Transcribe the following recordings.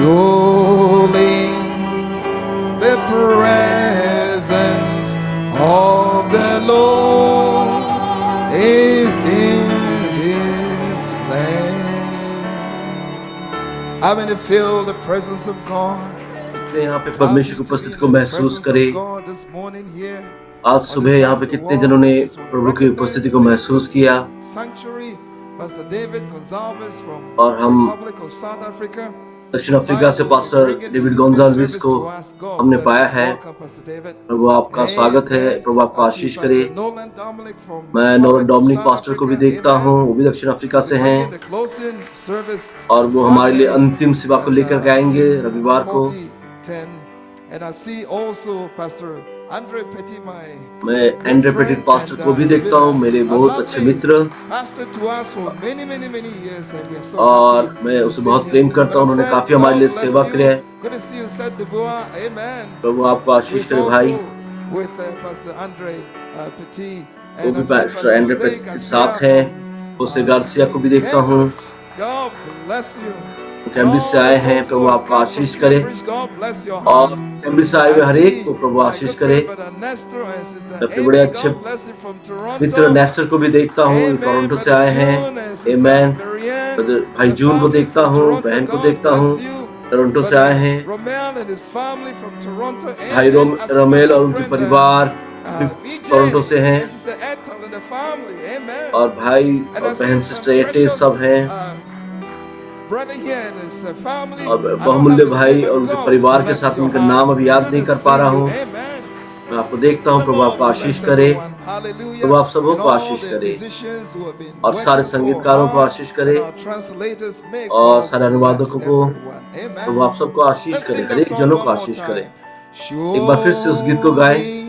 Surely the presence of the Lord is in this land. Having to feel the presence of God. कितने यहाँ पे परमेश्वर की उपस्थिति को महसूस करें। this morning here आज सुबह यहाँ पे कितने जनों ने प्रभु की उपस्थिति को महसूस किया। Sanctuary, Pastor David Gonzalez from और हम Republic of South Africa, दक्षिण अफ्रीका से पास्टर डेविड गोंजाल्विस को हमने पाया है। प्रभु आपका स्वागत है, प्रभु आपका आशीष करे। मैं नोलन डोमिनिक पास्टर को भी देखता हूँ, वो भी दक्षिण अफ्रीका से हैं और वो हमारे लिए अंतिम सेवा को लेकर के आएंगे रविवार को। मैं एंड्रे पेटिट पास्टर को भी देखता हूँ, मेरे बहुत अच्छे मित्र, और मैं उसे बहुत प्रेम करता हूँ। उन्होंने काफी हमारे लिए सेवा की है। प्रभु आपको आशीष करे भाई। वो भी पास्टर एंड्रे पेटिट के साथ हैं। उसे गार्सिया को भी देखता हूँ, कैम्ब्रिज से आए हैं। प्रभु आपका आशीष करे और कैम्ब्रिज से आए हुए हर एक को प्रभु आशीष करे। अपने बड़े अच्छे मित्र नेस्टर को भी देखता हूँ, टोरंटो से आए हैं। आमेन। भाई जून को देखता हूँ, बहन को देखता हूँ, टोरंटो से आए हैं। भाई रोमेल और उनके परिवार टोरंटो से हैं, और भाई और बहन सिस्टर एटे सब हैं, और बहुमूल्य भाई और उनके परिवार के साथ उनका नाम अभी याद नहीं कर पा रहा हूँ। मैं आपको देखता हूँ। प्रभु आपको आशीष करे, प्रभु आप सबों को आशीष करे, और सारे संगीतकारों को आशीष करे, और सारे अनुवादकों को। प्रभु आप सबको आशीष करे, हर एक जनों को आशीष करे। एक बार फिर से उस गीत को गाएं।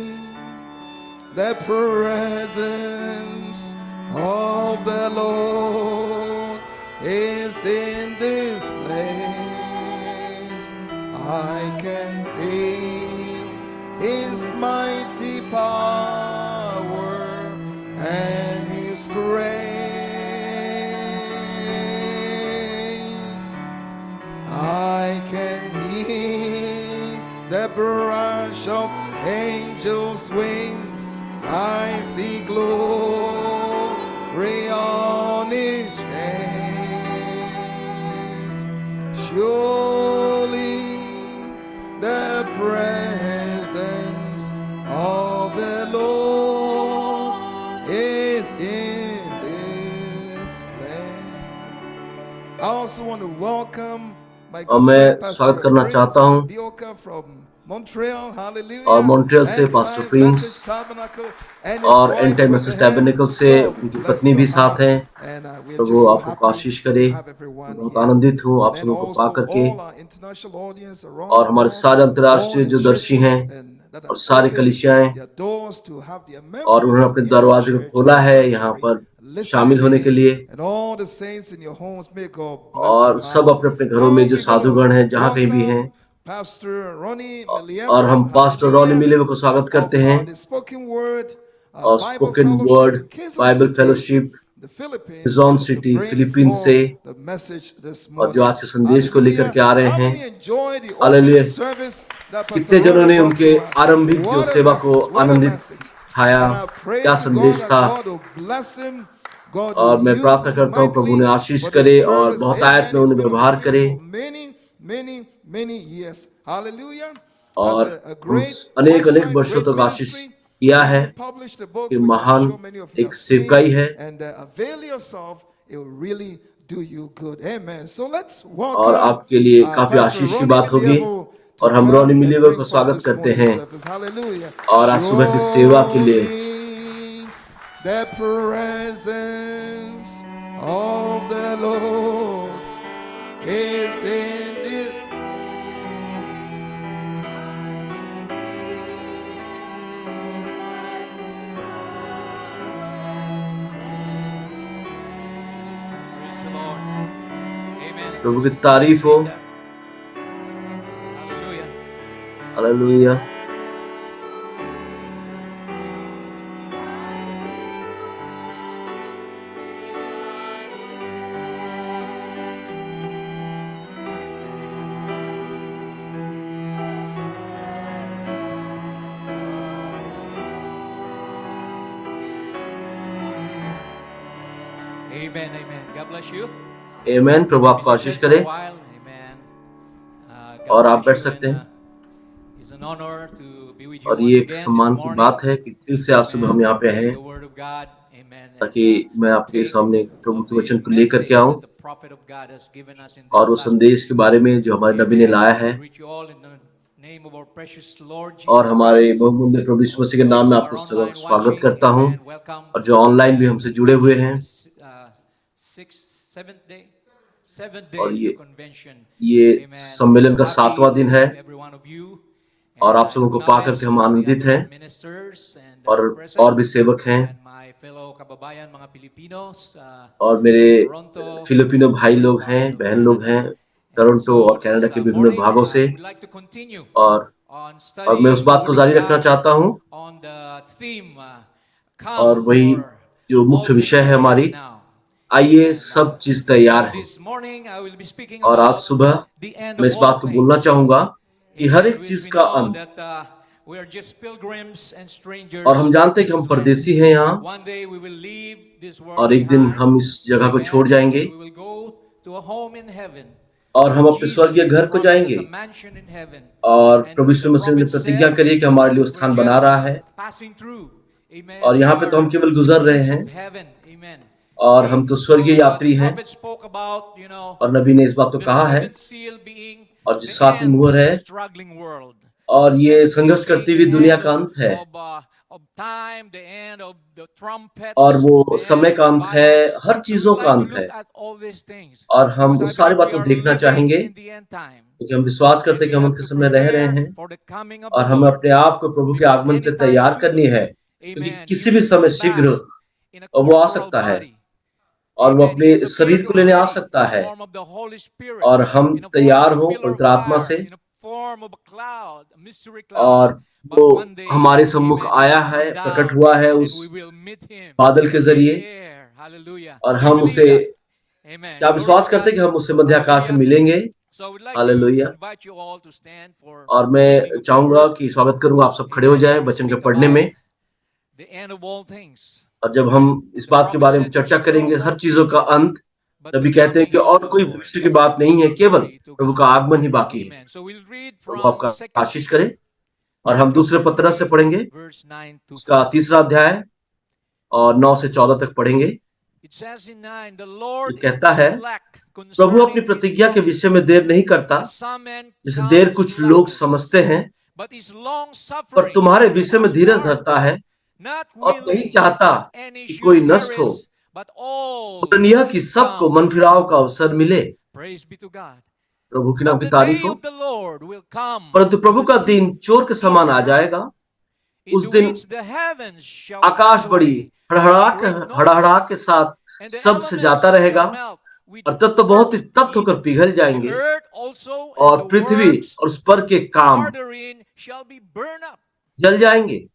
The presence of the Lord is in this place. I can feel His mighty power and His grace. I can hear the brush of angels' wings. I see glory on His face. Surely the presence of the Lord is in this place. I also want to welcome my और मैं स्वागत करना चाहता हूँ और Montreal से pastor Prince और and time message tabernacle से उनकी पत्नी भी साथ हैं। प्रभु आपको आशीष करे। बहुत आनंदित हूँ आप सबों को पा करके, और हमारे सारे अंतर्राष्ट्रीय जो दर्शी हैं और सारी कलीसियाएं, और उन्होंने अपने दरवाजे को खोला है यहाँ पर शामिल होने के लिए। और सब अपने अपने घरों में जो साधुगण हैं जहाँ कहीं भी हैं, और हम पास्टर रॉनी मिलेवे को स्वागत करते हैं, और spoken word Bible fellowship Luzon city Philippines से, और जो आज के संदेश को लेकर के आ रहे हैं। हालेलुया। कितने जनों ने उनके आरंभिक जो सेवा को आनंदित उठाया, क्या संदेश था। और मैं प्रार्थना करता हूँ प्रभु ने आशीष करे और बहुत आयत में उन्हें व्यवहार करे, और अनेक अनेक वर्षों तक आशीष किया है कि महान एक सेवकाई है। और आपके लिए काफी आशीष की बात होगी, और हम रॉनी मिलेवर को स्वागत करते हैं और आज सुबह की सेवा के लिए। The presence of the Lord is in this. प्रभु की तारीफ हो। Hallelujah. Amen, amen. God bless you. Amen. Prabhu You may आपको be Ashish seated for a करे while. Amen. और God आप bless बैठ you, सकते and हैं। it's an honor to be with you और ये once एक again this सम्मान की morning. बात है कि फिर से आज सुबह Amen. हम यहाँ To पे bring हैं the word of God. Amen. ताकि And मैं आपके partake सामने प्रभु of के the वचन को लेकर के message आऊं that the prophet of God has given us in और this वो last संदेश week. के बारे में जो हमारे नबी ने Amen. लाया है I greet you all in the name of our precious Lord और Jesus हमारे Christ. बहुमूल्य प्रभु यीशु Also मसीह के नाम those में who आपको are online स्वागत watching, करता हूं amen. Welcome और जो to ऑनलाइन भी the हमसे जुड़े हुए convention, हैं। this seventh day और of the convention. ये Amen. सम्मेलन का So happy 7वां दिन to है meet every one of you. और And आप I सबों को पा acknowledge करके हम the आनंदित other हैं ministers and और present, भी सेवक हैं and my fellow kababayan, mga Filipinos और मेरे from Toronto फिलिपिनो and भाई other लोग हैं, parts of बहन लोग Canada. हैं And टोरंटो so और कनाडा this के विभिन्न morning भागों से I would like to continue और on मैं उस studying the बात को Word जारी of रखना God चाहता हूं on the theme और come, वही or जो all मुख्य विषय things है are ready हमारी now. आइए Amen. सब चीज So तैयार है। this morning I will be speaking और आज about सुबह the end मैं of इस all बात को बोलना things. चाहूंगा कि हर Amen. एक Which चीज we का know अंत that we are just pilgrims and और हम strangers जानते to हैं कि हम this land. परदेसी हैं यहाँ One day we will leave this world और एक दिन behind. हम इस जगह को छोड़ Amen. जाएंगे And we will go to a home in heaven. और हम For अपने स्वर्गीय Jesus has घर को promised us जाएंगे a mansion in heaven. और And प्रभु the यीशु मसीह ने prophet प्रतिज्ञा said करी है कि हमारे लिए that we're स्थान बना just रहा है passing through. Amen. और We यहाँ पे तो हम are केवल गुजर रहे citizens हैं of heaven. Amen. और See, हम तो स्वर्गीय so यात्री the हैं prophet spoke about, और नबी ने इस बात को the कहा है seventh seal being और जो the 7वीं end मुहर of है the struggling world. और The ये seventh seal संघर्ष being करती the हुई दुनिया end का अंत है of time, the end of the और trumpets, वो the end समय of का the अंत है, vials. Her So we would चीजों का like to अंत look है at all these things और हम because I उस सारी believe we बातों are को देखना living चाहेंगे in the end time. क्योंकि हम विश्वास करते And हैं we कि हम have अंत to समय रह रहे prepare हैं for the coming of और the हमें Lord. अपने आप को प्रभु के Because आगमन के anytime तैयार soon, करनी है क्योंकि amen, He किसी भी will समय come back शीघ्र in a वो आ corporal सकता है body. और वो Amen. He अपने has appeared शरीर को लेने आ already सकता in the है form of the Holy Spirit, और हम in the form of तैयार a हो pillar of पवित्र आत्मा fire, से in the form of a cloud, a mystery cloud. और But वो one day, हमारे सम्मुख amen, He आया will है, come प्रकट down हुआ है and उस we will meet Him बादल के in the जरिए air. Hallelujah. और Do you हम believe उसे that? Amen. क्या Glory to विश्वास करते God. हैं कि हम उससे मध्य आकाश में Hallelujah. मिलेंगे। So I would like to hallelujah. invite you all to stand for और the reading मैं of the चाहूंगा word. कि स्वागत करूंगा आप सब खड़े हो Amen. जाएं As we वचन के speak पढ़ने about में the end of all things. और जब हम As इस the बात के prophet बारे में said, चर्चा there's no करेंगे हर more चीजों का future, अंत but the नबी कहते हैं coming कि of और the कोई Lord. भविष्य की बात नहीं है, केवल Glory to प्रभु का God. आगमन ही बाकी है। Amen. So we'll read Prabhu from आपका 2 आशीष Peter करे और हम दूसरे chapter पत्र से 3, पढ़ेंगे verse 9 to उसका 14. 3रा अध्याय और 9 से 14 तक पढ़ेंगे। It says in 9, the ये Lord is कहता not है slack प्रभु अपनी concerning His प्रतिज्ञा के promise, विषय में देर नहीं करता as some men जैसे देर count कुछ लोग समझते slackness, हैं, but is long पर suffering तुम्हारे विषय में towards धीरज part, धरता है not और नहीं willing चाहता that any कि should कोई नष्ट हो perish, but all वरन यह कि should सबको come मन to फिराव का repentance. अवसर मिले। Praise be to God. प्रभु के नाम But की the तारीफ day हो। of the Lord will come परंतु as प्रभु a का दिन thief चोर के in समान the आ night, जाएगा। उस into दिन which the heavens shall Akash pass बड़ी away हड़हड़ाहट with हड़हड़ाहट के noise, साथ and the शब्द से जाता elements रहेगा shall melt with और तब तो बहुत ही तप्त fervent heat. होकर पिघल The जाएंगे earth also and और the पृथ्वी works और उस पर के काम are therein shall be burned up. जल जाएंगे।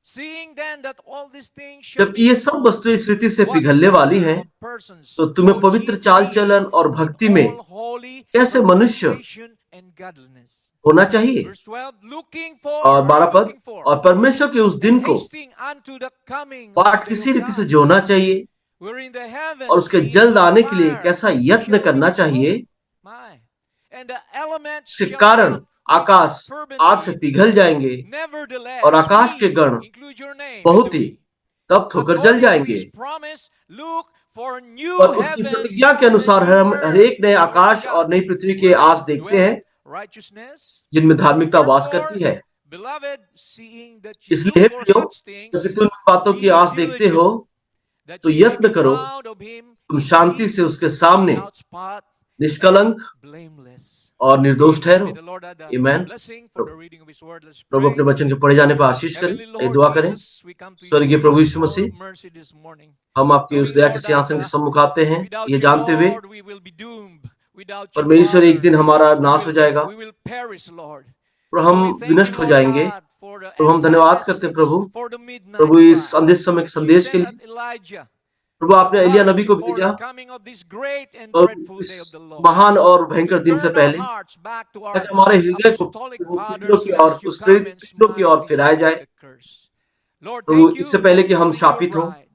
Seeing then that all these things shall जबकि be ये सब destroyed, वस्तुएं इस रीति से what पिघलने वाली manner हैं of persons तो तुम्हें ought पवित्र ye to चाल be चलन और in भक्ति में all holy कैसे मनुष्य conversation and godliness? होना चाहिए। Verse 12, looking और for, 12 पद looking for, और परमेश्वर के उस दिन and को hasting unto the coming of पाठ the day किसी of रीति से God, जो होना चाहिए wherein the और heavens उसके being जल्द on आने के लिए fire कैसा यत्न shall be करना चाहिए। destroyed. My. And the elements इसके shall कारण melt with आकाश fervent आग से heat. पिघल जाएंगे और Nevertheless, आकाश के we गण include your name in बहुत the ही we. तप्त होकर जल According to जाएंगे। his promise, look for new पर उसकी heavens प्रतिज्ञा के and a अनुसार new हम हर एक earth. नए Glory to आकाश और God. नई पृथ्वी के Wherein आस देखते हैं dwelleth righteousness. जिनमें धार्मिकता वास Wherefore, करती है। beloved, seeing that ye look इसलिए for प्रियो such जब things, तुम इन बातों की be आस देखते हो diligent, that तो ye may यत्न be करो found of him तुम in शांति से peace, उसके सामने without spot and निष्कलंक blameless. और निर्दोष Amen. ठहरो। May the Lord add a आमीन। blessing for the reading of his word. Let's Prabhu pray. अपने वचन के पढ़े जाने पर आशीष करें। Heavenly ये Lord दुआ करें। Jesus, we come to you स्वर्गीय in Prabhu your Yeshu throne Masih of mercy this morning, हम आपके उस knowing, दया के Lord, that सिंहासन के सम्मुख आते हैं without ये you, जानते हुए Lord, we will be doomed. Without you, परमेश्वर एक Father, दिन हमारा नाश हो जाएगा we will perish, Lord. और So हम we thank you, विनष्ट हो Lord जाएंगे। God, for the तो end हम time धन्यवाद करते हैं message, Prabhu for the midnight प्रभु इस cry संदेश समय के that you संदेश के sent लिए। at Elijah प्रभु to आपने एलिया come नबी को before भेजा the coming of this great and और dreadful इस day of the Lord, महान और to भयंकर दिन से turn our पहले hearts back to ताकि our हमारे हृदय को apostolic वो पीढ़ियों fathers, की ओर lest you उस come and पीढ़ियों की smite ore this Firayalal land जाए। with a curse. Lord, Prabhu thank इससे you पहले for कि हम calling your शापित हों bride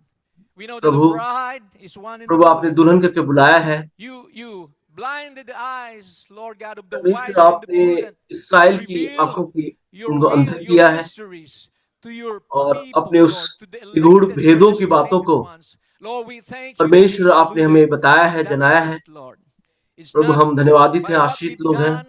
We know that the Prabhu bride is one in the प्रभु आपने booth. दुल्हन करके बुलाया है। You blinded the eyes, Lord God, of the परमेश्वर wise and the आपने prudent. इस्राएल की Reveal आंखों की your उनको will, अंधर your किया है mysteries to your और अपने people, उस Lord, to the निगूढ़ elected, भेदों की बातों predestinated को ones. Lord, we thank you that we परमेश्वर आपने हमें included बताया है, that जनाया है। list, Lord. It's Prabhu not हम धन्यवादित हैं, by what आशीषित we've लोग हैं। done,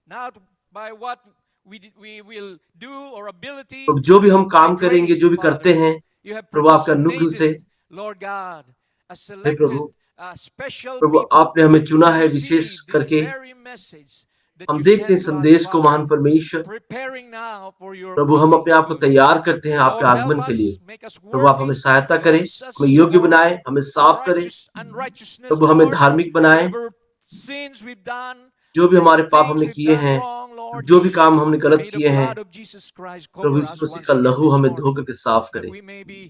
not by what we will do or ability, प्रभु जो भी हम by काम करेंगे, grace, जो भी करते Father. हैं, You have प्रभु आपके अनुग्रह से, predestinated, Lord God, a hey selected, Prabhu, special Prabhu people आपने हमें चुना to है विशेष receive this करके। very message that हम you देखते हैं sent to us, संदेश को, Father, महान परमेश्वर। preparing now for your प्रभु हम coming अपने आप को soon. तैयार करते हैं So आपके Lord, help आगमन के लिए। us, make us प्रभु आप हमें worthy, सहायता करें, cleanse हमें us योग्य all बनाए, हमें साफ करें। unrighteousness, प्रभु हमें Lord, धार्मिक बनाए। whatever sins we've done, जो भी whatever हमारे पाप things हमने we've किए done हैं, wrong, Lord जो भी काम Jesus, हमने गलत may the किए हैं, blood of Jesus Christ Prabhu cover Yeshu us Masih once का again लहू this हमें धो morning, करके साफ that करे, we may be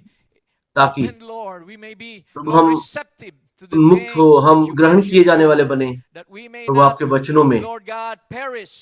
ताकि open, Lord, we may be, Prabhu Lord, हम receptive to the उन्मुक्त हो, things that हम you ग्रहण mention किए in जाने your वाले word, बने that we may Prabhu not, आपके वचनों में। Lord God, perish,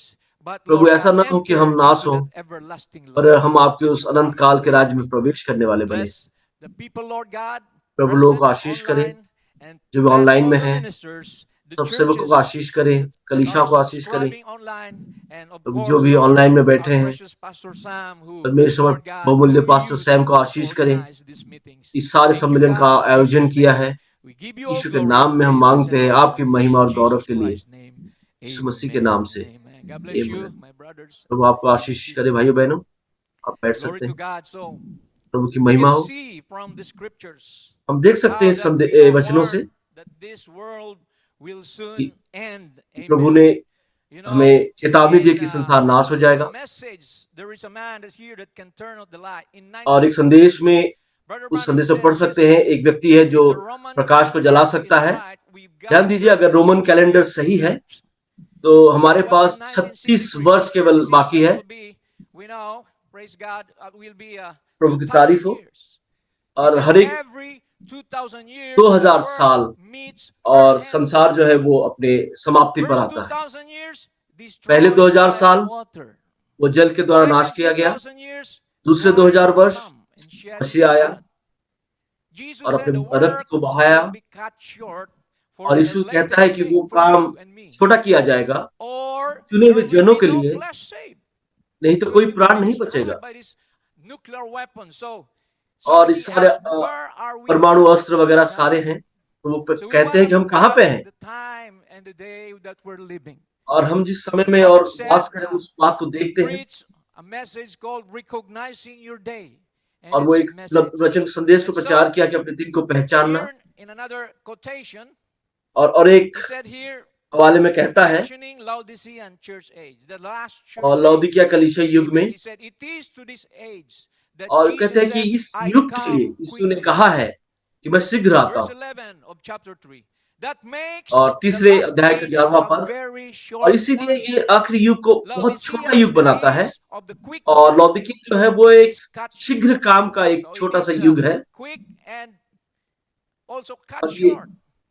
but Prabhu Lord ऐसा God, न हो कि हम enter नाश into हो, that everlasting पर life हम आपके that उस you अनंत promised काल to के your राज्य में people. प्रवेश करने वाले बने। Bless the people, Lord God, प्रभु लोगों को present आशीष करे, online, and जो भी bless ऑनलाइन all में the है, ministers, the सब सेवकों को churches आशीष करे, that कलीसिया are को आशीष करे। subscribing online, and of प्रभु जो course, भी Lord, ऑनलाइन में our बैठे हैं, precious Pastor Sam, who, परमेश्वर Lord God, बहुमूल्य whom you pastor use Sam को to आशीष करे। organize these meetings. इस सारे Thank you, सम्मेलन का God, in आयोजन Jesus' किया name. है, We give you all यीशु के glory, नाम में हम praises, मांगते and हैं, honor आपकी महिमा in और गौरव Jesus के लिए, Christ's name. यीशु मसीह के नाम Amen से। and amen. God bless you, आमीन। my brothers प्रभु and आपको sisters. आशीष Thank you करे, so भाइयों much. बहनों, आप बैठ Glory सकते to हैं। God. So प्रभु की we महिमा can हो। see from the scriptures हम देख सकते how हैं that we are वचनों से warned that this world will कि soon end. प्रभु Amen. ने You हमें know, चेतावनी दी in कि संसार नाश हो the जाएगा। message, there is a man that's here that can turn off the light. In और एक संदेश 1960, में, Brother उस Branham संदेश में said, पढ़ सकते हैं, listen, एक व्यक्ति है जो if the Roman प्रकाश को जला calendar सकता is है। right, we've ध्यान got दीजिए, अगर रोमन 36 कैलेंडर years सही है left. तो हमारे That was in पास 36 1963. वर्ष केवल 36, बाकी that है। will be, we know, praise God, will be प्रभु की तारीफ 2,000 हो। years. He और said हर एक every 2,000 years the 2000 world साल meets her और end. संसार जो है वो अपने समाप्ति पर First आता है। 2,000 years पहले destroyed 2000 by साल water. वो जल के द्वारा नाश Second किया गया। 2,000 years दूसरे 2000 Christ वर्ष come and shed his मसीह आया blood. Jesus और said the अपने रक्त work को बहाया। will be cut short for और the यीशु कहता elected है कि वो saint, for काम you and me. छोटा किया जाएगा, Or चुने हुए there will जनों be के no लिए, flesh saved. नहीं तो Because कोई we will प्राण be नहीं बचेगा। destroyed by this nuclear weapon. So और इस he सारे asked, where are we परमाणु now? अस्त्र वगैरह सारे Right? हैं, तो वो So we कहते want हैं to कि हम look कहाँ at पे हैं the time and the day that we're living. और हम जिस समय The में prophet और said, वास करें उस बात को देखते हैं। preach a message called recognizing your day and और वो its एक message. वचन संदेश को And प्रचार so किया कि अपने दिन को पहचानना। here in another quotation, और एक he said here, हवाले में कहता है, mentioning Laodicean church age, the last और church लौदीकिया age. कलीसिया युग Amen. में, He said, it is to this age that और कहते Jesus हैं कि says, इस I युग के लिए come यीशु ने quickly. कहा है कि मैं शीघ्र आता Verse हूँ। 11 of chapter 3. That makes और the तीसरे last अध्याय का age 11वां a पद, very और short इसीलिए one. ये आखिरी युग को बहुत Laodicea छोटा is युग the बनाता है। days of the quick और work. लौदीकिया जो है वो It एक is cut शीघ्र short. काम का एक So it छोटा सा is युग है। quick and also cut और ये short.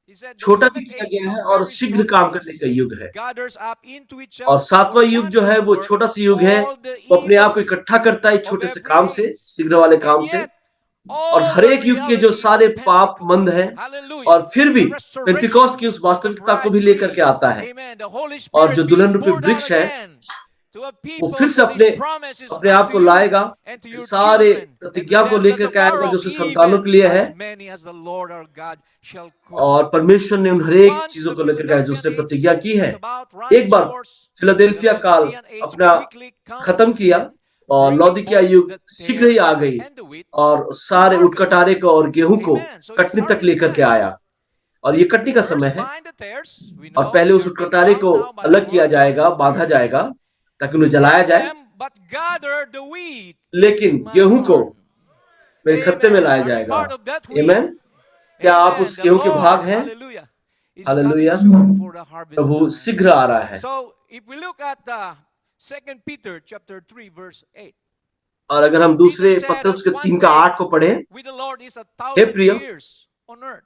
He said the छोटा भी seventh किया age, गया a है और very शीघ्र short काम करने days, का युग है। gathers up into और itself for सातवां युग one जो है quick वो work छोटा सा युग है, all the वो अपने आप को evil इकट्ठा करता है of छोटे से every काम से, age. शीघ्र वाले And काम से। yet, और all हर the एक युग के जो reality सारे of पाप मंद Pentecost, हैं, hallelujah, और फिर भी the पेंतिकोस्त की resurrection उस of the वास्तविकता को bride भी लेकर के tree, आता है। amen, the Holy और जो Spirit being दुल्हन रूपी poured out वृक्ष है, again to a वो people फिर से for these अपने promises अपने आप unto को you लाएगा, and to your सारे children and to प्रतिज्ञा को them that's लेकर के afar आएगा जो off, उसके संतानों even के लिए है। as many as the Lord our God shall call. और परमेश्वर ने उन हर एक Once चीजों the को लेकर के आया जो Philadelphian उसने age प्रतिज्ञा की है। was about to run एक its bar course, the Philadelphia काल Laodicean age अपना quickly खत्म comes किया in, और bringing लौदीकिया both युग the शीघ्र ही आ tares गई and the wheat और to सारे harvest. उठकटारे को और गेहूं को Amen. So it's कटने तक harvest लेकर के time. आया और ये कटने का समय First है। bind the tares. We और know पहले they उस are being उठकटारे bound को now by the अलग किया Lord God's जाएगा, बांधा angels. जाएगा ताकि उन्हें जलाया Bind जाए, them, but gather the wheat लेकिन into my गेहूं को barn. मेरे खत्ते में Amen. लाया Are you जाएगा। part of that wheat? आमेन। क्या आप Amen. उस The गेहूं के भाग Lord, हैं? hallelujah, is coming hallelujah. soon for the harvest Prabhu time. शीघ्र आ रहा है। So if we look at 2 Peter chapter 3 verse 8. और अगर हम Peter दूसरे said पत्रस that के one 3 का day 8 को पढ़ें, with the Lord is हे 1,000 प्रिय, years on earth.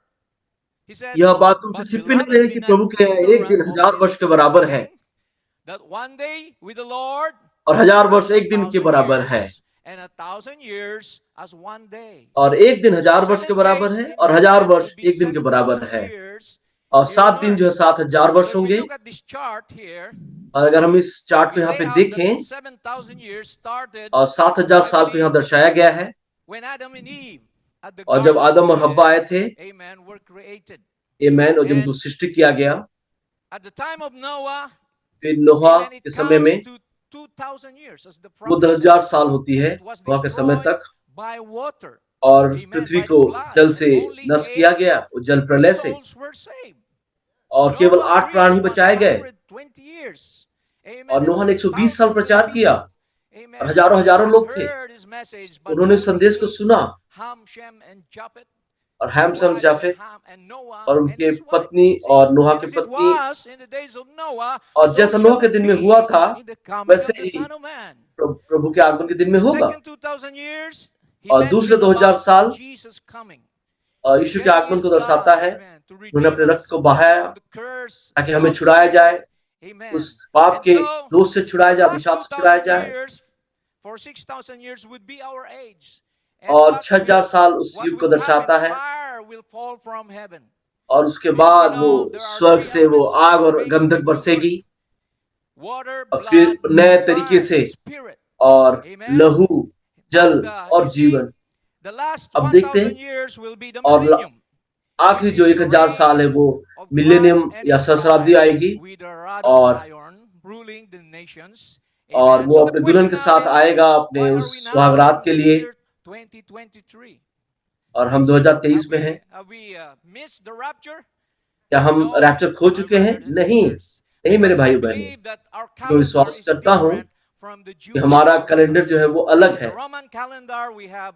He said, यह बात तुमसे but छिपी नहीं beloved, रहे be कि not प्रभु के एक दिन ignorant of 1000 वर्ष this के बराबर है thing, that one day with the Lord और 1000 is वर्ष एक दिन के 1,000 बराबर है। years, and 1,000 years as one day. और एक दिन 1000 वर्ष के बराबर है और 1000 वर्ष एक दिन के बराबर है और 7 दिन जो है 7000 वर्ष So if we होंगे। look at this chart here, और अगर हम इस चार्ट को we यहाँ lay पे out देखें that 7,000 years started और 7000 साल को यहाँ दर्शाया गया है when Adam and Eve at the और जब Garden आदम और of हव्वा आए Eden, थे, amen, were created. आमेन, और जब उनको सृष्टि किया गया, At the time of Noah, फिर नोहा amen, it के समय में comes to 2,000 years as the वो prophet 10,000 said. साल होती है It was नोहा के समय destroyed तक by water. और Amen, पृथ्वी by को the flood. जल से Only नष्ट किया गया, वो जल प्रलय से, souls were saved. और केवल Noah 8 प्राण ही preached बचाए गए 120 years. Amen, और नोहा ने and 120 साल thousands of प्रचार किया people, amen, और हजारों हजारों लोग थे। heard his message, but उन्होंने only संदेश को 8, सुना Ham, Shem, and Japheth, और हैम, शम, wives of जाफेत Ham and Noah और and उनके his wife. पत्नी See, और नोहा की as it पत्नी, was in the days of Noah, और so जैसा shall नोहा के it दिन में be हुआ था in the coming वैसे of the he Son of Man. प्रभु के आगमन के दिन में होगा। Second 2,000 years, he और दूसरे mentioned 2000 about साल Jesus coming, और यीशु के shedding आगमन his को blood, दर्शाता है। amen, to उन्होंने अपने redeem रक्त us को बहाया from the curse ताकि हमें of छुड़ाया sin. जाए, Amen. उस पाप And के so, दोष से छुड़ाया the जाए, last अभिशाप से छुड़ाया 2,000 जाए। years, for 6,000 years would be our age. And और what 6000 साल उस what युग को will happen? दर्शाता है Fire will fall from heaven. और उसके Because we बाद वो know there are स्वर्ग 3 से वो elements आग that और makes गंधक the new बरसेगी birth. Water, और फिर blood, नए तरीके से fire, spirit. और Amen. लहू, जल But, और you see, जीवन। the last अब देखते 1,000 हैं years will be the और millennium, आखिरी which जो is the 1000 साल है reign वो of मिलेनियम Christ and या his सहस्राब्दी bride आएगी with a rod of और iron ruling the nations. और Amen. वो So the अपने दुल्हन question के now साथ is, आएगा अपने why are उस we now सुहागरात in के the लिए year 2023? और हम See, 2023 में हैं। have we missed the rapture? क्या हम No, रैप्चर खो my चुके हैं? brothers and नहीं, sisters. नहीं मेरे Because I भाई बहनों। believe that our मैं calendar विश्वास is करता हूँ different from the कि Jewish हमारा calendar. कैलेंडर जो है वो अलग The है Roman calendar we have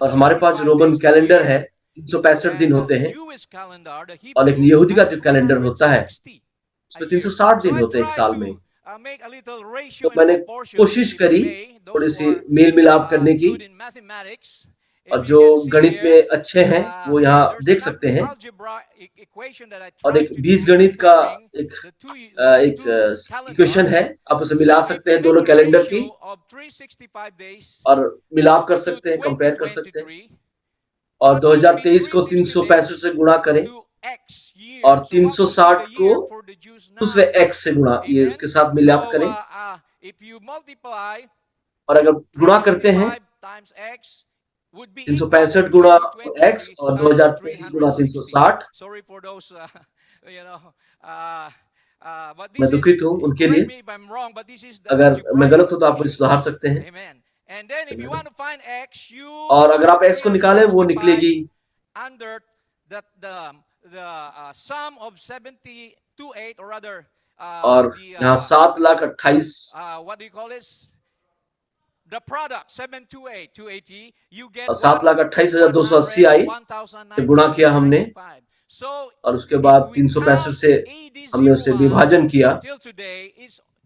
और हमारे पास जो 365 Roman days in a calendar है year, 365 दिन and होते the हैं Jewish calendar, the और लेकिन Hebrews, यहूदी का has जो कैलेंडर होता है 360 a उसमें year. 360 So दिन I होते हैं एक tried साल में। to make a little तो ratio and मैंने proportion, कोशिश if you करी may, थोड़ी those who सी are मेल मिलाप करने की good in mathematics. और If जो you can see गणित here, में अच्छे हैं वो यहाँ there's देख an सकते हैं algebra equation that I और tried एक to do, बीजगणित का comparing एक the two इक्वेशन है, calendars. आप उसे So मिला if सकते we हैं make दोनों a कैलेंडर की ratio of 365 days और मिलाप कर to सकते हैं, कंपेयर कर सकते हैं 2023, और what would be 2023 को 360 365 से गुणा करें to X year? और So what would be 360 the को year for the Jews दूसरे now? x से गुणा, ये Amen. उसके साथ So मिलाप करें if you multiply और अगर गुणा करते हैं 365 times X would be 365 equal to गुणा 2023 x और times 2023 गुणा 360. 360। Sorry for those, you know, but मैं this is, दुखित हूँ उनके correct लिए, me if I'm wrong, but this is the अगर मैं algebraic गलत हूँ तो आप मुझे equation. सुधार सकते हैं। Amen. And then if you want to find X, you और अगर आप x को निकालें वो 365 निकलेगी under the sum of 728, or rather और यहाँ 7,28,000 what do you call this? The product 728 280, you get और 7,28,280 आई, जब गुणा किया हमने 1995. So और उसके बाद if we 365 count से हमने उसे AD 01 विभाजन किया till today,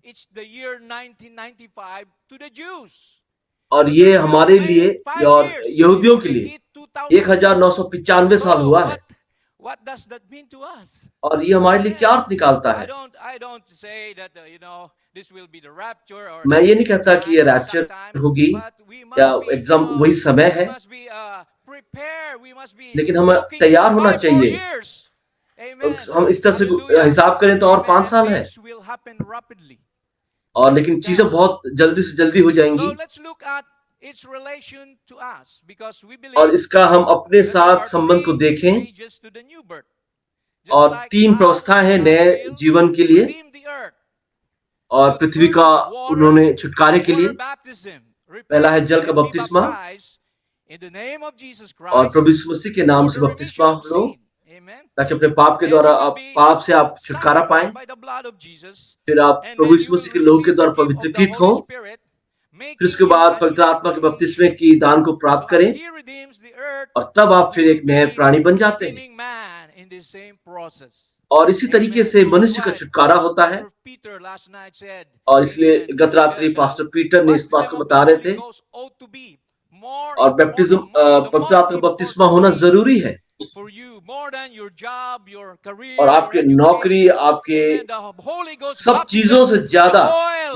it's the year 1995 to the Jews. और So ये this will हमारे remain लिए 5 और years यहूदियों if के we लिए hit 2000. 1995 साल हुआ है What does that mean to us? और ये हमारे लिए क्या अर्थ निकालता है। I don't say that you know, this will be the rapture or मैं ये नहीं कहता कि ये time, रैप्चर exact time, होगी but we must या be, एग्जाम you know, वही समय we है, must be prepared, we must be लेकिन हमें looking तैयार for होना 5 more चाहिए। years. Amen. हम इस तरह से Hallelujah. हिसाब करें तो और Amen. 5 And साल है things will happen rapidly. और लेकिन चीजें बहुत जल्दी से जल्दी हो जाएंगी So let's look at its relation to us, because we believe और इसका हम अपने that there साथ are संबंध को 3 देखें stages to the new birth. Just और like 3 how व्यवस्थाएं हैं God नए will जीवन के लिए redeem the earth. और So the पृथ्वी first का is water, उन्होंने छुटकारे के लिए। water baptism. पहला है Repent जल का and be बपतिस्मा baptized in the name of Jesus और Christ प्रभु यीशु मसीह के नाम for से the बपतिस्मा remission of low sin. Amen. ताकि अपने पाप के And द्वारा you will आप be पाप से आप छुटकारा पाएं, sanctified by the blood of Jesus. फिर आप And Prabhu then Yeshu you will मसीह के लहू के receive the द्वारा gift of the पवित्रकृत हो, Holy Spirit, फिर making उसके you बाद a पवित्र new आत्मा के creation. बपतिस्मे की दान को So प्राप्त as करें He redeems the earth, और तब आप you फिर will एक नए be प्राणी बन जाते हैं redeeming man in the same process. और इसी तरीके Amen. से Which is मनुष्य का why छुटकारा होता है। Pastor Peter last night said, और इसलिए amen, गत रात्रि that पास्टर पीटर ने इस बात baptism को of the बता रहे Holy थे Ghost ought to be more और important, बैप्टिज्म the पवित्र most आत्मा का बपतिस्मा important होना thing जरूरी है for you, more than your job, your career, और your आपके नौकरी, education. आपके Amen. The Holy Ghost सब चीजों baptism, से the ज्यादा oil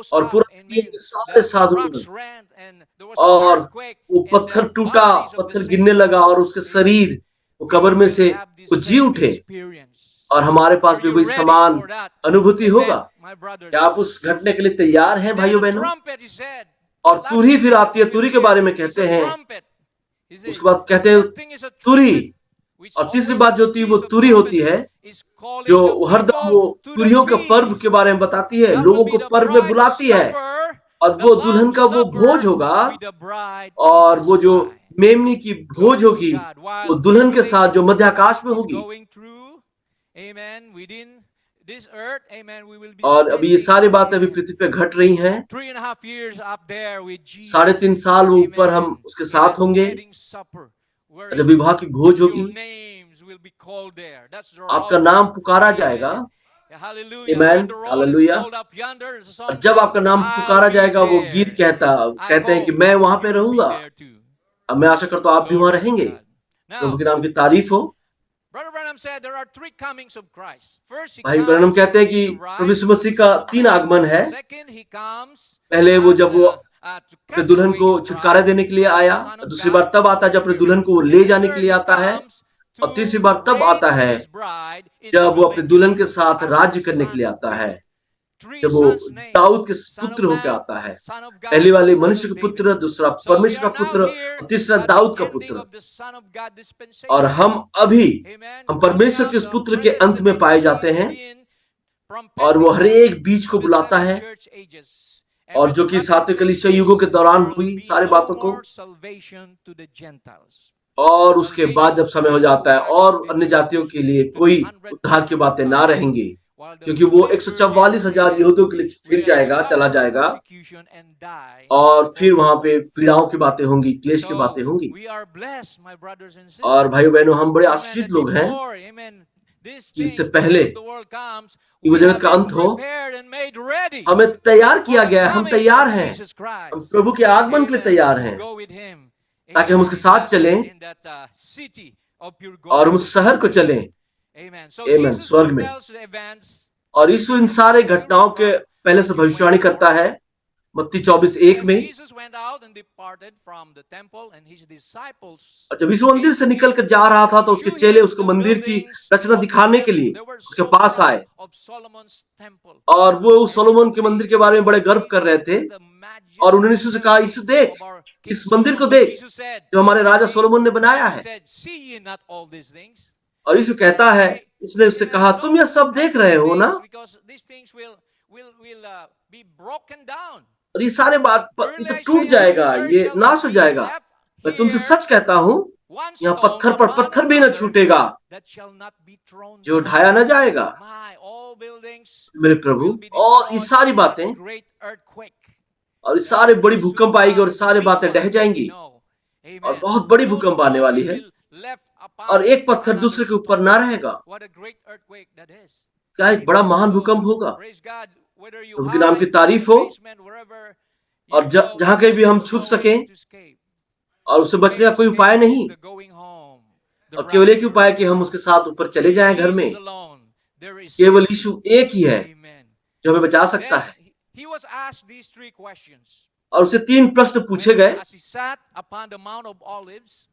rose और up. पुराने And नियम के सारे the साधुओं rocks में, rent and there was an और earthquake वो and पत्थर the टूटा, bodies of the पत्थर गिरने saints लगा और उसके they शरीर वो कब्र में से वो जी उठे और हमारे पास भी वही समान अनुभूति होगा। क्या आप उस घटने के लिए तैयार हैं भाइयों बहनों? और तुरही फिर आती है, तुरही के बारे में कहते हैं, उसके बाद कहते हैं तुरही। और तीसरी बात जो होती है वो तुरही होती है, जो हरदम वो तुरहियों के पर्व के बारे में बताती है, लोगों को पर्व में बुलाती है। और वो दुल्हन का वो भोज होगा, और वो जो मेमनी की भोज होगी वो दुल्हन के साथ जो मध्य आकाश में होगी। और अभी ये सारी बातें अभी पृथ्वी पे घट रही हैं। 3.5 साल ऊपर हम उसके साथ होंगे जब विवाह की भोज होगी। आपका नाम पुकारा जाएगा। आमीन, हालेलुया। और जब आपका नाम पुकारा जाएगा, वो गीत कहते हैं कि मैं वहां पे रहूंगा। अब मैं आशा करता हूं आप भी वहां रहेंगे। प्रभु के नाम की तारीफ हो। भाई ब्रैनम कहते हैं कि प्रभु यीशु मसीह का 3 आगमन है। पहले वो जब वो अपने दुल्हन को छुटकारा देने के लिए आया, दूसरी बार तब आता है जब अपने दुल्हन को ले जाने के लिए आता है, और तीसरी बार तब आता है जब वो अपने दुल्हन के साथ राज्य करने के लिए आता है, जब वो दाऊद के पुत्र होकर आता है। पहली वाली मनुष्य का पुत्र, दूसरा परमेश्वर का पुत्र, और तीसरा दाऊद का पुत्र। और हम परमेश्वर के उस पुत्र के अंत में पाए जाते हैं, और वो हर एक बीच को बुलाता है, और जो कि 7वें कलीसिया युगों के दौरान हुई सारी बातों को। और उसके बाद जब समय हो जाता है और अन्य जातियों के लिए कोई उद्धार की बातें ना रहेंगी, क्योंकि वो 144,000 यहूदियों के लिए फिर चला जाएगा, और फिर वहां पे पीड़ाओं की बातें होंगी, क्लेश की बातें होंगी। और भाइयों बहनों, हम बड़े आशीषित लोग हैं कि इससे पहले कि वो जगत का अंत हो, हमें तैयार किया गया है। हम तैयार हैं, हम प्रभु के आगमन के लिए तैयार हैं, ताकि हम उसके साथ चलें और हम उस शहर को चलें, आमीन, स्वर्ग में। और यीशु इन सारे घटनाओं के पहले से भविष्यवाणी करता है मत्ती 24:1 में। और जब यीशु मंदिर से निकल कर जा रहा था तो उसके चेले उसको मंदिर की रचना दिखाने के लिए उसके पास आए, और वो उस सोलोमन के मंदिर के बारे में बड़े गर्व कर रहे थे। और उन्होंने यीशु से कहा, यीशु देख, इस मंदिर को देख जो हमारे राजा सोलोमन ने बनाया है। और यीशु कहता है, उसने उससे कहा, तुम यह सब देख रहे हो ना? और ये सारे बात तो टूट जाएगा, ये नाश हो जाएगा। मैं तुमसे सच कहता हूं, यहाँ पत्थर पर पत्थर भी न छूटेगा जो ढाया न जाएगा। मेरे प्रभु, और ये सारी बातें, और ये सारे बड़ी भूकंप आएगी, और सारी बातें ढह जाएंगी, और बहुत बड़ी भूकंप आने वाली है, और एक पत्थर दूसरे के ऊपर ना रहेगा। क्या एक बड़ा महान भूकंप होगा। प्रभु के नाम की तारीफ हो। और जहां कहीं भी हम छुप सकें, और उससे बचने का कोई उपाय नहीं, और केवल एक ही उपाय कि हम उसके साथ ऊपर चले जाएं घर में। केवल यीशु एक ही है जो हमें बचा सकता है। और उसे 3 प्रश्न पूछे गए।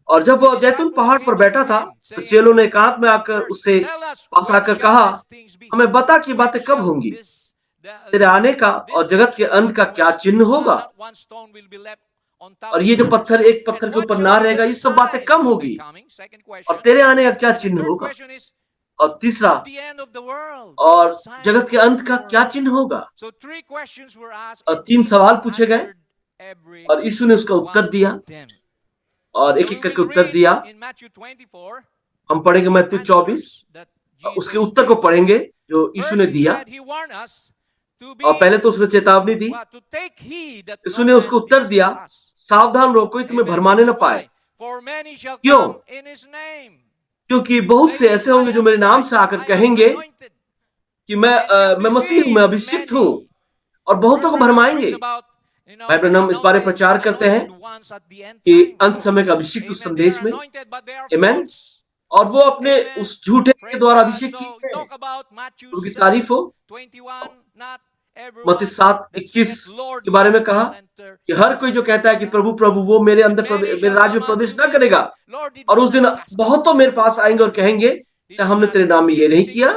और जब वो जैतून पहाड़ पर बैठा था तो चेलों ने एकांत में आकर उससे पास आकर कहा, हमें बता कि बातें कब होंगी, तेरे आने का और जगत के अंत का क्या चिन्ह होगा। और ये जो पत्थर एक पत्थर के ऊपर ना रहेगा, ये सब बातें कम होगी, और तेरे आने का क्या चिन्ह होगा। और तीसरा, और जगत के अंत का क्या चिन्ह होगा। और 3 सवाल पूछे गए, और यीशु ने उसका उत्तर दिया, और एक एक करके उत्तर दिया। हम पढ़ेंगे मत्ती 24, उसके उत्तर को पढ़ेंगे जो यीशु ने दिया। और पहले तो उसने चेतावनी दी। यीशु ने उसको उत्तर दिया, सावधान रहो, कोई तुम्हें भरमाने न पाए। क्यों? क्योंकि बहुत से ऐसे होंगे जो मेरे नाम से आकर कहेंगे कि मैं मसीह हूं, मैं अभिषिक्त हूं, और बहुतों को भरमाएंगे। भाई ब्रैनम इस बारे प्रचार करते हैं कि अंत समय का अभिषिक्त उस संदेश में, आमीन। और वो अपने उस झूठे के द्वारा अभिषेक किए, उनकी तारीफ हो। मत्ती 7:21 के बारे में कहा कि हर कोई जो कहता है कि प्रभु प्रभु वो मेरे अंदर मेरे राज्य में प्रवेश ना करेगा, और उस दिन बहुतों मेरे पास आएंगे और कहेंगे क्या हमने तेरे नाम में ये नहीं किया,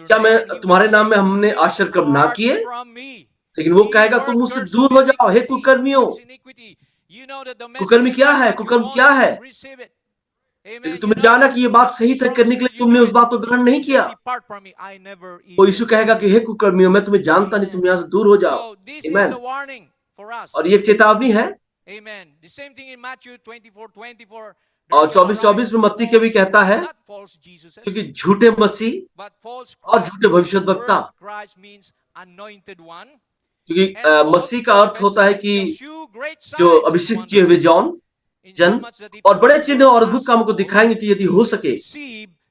क्या मैं तुम्हारे नाम में हमने आश्चर्य कर्म ना किए। लेकिन वो कहेगा तुम मुझसे दूर हो जाओ हे कुकर्मियों। कुकर्मी क्या है? कुकर्म क्या है? लेकिन तुम्हें जाना कि ये बात सही तक करने के लिए तुमने उस बात को ग्रहण नहीं किया। वो यीशु कहेगा कि हे कुकर्मियों, मैं तुम्हें जानता नहीं, तुम यहाँ से दूर हो जाओ। आमीन। और ये चेतावनी है। और 24:24 में मत्ती के भी कहता है क्योंकि झूठे मसीह और झूठे भविष्यद्वक्ता, क्योंकि मसीह का अर्थ होता है कि जो अभिषेक किए हुए जन और बड़े चिन्ह और अद्भुत कामों को दिखाएंगे कि यदि हो सके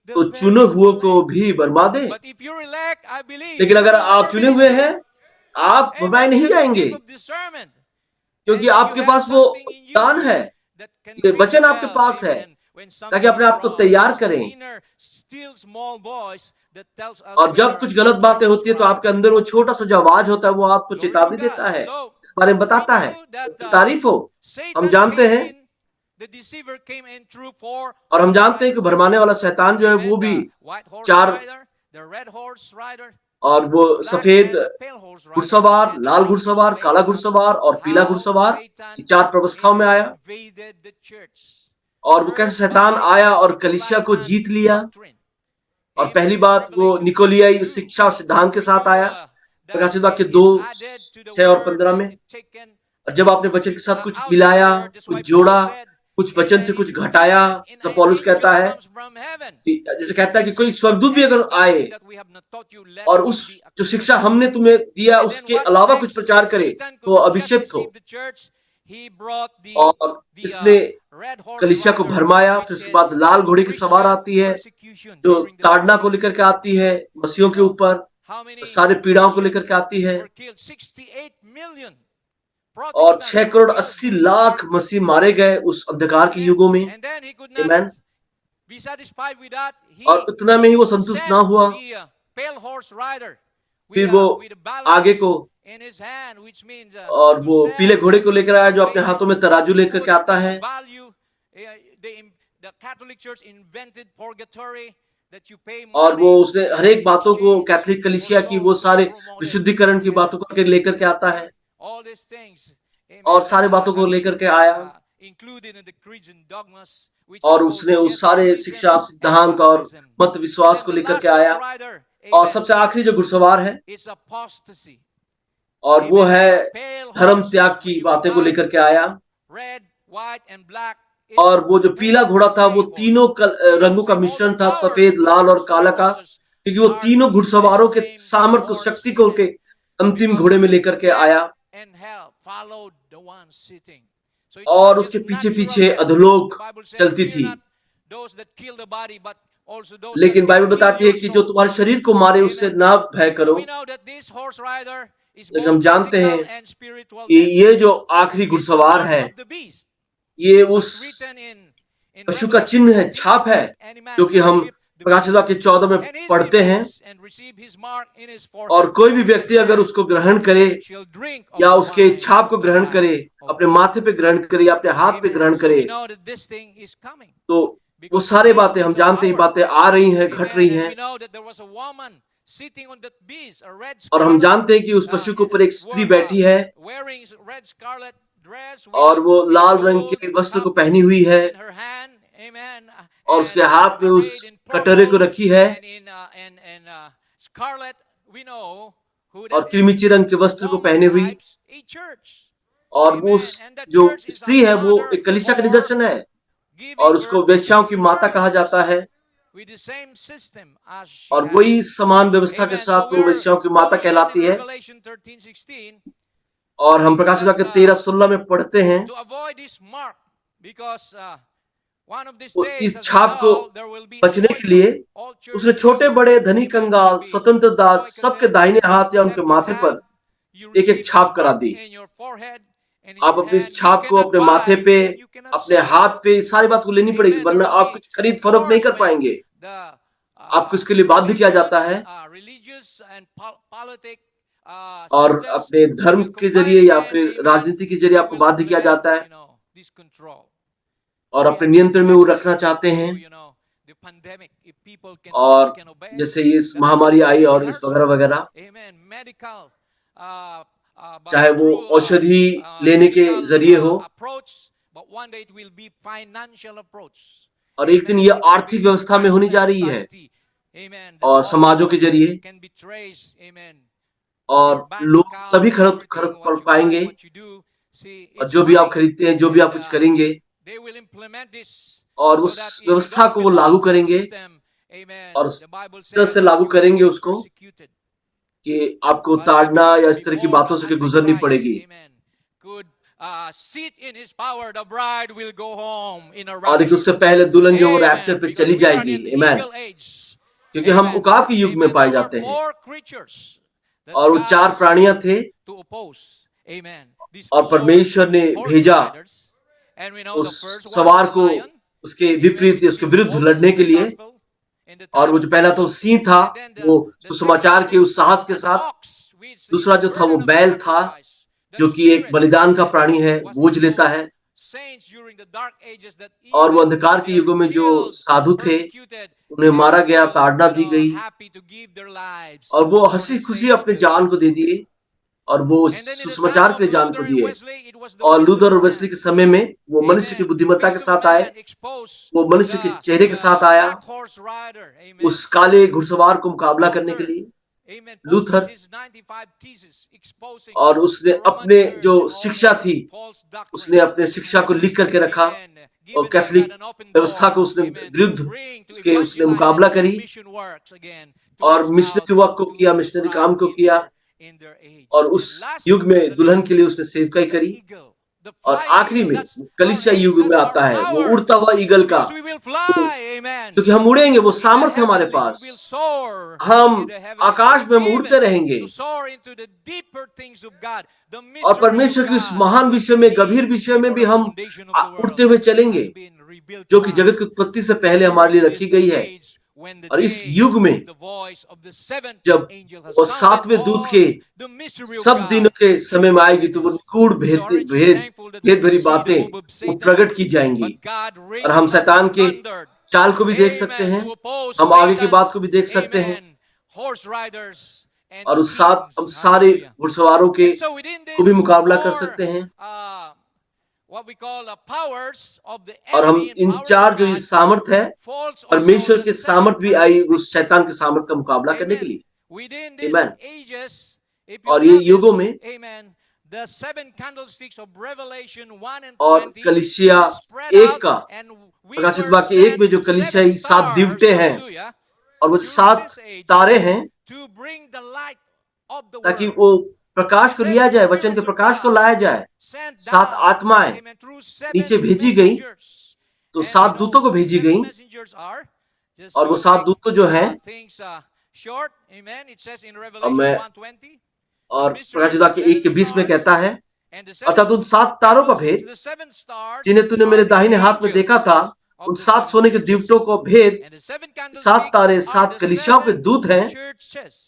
तो चुने हुए को भी बरमा दे। लेकिन अगर आप चुने हुए हैं, आप भरमाए नहीं जाएंगे, क्योंकि आपके पास वो दान है, ये वचन आपके पास है, ताकि अपने आप को तैयार करें। और जब कुछ गलत बातें होती है तो आपके अंदर वो छोटा सा जो आवाज होता है वो आपको चेतावनी देता है, इस बारे में बताता है। तारीफ हो। हम जानते हैं और हम जानते हैं कि भरमाने वाला शैतान जो है वो भी चार, और वो सफेद घुड़सवार, लाल घुड़सवार, काला घुड़सवार और पीला घुड़सवार, चार व्यवस्थाओं में आया। और वो कैसे शैतान आया और कलीसिया को जीत लिया। और पहली बात वो निकोलियाई शिक्षा और सिद्धांत के साथ आया, प्रकाशित वाक्य 2:6-15 में। और जब आपने वचन के साथ कुछ मिलाया, कुछ जोड़ा, कुछ वचन से कुछ घटाया, तो पौलुस कहता है, जैसे कहता है कि कोई स्वर्गदूत भी अगर आए और उस जो शिक्षा हमने तुम्हें दिया उसके अलावा कुछ प्रचार करे तो अभिषिक्त हो। और इसने कलीसिया को भरमाया। फिर उसके बाद लाल घोड़े की सवार आती है जो ताड़ना को लेकर के आती है मसीहों के ऊपर, सारे पीड़ाओं को लेकर के आती है। और 6,80,00,000 मसीह मारे गए उस अंधकार के युगों में। आमीन। और उतना में ही वो संतुष्ट ना हुआ, फिर वो आगे को और वो पीले घोड़े को लेकर आया जो अपने हाथों में तराजू लेकर के आता है। और वो उसने हर एक बातों को कैथोलिक कलीसिया की वो सारे विशुद्धिकरण की बातों को लेकर के आता है और सारे बातों को लेकर के आया। और उसने उस सारे शिक्षा, सिद्धांत और मत विश्वास को लेकर के आया। और सबसे आखिरी जो घुड़सवार है और वो है धर्म त्याग की बातें को लेकर के आया। और वो जो पीला घोड़ा था वो तीनों रंगों का मिश्रण था, सफेद, लाल और काला का, क्योंकि वो तीनों घुड़सवारों के सामर्थ्य शक्ति को के अंतिम घोड़े में लेकर के आया। और उसके पीछे पीछे अधोलोक चलती थी। लेकिन बाइबल बताती है कि जो तुम्हारे शरीर को मारे उससे ना भय करो। लेकिन हम जानते हैं कि ये जो आखिरी घुड़सवार है ये उस पशु का चिन्ह है, छाप है, जो कि हम प्रकाशित वाक्य 14 में पढ़ते हैं। और कोई भी व्यक्ति अगर उसको ग्रहण करे या उसके छाप को ग्रहण करे, अपने माथे पे ग्रहण करे या अपने हाथ पे ग्रहण करे, तो वो सारे बातें हम जानते हैं, बातें आ रही हैं, घट रही हैं। और हम जानते हैं कि उस पशु के ऊपर एक स्त्री बैठी है और वो लाल रंग के वस्त्र को पहनी हुई है और उसके हाथ में उस कटोरे को रखी है और कृमिची रंग के वस्त्र को पहने हुई। और वो जो स्त्री है वो एक कलीसिया का निदर्शन है और उसको वेश्याओं की माता कहा जाता है। और वही समान व्यवस्था के साथ वो वेश्याओं की माता कहलाती है। और हम प्रकाशित वाक्य 13:16 में पढ़ते हैं, इस छाप को बचने के लिए उसने छोटे बड़े, धनी कंगाल, स्वतंत्र दास सबके दाहिने हाथ या उनके माथे पर एक एक छाप करा दी। आप अपने इस छाप को अपने माथे पे, अपने हाथ पे, सारी बात को लेनी पड़ेगी, वरना आप कुछ खरीद फरोख्त नहीं कर पाएंगे। आपको इसके लिए बाध्य किया जाता है, religious and politic और systems अपने धर्म will के जरिए combine या again, फिर amen, राजनीति के जरिए to आपको will बाध्य किया implement, जाता है this control. और We अपने have नियंत्रण में वो seen रखना चाहते हैं। the pandemic, if people और can obey, जैसे ये इस God महामारी आई has और इस वगैरह वगैरह, amen, medical, by चाहे वो through औषधि लेने के medical जरिए हो, approach, but one day it will be financial approach. और एक दिन ये आर्थिक व्यवस्था में होनी जा रही है Amen. और समाजों के जरिए, Can be traced, amen. और लोग तभी खर्च कर पाएंगे, What you do, see, और it's जो भी आप coming. खरीदते हैं, जो भी आप कुछ करेंगे, They will implement this और so उस that if you व्यवस्था don't को वो belong लागू to the करेंगे, system, amen, और the Bible इस तरह says से that लागू you will करेंगे be उसको persecuted. कि आपको But I ताड़ना या believe इस तरह की before बातों the से गुजरनी Antichrist, पड़ेगी, amen, could sit in his power, the bride will go home in a और एक rapture. उससे पहले दुल्हन जो वो रैप्चर Amen. पे Because चली we are जाएगी। in amen. eagle age. क्योंकि हम Amen. उकाब के युग में Amen. पाए There were जाते हैं, 4 creatures that और वो God 4 प्राणियां sent थे, to oppose. Amen. These और 4 परमेश्वर ने horse भेजा riders. And we know the उस first one सवार is a को lion. उसके Amen. विपरीत, Which उसके gives विरुद्ध boldness लड़ने in के the लिए, gospel. In the और वो time जो of पहला तो Jesus. सिंह था, And then वो the second सुसमाचार one के उस is साहस के an साथ, ox, which is दूसरा the जो था वो burden of the बैल था, sacrifice. The जो कि एक spirit, बलिदान का amen, प्राणी है, was बोझ that लेता those है, saints during the dark ages that और वो even अंधकार के they are युगों में जो killed, साधु थे, persecuted, उन्हें they're मारा गया, still, ताड़ना दी गई, happy to give their lives और वो for the हंसी खुशी sake of अपने the जान को दे gospel. दिए, और वो And then in the time सुसमाचार of के लिए जान को Luther and दिए। Wesley, it was the और wisdom लूथर और of वेस्ली man. के समय में वो मनुष्य की Amen. The बुद्धिमत्ता के face of साथ आए, man exposed वो मनुष्य के चेहरे के साथ आया, black horse rider. Amen. उस काले घुड़सवार को मुकाबला करने के Luther, लिए, amen, Luther, posted his 95 theses exposing और उसने the Roman अपने Church जो and all शिक्षा its थी, false doctrine. उसने अपने शिक्षा को Has, लिख करके रखा, amen, और given them Catholic that an open व्यवस्था door, को उसने amen, to विरुद्ध bring, to उसके उसने evangelize मुकाबला and do करी, mission works again, to और reach मिशनरी out वर्क को to किया, the मिशनरी bride काम को किया, in their age. और And उस last युग but not में the दुल्हन least, के लिए उसने सेवकाई the करी, eagle, the और flying आखिरी eagle. में That's our कलीसिया age, युग में that's our आता है, वो power. उड़ता हुआ ईगल का, Because we will fly, amen. क्योंकि हम उड़ेंगे, वो In the सामर्थ्य हमारे heavenlies, pass, we will soar हम in the heavenlies. आकाश में हम उड़ते Even रहेंगे, to soar into the deeper things of God, the और mysteries परमेश्वर of के उस God, महान विषय में, गंभीर hid विषय में before भी the हम foundation of the उड़ते world, हुए चलेंगे, has been revealed जो to कि जगत की us उत्पत्ति से पहले हमारे लिए during रखी this गई है। age when the और इस day युग में of the voice of the seventh जब angel has वो sounded, 7वें दूत all के the mystery of सब दिनों God के समय में will be आएगी, तो वो manifest. निगूढ़ So aren't you भेद thankful that we भेद can भरी see the बातें move of वो Satan? प्रकट की जाएंगी, But God और हम raises up शैतान his के standard, चाल को भी देख सकते amen, हैं, to oppose हम आगे की बात Satan's, को भी देख सकते हैं, amen, horse riders and और उस हम schemes. सारे Hallelujah. घुड़सवारों के And so within को भी this मुकाबला कर 4 सकते हैं, what we call the powers of the और हम enemy and in powers 4 of जो ये God, सामर्थ है, falls also परमेश्वर the के 7 सामर्थ भी आई उस candlesticks. शैतान के सामर्थ का मुकाबला करने के Amen. लिए। Within these Amen. ages, if you और ये युगों notice, में, amen, the 7 candlesticks of Revelation 1 and और 20 कलीसिया is spread एक out, का, and we प्रकाशित were वाक्य 1 sent में जो 7 कलीसियाई 7 stars, दीवटे हैं, hallelujah, और वो during 7 these तारे ages हैं, to bring the light of the ताकि world. वो प्रकाश को लिया 7 जाए, वचन के spirits of प्रकाश को God लाया जाए। sent 7 down, आत्माएं amen, through 7 नीचे भेजी गई, messengers. तो And 7 we दूतों know को who the भेजी 7 गई, messengers are. Just और वो to 7 make दूत जो हैं, things short, amen. It says in और Revelation मैं 1:20, और the mystery प्रकाशित of the वाक्य 1 7 के 20 में कहता stars है, and the 7 अर्थात उन 7 तारों का candlesticks, भेद the 7 stars जिन्हें तूने are मेरे the दाहिने हाथ में देखा था, angels उन of the 7 7 सोने के दीवटों churches. को भेद, And the 7 7 candlesticks तारे are 7 the कलीसियाओं के 7 दूत हैं, churches.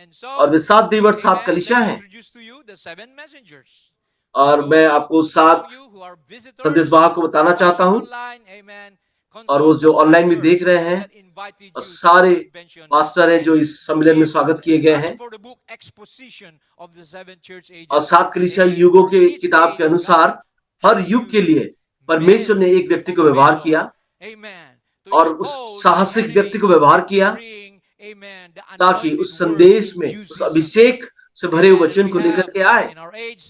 And और so, वे 7 दीवट 7 amen, let कलीसियां me हैं। introduce to you the 7 messengers. और मैं Those आपको among 7 you who are visitors, संदेशवाहक को बताना चाहता watching हूं, online, amen, और वो consult the जो ऑनलाइन भी देख रहे pastors हैं, that invited और you to this सारे convention, पास्टर हैं जो and इस सम्मेलन में give, स्वागत किए गए ask हैं, for the book exposition of the 7 church और ages. 7 कलीसिया Amen. युगों For के each किताब के age, अनुसार God हर has युग के used लिए परमेश्वर ने एक व्यक्ति men को of व्यवहार valor, किया, amen, to और उस expose the साहसिक व्यक्ति enemy को व्यवहार and किया, to bring, amen, the ताकि anointed उस word संदेश in में due उस season. अभिषेक से भरे हुए Amen. वचन We को लेकर have के आए। in our age,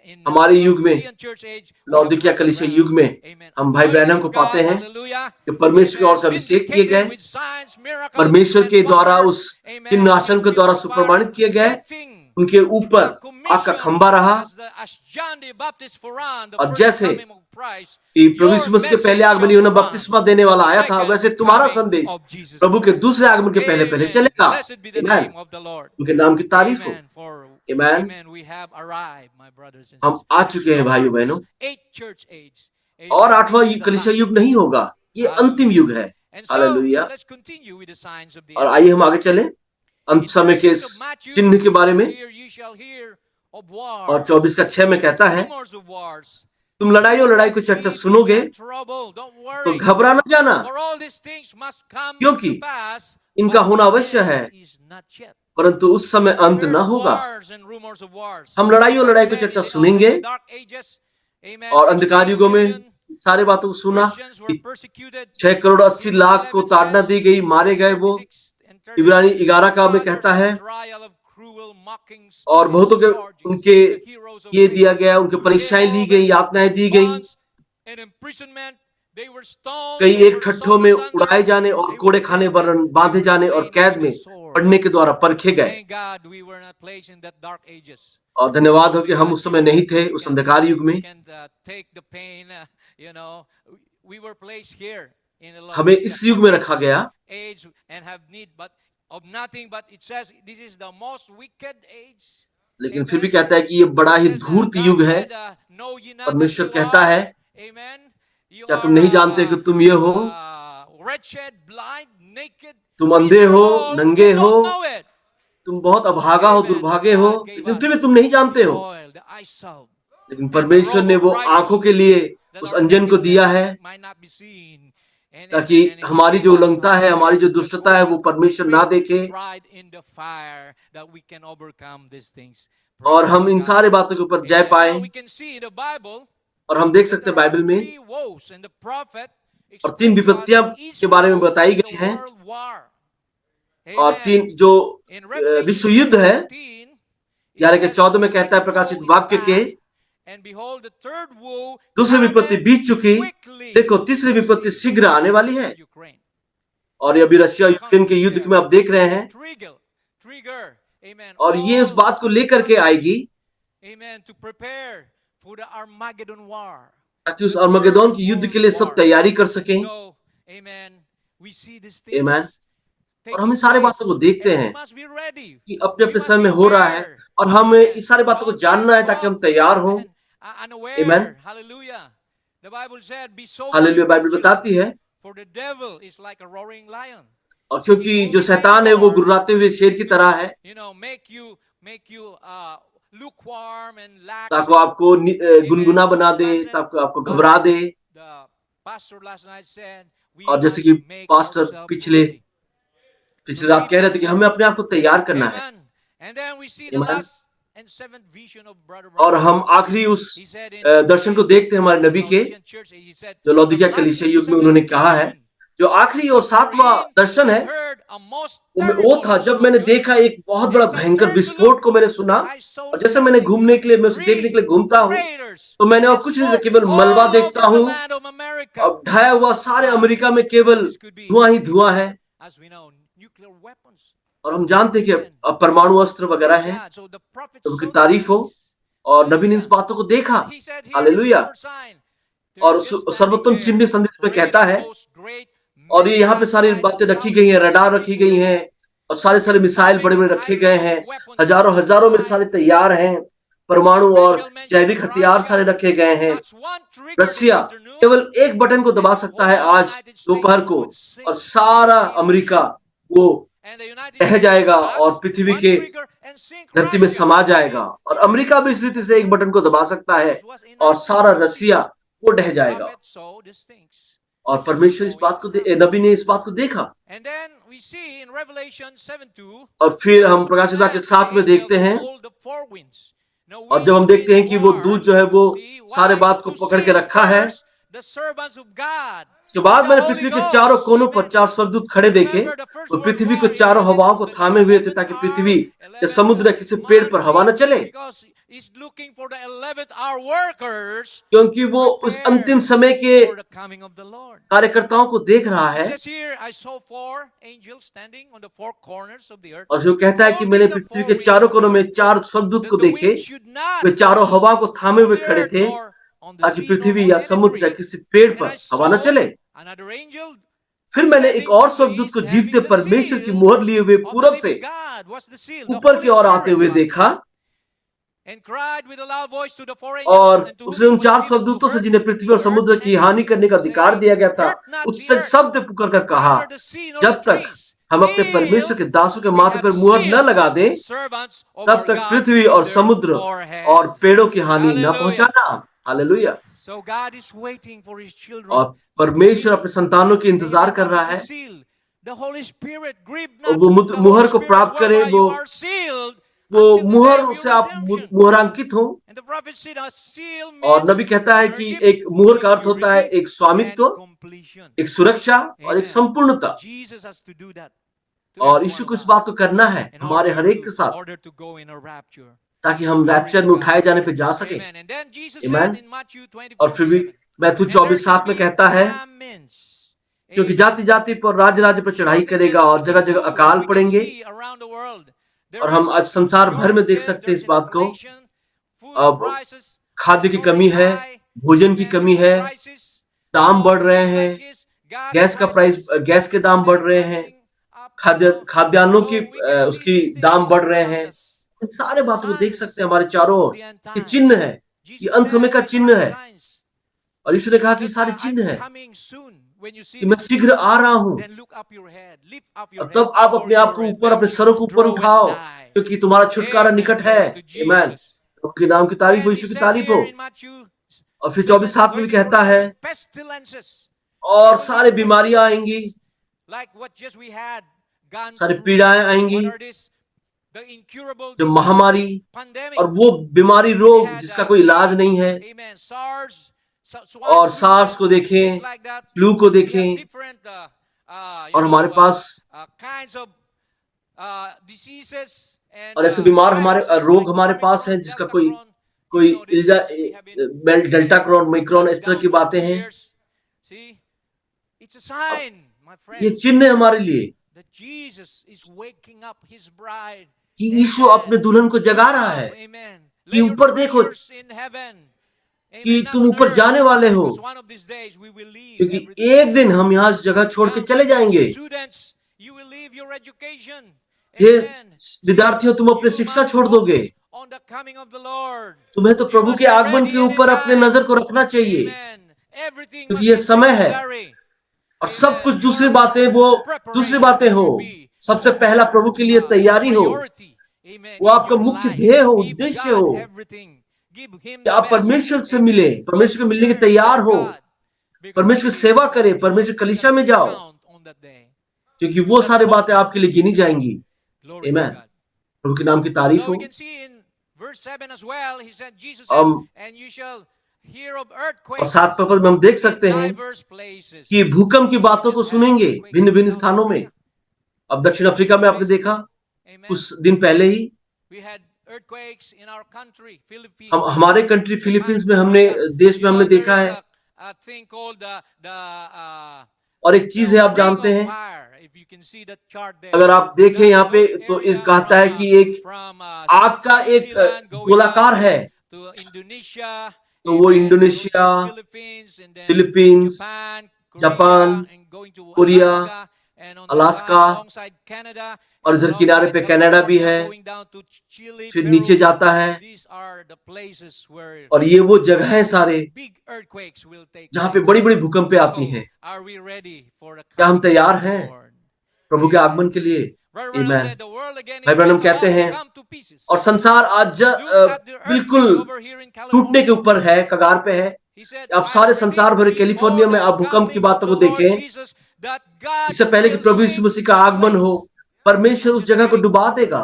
in हमारे युग में, Laodicean church age, we have Laodicea Brother कलीसिया Branham, युग में amen, हम भाई anointed ब्रैनम of को God, पाते हैं, hallelujah, जो परमेश्वर की ओर amen, से अभिषेक किए vindicated गए, with signs, miracles, परमेश्वर and के द्वारा wonders, उस amen, सिंहासन के with द्वारा the fire सुप्रमाणित किए गए, getting उनके the ऊपर आग का commission खंबा रहा, as John the Baptist for the और first जैसे coming of Christ, कि प्रभु your यीशु मसीह के पहले message आगमन shall यूहन्ना forerun बपतिस्मा देने the वाला आया था, second वैसे तुम्हारा coming संदेश of Jesus प्रभु के Christ. दूसरे आगमन के पहले पहले Amen. चलेगा। Blessed be the आमीन, name of the Lord. उनके नाम की तारीफ हो। Amen. For आमीन, amen, we have arrived, my brothers and हम sisters. आ This is चुके हैं no भाइयों more बहनों, this 8th church age. और Amen. This 8वां will be the कलीसिया last युग one. नहीं होगा, ये अंतिम Hallelujah. युग है। And so hallelujah. let's continue with the signs of the और end. आइए हम आगे चलें अंत In समय के 36 of Matthew, चिन्ह के बारे it में। says here, "Ye shall hear of और wars, 24 का 6 में कहता है, rumors of wars. तुम लड़ाई और लड़ाई को चर्चा Ye be सुनोगे not troubled." Don't तो worry. घबरा न जाना, For all these things must come क्योंकि to pass, इनका but होना the अवश्य end है, is not yet. परंतु उस समय We अंत heard न of होगा। wars and rumors of wars. हम लड़ाई और Some लड़ाई को said in चर्चा the सुनेंगे dark ages, amen, और 68 अंधकार युगों में million सारे बातों को सुना Christians were कि persecuted. 6 करोड़ 80 Hebrews लाख को 11 ताड़ना दी says, गई, मारे verse गए वो। 36 and 38, इब्रानी 11 का में others कहता were है, trial of cruel mockings और and बहुतों के scourgings, उनके the heroes of ये faith. दिया गया, उनके They परीक्षाएं ली all गई, went यातनाएं दी गई, bonds and imprisonment. They were stoned, कई they एक were ठट्ठों sawn में asunder, उड़ाए जाने और they कोड़े were खाने tempted, वरन they बांधे were जाने और slain कैद by में the sword. पड़ने के द्वारा परखे गए। Thank God we were not placed in that dark ages. और धन्यवाद हो कि हम We उस समय नहीं थे, उस अंधकार युग में। can take the pain, you know. We were placed here in the हमें इस युग में रखा गया, age and have need but of nothing, but it says this is the most wicked age. लेकिन फिर भी कहता है कि ये बड़ा ही धूर्त युग है। परमेश्वर कहता है, क्या तुम नहीं जानते कि तुम ये हो? तुम अंधे हो, नंगे हो, तुम बहुत अभागा हो, दुर्भागे हो, लेकिन फिर भी तुम नहीं जानते हो। लेकिन परमेश्वर ने वो आंखों के लिए उस अंजन को दिया है ताकि हमारी जो उल्लंघनता है, हमारी जो दुष्टता है, वो परमेश्वर ना देखे और हम इन सारे बातों के ऊपर जय पाए। और हम देख सकते हैं बाइबल में और 3 विपत्तियां के बारे में बताई गई हैं और 3 जो विश्व युद्ध है, यानी कि 14 में कहता है प्रकाशित वाक्य के, दूसरी विपत्ति बीत चुकी, देखो तीसरी विपत्ति शीघ्र आने वाली है। और ये अभी रशिया यूक्रेन के युद्ध में आप देख रहे हैं और ये उस बात को लेकर के आएगी ताकि उस अर्मगेदोन के युद्ध के लिए सब तैयारी कर सकें। आमीन। और हम इन सारे बातों को देखते हैं कि अपने अपने समय में हो रहा है और हमें इस सारी बातों को जानना है ताकि हम तैयार हों। आमीन। हालेलुया। बाइबल बताती है, और क्योंकि जो शैतान है वो गुर्राते हुए शेर की तरह है, ताकि आपको गुनगुना बना दे, ताकि आपको घबरा दे। और जैसे कि पास्टर पिछले रात कह रहे थे कि हमें अपने आप को तैयार करना है। और हम आखिरी उस दर्शन को देखते हैं हमारे नबी के, जो लौदीकिया कलीसिया युग में उन्होंने कहा है। जो आखिरी और 7वां दर्शन है वो था जब मैंने देखा एक बहुत बड़ा भयंकर विस्फोट को मैंने सुना। और जैसे मैंने घूमने के लिए, मैं उसे देखने के लिए घूमता हूँ, तो मैंने और कुछ नहीं, केवल मलबा देखता हूँ। अब ढाया हुआ सारे अमेरिका में केवल धुआं ही धुआं है। और हम जानते हैं कि अब परमाणु अस्त्र वगैरह है, तो उनकी तारीफ हो। और नबी ने इस बातों को देखा। हालेलुया। और सर्वोत्तम चिन्ह संदेश में कहता है, और ये यहाँ पे सारी बातें रखी गई हैं, रडार रखी गई हैं और सारे मिसाइल बड़े बड़े रखे गए हैं, हजारों में सारे तैयार हैं, परमाणु और जैविक हथियार सारे रखे गए हैं। रशिया केवल एक बटन को दबा सकता है आज दोपहर को और सारा अमेरिका वो रह जाएगा और पृथ्वी के धरती में समा जाएगा। और अमेरिका भी इस रीति से एक बटन को दबा सकता है और सारा रशिया वो ढह जाएगा। और परमेश्वर इस बात को नबी ने इस बात को देखा। और फिर हम प्रकाशित वाक्य 7 में देखते हैं, और जब हम देखते हैं कि वो दूत जो है वो सारे बात को पकड़ के रखा है, उसके बाद मैंने पृथ्वी के चारों कोनों पर 4 स्वर्गदूत खड़े देखे। वो पृथ्वी को चारों हवाओं को थामे हुए थे ताकि पृथ्वी या समुद्र किसी पेड़ पर हवा न चले, क्योंकि वो उस अंतिम समय के कार्यकर्ताओं को देख रहा है। और जो कहता है कि मैंने पृथ्वी के चारों कोनों में 4 स्वर्गदूत को देखे, वे चारों हवा को थामे हुए खड़े थे ताकि पृथ्वी या समुद्र या किसी पेड़ पर हवा न चले। फिर मैंने एक और स्वर्गदूत को जीवते परमेश्वर की मोहर लिए हुए पूरब से ऊपर की ओर आते हुए देखा। and cried with a loud voice to the four और angels and to उसने whom उन it was 4 given स्वर्गदूतों to से hurt जिन्हें पृथ्वी और the समुद्र earth की and हानि sea, करने का अधिकार saying, दिया गया था, hurt not the उससे earth, शब्द पुकार कर कहा, neither the sea nor the जब तक trees, हम अपने परमेश्वर के till दासों के we माथे पर have मुहर न sealed लगा the दें, servants of तब our तक God पृथ्वी on और their समुद्र और foreheads. पेड़ों की हानि न Hallelujah. पहुंचाना। Hallelujah. So God is waiting for His children और to be परमेश्वर sealed. अपने संतानों के इंतजार Amen. कर What रहा is the है, seal? The Holy Spirit. Grieve और not वो the मुहर Holy को Spirit प्राप्त करे, whereby you are sealed वो until the day of मुहर your से आप redemption. मुहरांकित हो। And the prophet said, a seal और means नबी कहता है कि ownership, एक मुहर का अर्थ होता है security, एक स्वामित्व, and completion. एक सुरक्षा और एक Amen. संपूर्णता। Jesus has to do that to और every यीशु one को of इस बात को us करना है in हमारे हर एक के साथ, order to go in a rapture. ताकि हम Glory रैप्चर to में God. उठाए जाने पे जा सके। Amen. And then Jesus Amen. said in Matthew और फिर भी 24:7, मैथ्यू and there 24:7 shall में be कहता है, famines. क्योंकि Amen. जाति जाति पर राज्य राज्य पर चढ़ाई करेगा Shortages और जगह in जगह food, as अकाल we can पड़ेंगे। see around the world. और There हम आज is संसार भर में देख shortages, सकते हैं there's इस बात को। inflation, food अब prices खाद्य की soaring कमी है, high. भोजन की Amen. कमी There's है, crisis. दाम बढ़ रहे Things हैं, like this. Gas गैस का प्राइस, prices. गैस के दाम Amen. बढ़ रहे हैं, Rising up, you know. खाद्यान्नों की So we can see उसकी these दाम things बढ़ रहे around हैं। us. इन सारे बातों को देख सकते हैं Signs हमारे चारों of ओर। the end ये time. चिन्ह है, ये Jesus अंत समय said का these are चिन्ह the है। signs और यीशु ने कहा कि that सारे I'm चिन्ह है coming soon. When you see कि मैं these शीघ्र things, आ रहा हूं। then look up your head, lift up your और head, तब आप for अपने आप your को ऊपर, अपने redemption सरों को ऊपर draweth उठाओ, nigh. क्योंकि तुम्हारा छुटकारा Amen. निकट है। Glory to आमीन। Jesus. उसके नाम की तारीफ हो, Then he यीशु की said तारीफ हो। here in Matthew और फिर 24:7 में भी कहता है, 24:7, pestilences. और There will सारे be बीमारियां आएंगी, pestilences, like what just we had gone सारी through. पीड़ाएं आएंगी, What are these? The incurable जो diseases, महामारी pandemic. और वो बीमारी We रोग had जिसका कोई इलाज AIDS, नहीं है। amen, SARS, और swine flu, सार्स को things देखें, like that. फ्लू को We have देखें, different, और हमारे पास kinds of diseases and और ऐसे बीमार हमारे viruses रोग like हमारे पास हैं Omicron, जिसका Delta कोई Cron. You कोई know these things. We have been Deltacron, Omicron, इस तरह locked की down for बातें 2 हैं। years. See, it's a sign, my ये friends, चिन्ह है हमारे लिए that Jesus is waking up His bride. कि यीशु अपने दुल्हन को जगा रहा है Amen. कि Lay your ऊपर देखो, treasures in heaven. कि Amen. Not तुम on ऊपर earth. जाने वाले हो, Because one of these days we will leave क्योंकि everything. एक दिन हम यहाँ इस जगह छोड़ के Young चले जाएंगे। students, you will leave your education. ये Amen. विद्यार्थियों, तुम अपने You शिक्षा must छोड़ दोगे। focus on the coming of the Lord. तुम्हें तो You प्रभु must के be आगमन ready के ऊपर अपने anytime. नजर को रखना चाहिए, Amen. Everything क्योंकि must ये be समय है। secondary. और सब कुछ Amen. दूसरी Your बातें, वो दूसरी preparation बातें हो। should be सबसे for पहला प्रभु के लिए your तैयारी हो, priority. Amen. वो In आपका your मुख्य life. ध्येय हो, Give उद्देश्य God हो everything. Give Him कि the आप best. परमेश्वर से मिले, Amen. Go परमेश्वर to को मिलने के church, तैयार serve हो, God. Because I परमेश्वर की believe सेवा these करें, परमेश्वर things कलीसिया में will जाओ, count on that day. क्योंकि वो Let's सारी talk बातें now. आपके लिए गिनी जाएंगी। Glory to आमीन। God. प्रभु के नाम की तारीफ So हो। we can see in verse 7 as well, he said, Jesus said, and you shall hear of और earthquakes 7 पद में हम देख in सकते हैं diverse places. कि भूकंप की So we बातों को just had सुनेंगे earthquakes भिन्न in भिन्न South स्थानों में। Africa अब दक्षिण अफ्रीका में आपने देखा Amen. कुछ दिन पहले ही, We had earthquakes in our country, Philippines. हम हमारे कंट्री फिलीपींस में, हमने देश में हमने There देखा is है। a thing called और एक चीज है, आप ring जानते of हैं, fire. If you can see that chart there. अगर आप देखें यहाँ पे Those तो इस area कहता है कि एक from आग का New एक Zealand going गोलाकार down है, to Indonesia, तो वो amen, Indonesia, going to Philippines, and then Philippines, Japan, Japan, Korea, and going to Korea, Alaska, and on the Alaska, side, alongside Canada, और and इधर किनारे alongside पे Canada भी California, है, going down to Chile, फिर Peru. नीचे जाता है। These are the places where और ये वो जगह है सारे big earthquakes will take जहाँ पे place. बड़ी बड़ी भूकंपें आती So, हैं। are we ready for the क्या हम coming तैयार of the हैं Lord? प्रभु के Amen. आगमन के लिए? Brother Branham आमीन। said the world again भाई is ब्रैनम just कहते about to हैं, come to pieces. और संसार आज Look at the earthquakes बिल्कुल over here in टूटने के California. ऊपर है, कगार पे है। He said, आप I सारे संसार भरे predict before कैलिफोर्निया में the आप भूकंप की coming of बातों the को Lord देखें, Jesus that God इससे पहले कि will प्रभु यीशु sink मसीह का that आगमन place. हो, परमेश्वर I'm उस just जगह को praying. डुबा देगा।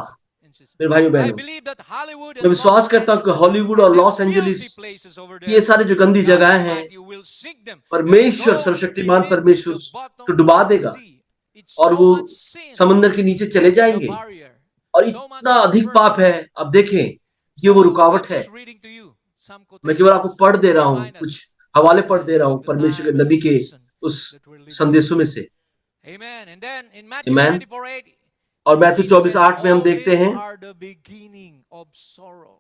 मेरे भाइयों I बहनों, believe that Hollywood मैं and विश्वास Los करता हूँ कि Angeles हॉलीवुड and और them loss filthy Angeles, places over ये there, सारे जो गंदी God जगहें हैं, Almighty will sink them and परमेश्वर go सर्वशक्तिमान beneath परमेश्वर the को bottom डुबा of the देगा, sea. It's और so वो much sin समंदर के नीचे चले in the जाएंगे। barrier. और So much इतना अधिक पाप perversion. है, अब देखें, ये वो So I'm रुकावट है। just reading to you some मैं केवल आपको quotations पढ़ दे to रहा हूँ, remind कुछ us हवाले पढ़ दे रहा हूँ of the परमेश्वर time के and the नबी के season उस that we're living. संदेशों में से। Amen. And then in Matthew आमीन। 24:8, और मैथ्यू Jesus said, 24:8 में हम all देखते these हैं, are the beginning of sorrow.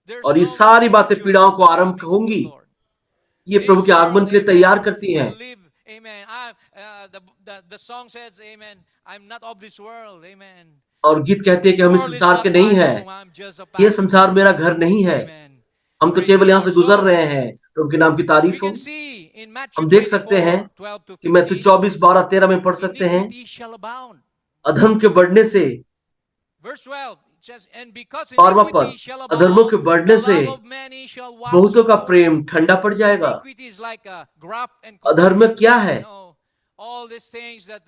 There's और ये no सारी बातें future पीड़ाओं in को the आरंभ coming of the होंगी, Lord. ये प्रभु This के आगमन world, के लिए amen, तैयार करती हैं। will live, amen. The song says, amen, I'm not of this world, amen. और गीत कहते हैं कि हम इस World is संसार not के नहीं my है, home. I'm just a ये passenger. संसार मेरा घर नहीं है, Amen. हम तो Praise केवल the यहाँ से Lord. गुजर So, रहे हैं। प्रभु के नाम की we तारीफ हो। can see in Matthew हम देख सकते हैं 24, 12 to कि मैथ्यू 15, 24:12-13 में पढ़ सकते हैं, iniquity shall abound. अधर्म के बढ़ने से, Verse 12, it says, and because 12वां पद, iniquity shall अधर्मों के abound, बढ़ने the से love of many shall wax बहुतों का cold. प्रेम ठंडा पड़ जाएगा। Iniquity is like a graft and अधर्म confusion. क्या है? All these things that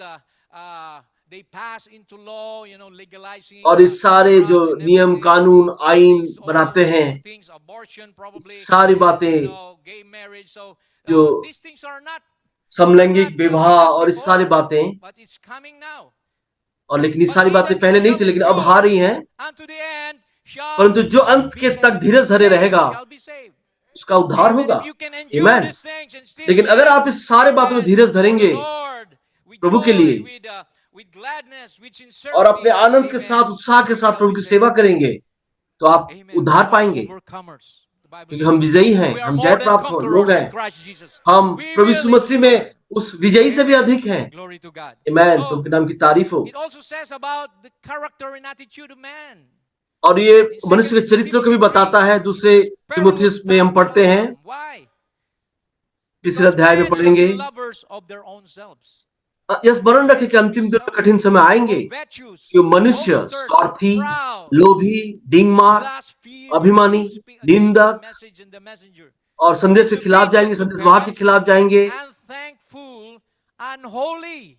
they pass into law, legalizing और इस सारे जो drugs and नियम, everything, कानून, आइन things, all बनाते those हैं, things, abortion probably, सारी बातें, gay marriage. So जो these things are not समलैंगिक विवाह famous और इस सारी before, बातें, but it's coming now. और लेकिन ये But सारी he बातें that पहले नहीं shall थी, लेकिन अब आ रही हैं। endure unto the end shall परंतु जो अंत be के saved. तक धीरज धरे रहेगा, Shall be saved. उसका उद्धार Amen. होगा। If you can endure Amen. these things and still लेकिन अगर आप live, इस सारे बातों में amen, Dheeraj for the धरेंगे Lord, with प्रभु के joy, लिए, with gladness, with और अपने sincerity, आनंद के साथ, amen, उत्साह के you साथ shall प्रभु be की saved. सेवा करेंगे, तो आप Amen. उद्धार We are पाएंगे, overcomers. The Bible क्योंकि हम says. विजयी हैं, We are हम more जय than प्राप्त लोग conquerors in हैं। Christ Jesus. हम We प्रभु will यीशु मसीह में endure. उस विजयी से भी Amen. अधिक हैं। Glory to God. Amen. Prabhu So, के नाम की तारीफ हो। it also says about the character and attitude of man. और ये In मनुष्य 2 के चरित्रों को भी Timothy 3, बताता है। it दूसरे says, तिमुथियुस perilous में हम times shall पढ़ते हैं, come. Why? तीसरे Because अध्याय में men shall पढ़ेंगे। be lovers of their own selves. यह स्मरण रखें कि अंतिम दिन में कठिन समय आएंगे Covetous, कि मनुष्य boasters, स्वार्थी, proud, लोभी, डींगमार, blasphemers, अभिमानी, speak against the निंदक message and the messenger, और संदेश के खिलाफ जाएंगे, disobedient to संदेशवाहक के parents, खिलाफ जाएंगे, unthankful, unholy.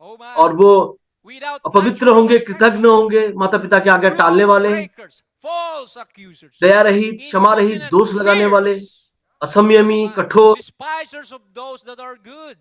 Oh my. और वो Without अपवित्र natural होंगे, कृतज्ञ affection, होंगे, माता पिता के आगे टालने truth वाले, breakers, false accusers, दया रहित, क्षमा रहित, incontinent, दोष लगाने वाले, fierce, असंयमी, oh my, कठोर, despisers of those that are good,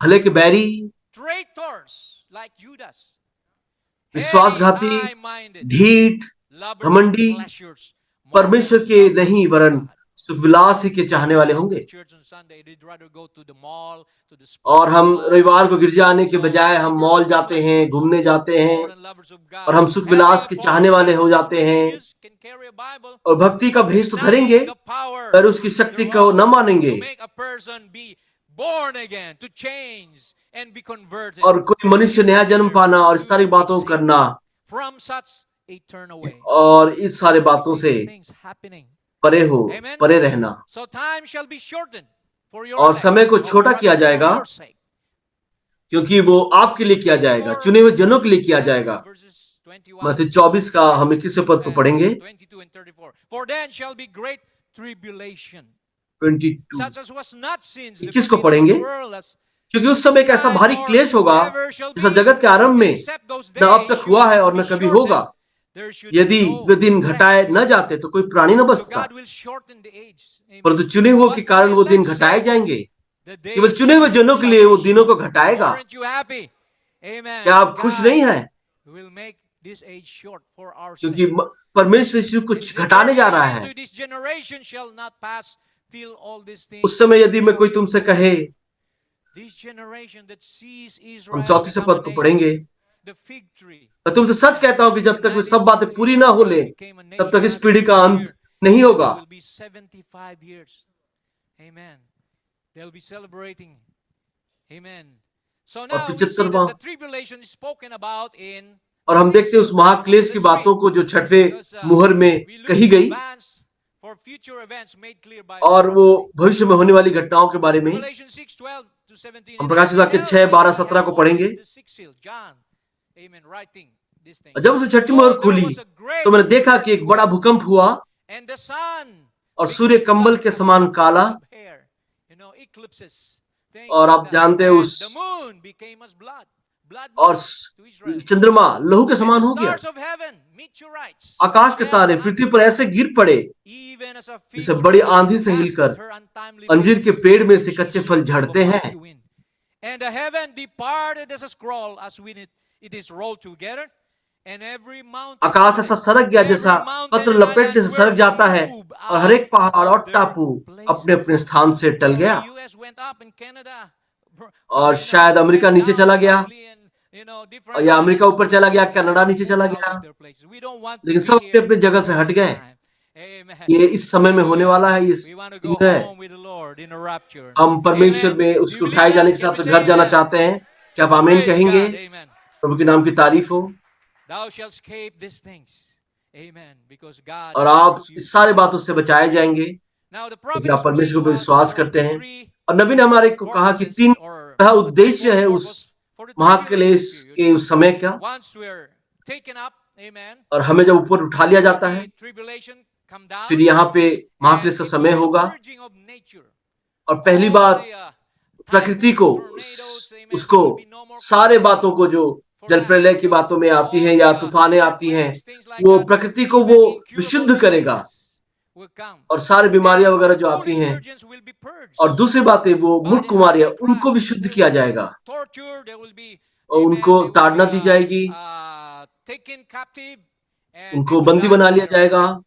भले के बैरी, traitors like Judas, heady, विश्वासघाती, high-minded, ढीठ, lovers of घमंडी, pleasures more परमेश्वर than के lovers नहीं of वरन God. सुखविलास ही के चाहने वाले होंगे। Church on Sunday, they'd rather go to the mall, to the और sports हम mall. रविवार को गिरजा आने के So, बजाय हम lovers मॉल of जाते हैं, pleasures घूमने जाते हैं, more than lovers of God. और हम सुखविलास Having के a चाहने form of वाले हो जाते हैं, godliness, can carry a Bible, और भक्ति का भेष तो धरेंगे, denying the power पर उसकी शक्ति को thereof, न मानेंगे। to make a person be born again, to change and be converted. और कोई मनुष्य नया जन्म पाना और इस सारी बातों को करना, From such a turn away. और इस सारे बातों See से these things happening. परे हो, Amen. परे रहना। So time shall be shortened for your और elect, समय को or छोटा rather किया for जाएगा, your sake. क्योंकि वो आपके लिए किया जाएगा, चुने हुए जनों के लिए किया जाएगा। Verses 21 मत्ती 24 का हम 21वें पद को पढ़ेंगे। 22 and 34. For then shall be great tribulation, 22 such as was not since the 21 को beginning of पढ़ेंगे, the world, as क्योंकि उस समय एक ऐसा भारी क्लेश होगा जैसा जगत के आरंभ में except those न अब days तक हुआ है और न should कभी be होगा। shortened, there should यदि no वे दिन flesh घटाए be न saved. जाते तो कोई प्राणी न So बचता, God will shorten the age. Amen. परंतु चुने हुए But के for कारण the वो दिन elect's घटाए sake, जाएंगे। the केवल days चुने हुए जनों के shall लिए वो be दिनों को shortened. घटाएगा। Aren't you happy? Amen. क्या आप खुश नहीं God हैं? will make this age short for our क्योंकि sake. परमेश्वर यीशु And कुछ the घटाने जा रहा generation है। to this generation shall not pass till all these things. उस समय यदि मैं shall कोई be तुमसे fulfilled. कहे, This generation that sees हम Israel 34 become a पद को nation, पढ़ेंगे, the fig tree. मैं तुमसे सच कहता हूं कि जब तक वे सब बातें पूरी ना हो ले, became a तब तक इस nation पीढ़ी का this अंत year. नहीं होगा। It will be 75 years. Amen. They'll be celebrating. Amen. So और now we see 75वां, that the tribulation is spoken about in और हम देखते हैं उस महाक्लेश की बातों को जो छठवें मुहर में we look कही in गई, advance for future events made clear by और वो prophecy. भविष्य में होने वाली घटनाओं के बारे में Revelation 6:12 to 17. हम And प्रकाशित I वाक्य beheld 6, when 12, he 17 had को opened पढ़ेंगे। the sixth seal. John, amen, writing this thing. जब उसे छठी मुहर खुली तो मैंने देखा कि एक बड़ा भूकंप हुआ And the sun और सूर्य became कंबल black के as समान काला, of hair. You know, eclipses. Things और like आप that. जानते हैं And उस the moon became as blood. Blood और to Israel. चंद्रमा लहू के And समान the हो गया। stars of heaven, meteorites, आकाश के fell तारे unto पृथ्वी पर them, ऐसे गिर पड़े even as a fig जैसे tree बड़ी आंधी से casteth हिलकर her untimely अंजीर के figs, पेड़ में which से she कच्चे seeth फल from a झड़ते हैं। mighty wind. And the heaven departed as a scroll, as when it is rolled together, and every mountain आकाश ऐसा सरक गया जैसा पत्र लपेटने से सरक जाता है, और हर एक पहाड़ और टापू अपने अपने स्थान से टल गया। और शायद अमेरिका नीचे चला गया, या अमेरिका ऊपर चला गया, कनाडा नीचे चला गया, लेकिन सब अपने अपने जगह से हट गए। ये इस समय में होने वाला है। इस युग है। हम परमेश्वर में उसके उठाए जाने के साथ घर जाना चाहते हैं। क्या आप आमीन कहेंगे? प्रभु के नाम की तारीफ हो। Thou shalt escape these things. Amen. Because God और is आप with you. इस सारे बातों से बचाए जाएंगे Now the क्योंकि prophet आप परमेश्वर spoke को about विश्वास करते the हैं। three और नबी ने हमारे को कहा कि तीन purposes or का a उद्देश्य threefold है उस purpose for the महाक्लेश tribulation period. के उस समय का, Once we're taken up, amen, और हमें जब ऊपर उठा लिया जाता है, the tribulation come down, फिर यहाँ पे and महाक्लेश का it समय will be होगा। the purging of nature. और पहली All बात the प्रकृति typhoons, को, tornadoes, amen, उसको there will be no more सारे calamity बातों को जो for जल that. प्रलय की बातों में आती All हैं the या तूफानें आती हैं, earthquakes, things like वो that, प्रकृति को even वो incurable विशुद्ध करेगा। diseases will come. और सारी बीमारियां And वगैरह जो आती foolish हैं, virgins will be purged. और दूसरी बात है वो By मूर्ख the कुमारियां, उनको Antichrist. विशुद्ध There किया will be जाएगा torture, there will be, और amen, उनको they will ताड़ना be, दी जाएगी, taken captive, and they उनको will बंदी die बना for लिया their जाएगा, faith.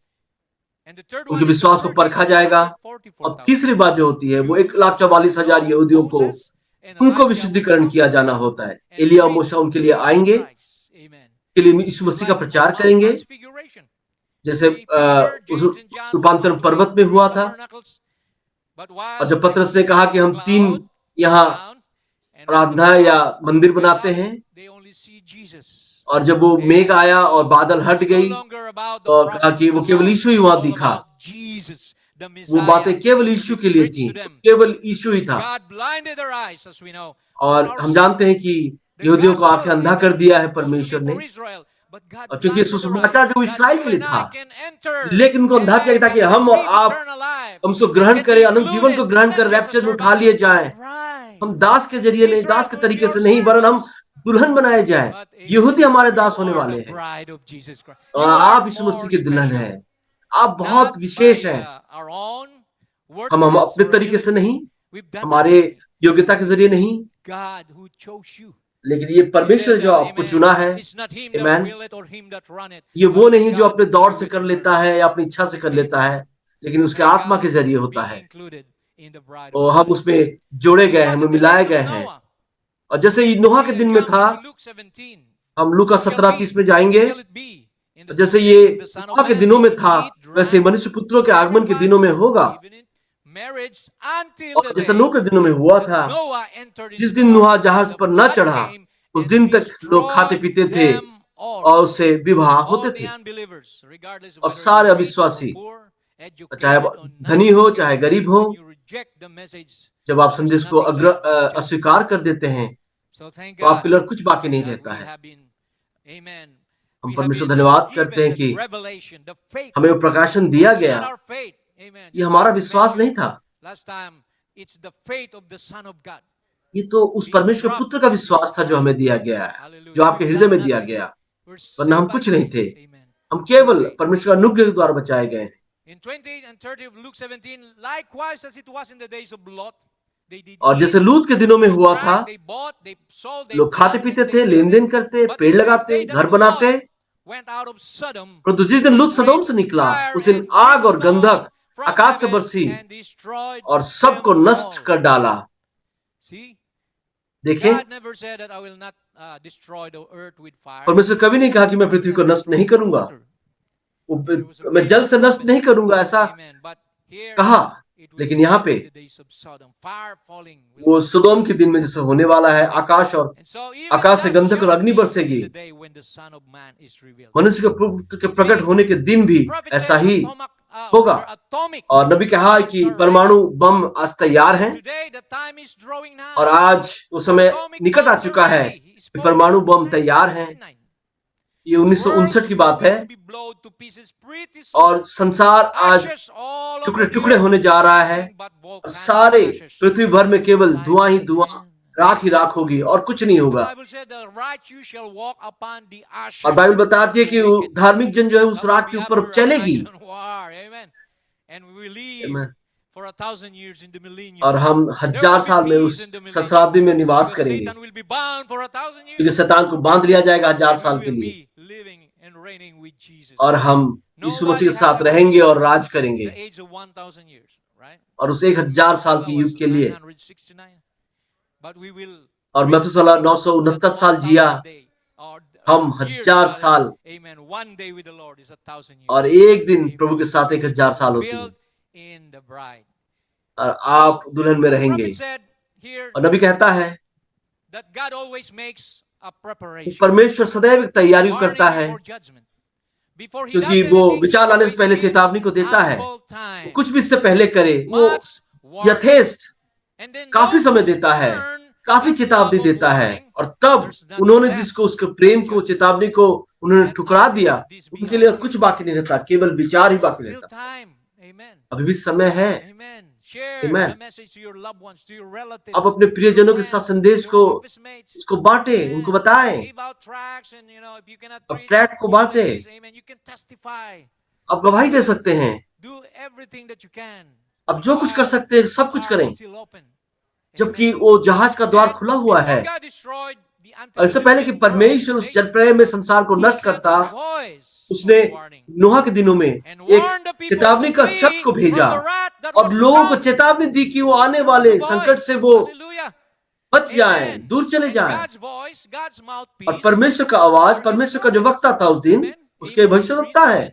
And the third उनके one is the विश्वास को purging परखा of जाएगा। और 144,000 तीसरी बात जो होती है वो Jews, 1,44,000 Noah, यहूदियों को, Moses, and उनको Elijah will विशुद्धिकरण come किया जाना होता है। and एलिया और preach मूसा उनके लिए Jesus आएंगे, Christ. Amen. के लिए यीशु It's मसीह का like प्रचार Mount करेंगे, Transfiguration. जैसे See, Peter, उस James, and John रूपांतरण wanted to पर्वत make में 3 हुआ था। tabernacles, but और while जब the पतरस ने कहा कि हम cloud 3 came यहाँ down and when the आराधना या cloud मंदिर went बनाते out, हैं, they only see Jesus. और जब वो मेघ Amen. आया और बादल हट It's no गई, longer about the तो कहा prophets कि and वो the केवल law. यीशु ही It's वहां all दिखा, about Jesus, the वो बातें Messiah, केवल to यीशु be के लिए preached थी, to them. केवल यीशु ही Because था। God blinded their eyes, as we know, for और our हम sake. जानते हैं कि The यहूदियों को gospel, आंखें अंधा amen, कर दिया was है supposed to be परमेश्वर ने, for Israel, but God और क्योंकि blinded their eyes सुसमाचार जो that इसराइल के you लिए and I था, can enter, लेकिन उनको अंधा किया amen, था कि and हम और receive आप eternal life, हम उसको and ग्रहण can be करें, अनंत जीवन को included, ग्रहण not कर just a रैप्चर में उठा servant, लिए but जाएं। a bride. हम दास के जरिए नहीं, Israel दास के could be तरीके our से नहीं, वरन हम servants, दुल्हन बनाए जाएं। but यहूदी amen, हमारे दास you होने are वाले the हैं bride of Jesus Christ. और You आप are यीशु more मसीह की दुल्हन special, हैं। आप बहुत not विशेष by हैं। our own हम worthiness अपने or तरीके से ability. नहीं, We've done हमारे nothing. योग्यता के जरिए नहीं, God who chose you. लेकिन ये He परमेश्वर said, जो आपको amen, चुना है। it's not him that amen. will it or him that run it, ये but वो it's नहीं जो God अपने who दौड़ show से it कर लेता mercy. है या अपनी इच्छा से कर लेता Amen. है, लेकिन उसके Thank आत्मा के God जरिए for होता being है। included in the bride of और हम Christ. उसमें जोड़े As it गए हैं, was हमें in the मिलाए days गए of हैं। Noah. और जैसे नोहा के We'll दिन में jump था, into Luke 17. हम लूका So shall 17:30 में be, जाएंगे। so shall it be in the जैसे days ये of the Son of नोहा के Man. दिनों They में will था, eat, वैसे drink, मनुष्य पुत्रों के marry आगमन के दिनों में wives, होगा। even in marriage, until और the जैसे day नूह के दिनों में हुआ that था, Noah entered जिस into the दिन नूहा ark, and जहाज the पर न flood चढ़ा, came उस and दिन तक लोग खाते destroyed पीते थे them all. और उससे विवाह होते All the थे। unbelievers, regardless of और whether सारे you're rich or अविश्वासी, poor, चाहे educated or धनी not, हो चाहे गरीब हो, when you reject the message, जब आप there's संदेश को nothing left but judgment. अस्वीकार कर देते हैं, So thank तो आपके God लिए कुछ बाकी नहीं that रहता we है। have been, amen, हम we have परमेश्वर been धन्यवाद करते given हैं the कि revelation, the faith. हमें वो प्रकाशन For दिया it's गया। not our faith, amen. ये Just हमारा like we विश्वास नहीं mentioned था, last time, it's the faith of the Son of God. ये तो उस Being परमेश्वर dropped पुत्र का in विश्वास था जो हमें दिया गया है, जो Hallelujah. आपके We've हृदय done में दिया nothing. गया, We're वरना हम saved by कुछ नहीं थे। grace, amen. हम Through केवल faith. परमेश्वर का अनुग्रह के द्वारा बचाए गए हैं। In 28 and 30 of Luke 17, likewise as it was in the days of Lot, they did और eat, जैसे लूत के दिनों में they हुआ था, drank, they bought, they sold, they लोग खाते planted, पीते they थे, लेन देन lived. करते, But पेड़ it said लगाते, they घर that बनाते, Lot went out of Sodom, परंतु जिस there दिन was लूत great सदोम से निकला, fire उस दिन and आग और brimstone गंधक from आकाश से heaven बरसी and destroyed और सबको them नष्ट all. कर डाला। See, देखें, God never said that I will not destroy the earth with fire. परमेश्वर कभी नहीं कहा कि मैं पृथ्वी को Can नष्ट नहीं destroy करूंगा, water. There was a मैं जल से नष्ट rain नहीं करूंगा, ऐसा Amen. But here कहा। it will लेकिन be यहाँ like पे in the days of Sodom. Fire falling will वो come सदोम down. के दिन में जैसे होने वाला है, आकाश और And so even आकाश से thus गंधक shall और it अग्नि be बरसेगी। in the day when the Son of Man is revealed. मनुष्य के पुत्र के प्रकट होने के दिन भी The prophet ऐसा said ही or rather होगा। atomic और नबी कहा bombs कि are परमाणु ready. बम आज तैयार Said हैं today the time is drawing nigh. और आज वो समय Atomic निकट आ bombs are चुका है ready. He कि spoke परमाणु that बम in तैयार हैं। 1959. ये The 1959 world's की बात है going to be blown to pieces pretty soon. और संसार आज Ashes all टुकड़े over the टुकड़े earth. होने जा रहा है Nothing but और volcanic सारे ashes. पृथ्वी भर में केवल Time धुआं ही is at धुआं, hand. राख ही राख होगी और कुछ नहीं The होगा। Bible said the righteous shall walk upon the ashes और बाइबल बताती है of कि the wicked. धार्मिक जन जो है उस That will राख के be ऊपर after a चलेगी। silent war. Amen. And we will live Amen. for 1,000 years in the millennium. और हम There 1000 will be साल में peace उस in the millennium. सहस्राब्दी में निवास Because करेंगे, Satan will be bound for 1,000 क्योंकि years. शैतान को बांध लिया जाएगा 1000 And साल we के will लिए be living and reigning with Jesus. और हम यीशु मसीह Nobody के has साथ ever रहेंगे reached और राज करेंगे। the age of 1,000 years, right? और उस 1000 साल Methuselah की was युग के लिए 969. But we will और reach मथुसेलह that 969 साल जिया, 1,000 day or हम years 1000 rather. साल Amen. One day with the Lord is 1,000 years. और एक दिन Amen. प्रभु के साथ 1000 साल होती है Fulfilled in the bride. और आप दुल्हन में The रहेंगे। prophet said here और नबी कहता है that God always makes a preparation. परमेश्वर सदैव एक तैयारी करता है, Warning before judgment. Before he क्योंकि does वो anything, he विचार लाने से always पहले gives चेतावनी को देता है। ample time. कुछ भी इससे पहले करे, वो Much warning. यथेष्ट And then काफी those समय who देता है, spurn काफी that चेतावनी love of देता है, warning, और तब there's nothing उन्होंने left जिसको उसके प्रेम को, but चेतावनी को उन्होंने Let ठुकरा not दिया, this be उनके लिए unto कुछ you. बाकी नहीं रहता, केवल विचार ही बाकी Still रहता। time. Amen. अभी भी समय है। Amen. Share Amen. the message to your loved ones, to your relatives, आप अपने to प्रियजनों your के साथ friends, संदेश your को office mates. उसको बांटे, Amen. उनको बताएं, Give out tracts and if you cannot अब preach, ट्रैक्ट को बांटे, eulogies, amen. You can testify. आप गवाही दे सकते हैं, Do everything that you can. अब जो कुछ कर While सकते हैं सब the कुछ door is करें, still open. जबकि Amen. वो जहाज का द्वार And खुला हुआ before है। God destroyed the और इससे पहले कि antediluvian परमेश्वर world, उस जलप्रलय में संसार को He नष्ट sent करता, a voice उसने of warning नोहा के दिनों में and एक warned the people चेतावनी to का शब्द को flee भेजा, from the wrath that और was to लोगों को come. चेतावनी दी कि वो आने There was वाले a संकट से voice. वो Hallelujah. बच जाएं, Amen. दूर चले And जाएं। God's voice, God's और mouthpiece, परमेश्वर का आवाज, are His परमेश्वर का जो prophets. वक्ता था उस दिन, Amen. उसके Amos भविष्यवक्ता 3:7. है।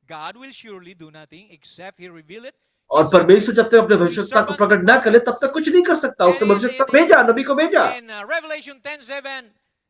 God will surely do nothing except He reveal it. और His परमेश्वर जब तक अपने to His भविष्यवक्ता को servants, the प्रकट ना करे तब prophets. तक कुछ नहीं कर सकता। And उसने भविष्यवक्ता भेजा, नबी को भेजा। in Revelation 10:7,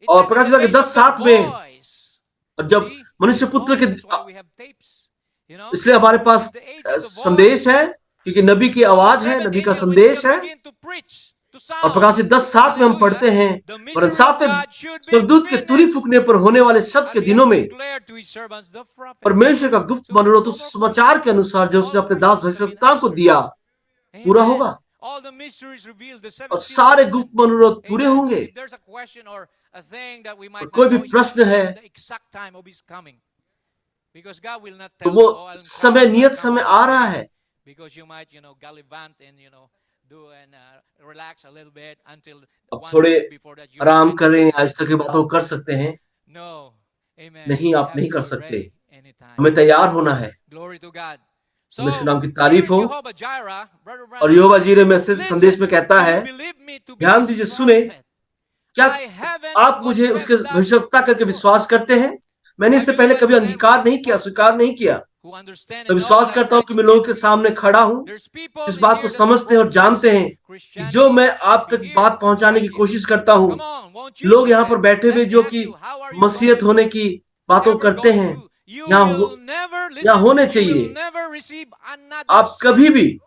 it और says प्रकाशित in the वाक्य days of 10:7 the में, voice. और जब See? मनुष्य The पुत्र voice, के, that's why we have tapes. इसलिए हमारे पास It's the age of the संदेश voice. है, क्योंकि नबी की आवाज है, नबी का संदेश है। begin to preach, to और sound. प्रकाशित 10:7 में हम पढ़ते हैं, The और mystery of सातवें God should be स्वर्गदूत के तुरी finished, फूकने पर होने वाले शब्द as के He दिनों has में declared to His servants, the prophets. परमेश्वर का गुप्त So, मनोरथ no उस more समाचार के अनुसार जो उसने अपने दास भविष्यवक्ताओं को दिया पूरा Amen. होगा, All the mysteries revealed, the और seven seals सारे opened. गुप्त मनोरथ पूरे Amen. होंगे। If there's a question or a thing that we और might कोई not भी know, it's प्रश्न not है the exact time of His coming. Because God will not तो tell वो you, oh, I'll समय, come, नियत I'll come समय on आ this रहा day. है, Because you might, gallivant and, do and relax a little bit until अब 1 थोड़े week before that you're आराम ready करें, to go. आज तक की बातों को कर सकते हैं। No. Amen. नहीं, We आप have नहीं to कर be सकते, ready anytime. हमें तैयार होना है। Glory to God. परमेश्वर So, नाम की here तारीफ in हो। Jehovah Jireh, Brother और Branham यहोवा said, जीरे मैसेज संदेश में listen, कहता do है, you believe me to be ध्यान his दीजिए, सुने, prophet? क्या I haven't आप मुझे उसके confessed that भविष्यवक्ता करके before. विश्वास करते हैं? मैंने इससे पहले कभी अंगीकार नहीं किया, स्वीकार नहीं किया। Who understand मैं and know what विश्वास I'm करता हूं trying कि to मैं लोगों get के to. सामने खड़ा हूं, There's people इस in बात को here that are समझते हैं और जानते professing हैं कि Christianity जो मैं that should आप be तक here, बात पहुंचाने की right here. कोशिश करता हूं, Come on, won't you लोग be यहाँ पर saved? बैठे Let हुए me जो ask कि you, how are you मसीहत going? होने की बातों Ever करते going हैं, to? You यहाँ will never, यहाँ listen, होने you will चाहिए। never receive another आप कभी sign. भी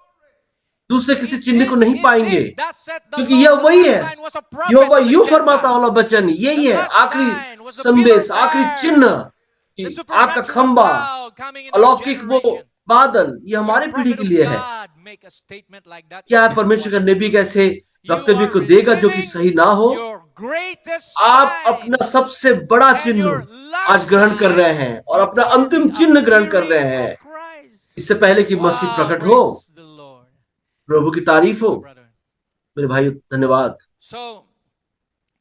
दूसरे किसी चिन्ह को This नहीं is पाएंगे, it. That said the क्योंकि Lord. यह The वही last है। sign was a prophet Jehovah to the यूं फरमाता वाला Gentiles. वचन यही The है, last आखिरी sign was the pillar of संदेश, आखिरी fire, चिन्ह the कि आग का supernatural खंबा, cloud coming in our अलौकिक वो generation. बादल, ये Could a हमारी पीढ़ी prophet के of लिए है। God make a statement like that? क्या Yes, है of परमेश्वर का course. नबी कैसे You वक्तव्य are को देगा जो कि receiving सही ना हो? your greatest आप sign अपना सबसे बड़ा and चिन्ह your आज last ग्रहण कर रहे sign हैं और अपना before अंतिम the चिन्ह ग्रहण कर रहे appearing हैं, of Christ. इससे पहले कि मसीह Wow, प्रकट हो। praise the Lord. प्रभु की तारीफ हो। My brother. मेरे भाई धन्यवाद। So,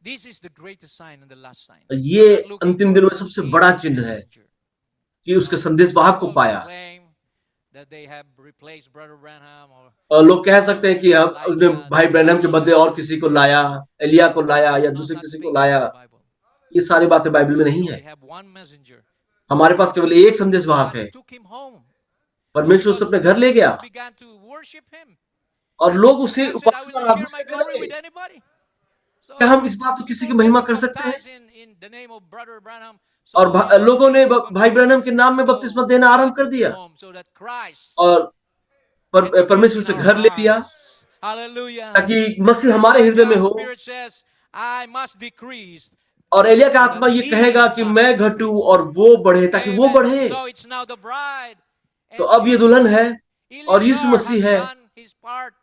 this is the greatest sign and the last sign. ये We're not looking अंतिम दिनों में for सबसे a बड़ा चिन्ह है messenger. कि उसके संदेशवाहक को People पाया। claim that they have replaced Brother Branham or और लोग कह सकते हैं कि हम उसने भाई ब्रैनम के बदले और किसी को लाया, एलिया को लाया या there's no दूसरे such किसी thing को in लाया। the Bible. ये सारी बातें बाइबल में We नहीं only है। have one messenger. हमारे पास केवल एक संदेशवाहक है। God took him home. परमेश्वर उसे अपने घर ले गया People began to worship him. और लोग उसे God said, I will Upasana not share my करने glory लगे। with anybody. So क्या हम इस बात को किसी की people महिमा get कर सकते हैं? baptized in the name of Brother Branham. और So, लोगों ने things भाई ब्रैनम के continued. नाम में So, बपतिस्मा देना आरंभ God कर took him दिया home so that Christ और can be built परमेश्वर in उसे our घर ले लिया hearts. Hallelujah. ताकि मसीह हमारे हृदय में God's हो। Spirit says, I must decrease. और एलिया का so आत्मा that ये he कहेगा कि must मैं घटूं increase. और वो बढ़े, ताकि वो Amen. बढ़े। So it's now the bride. तो And अब ये दुल्हन है और यीशु Eleazar मसीह has है done his part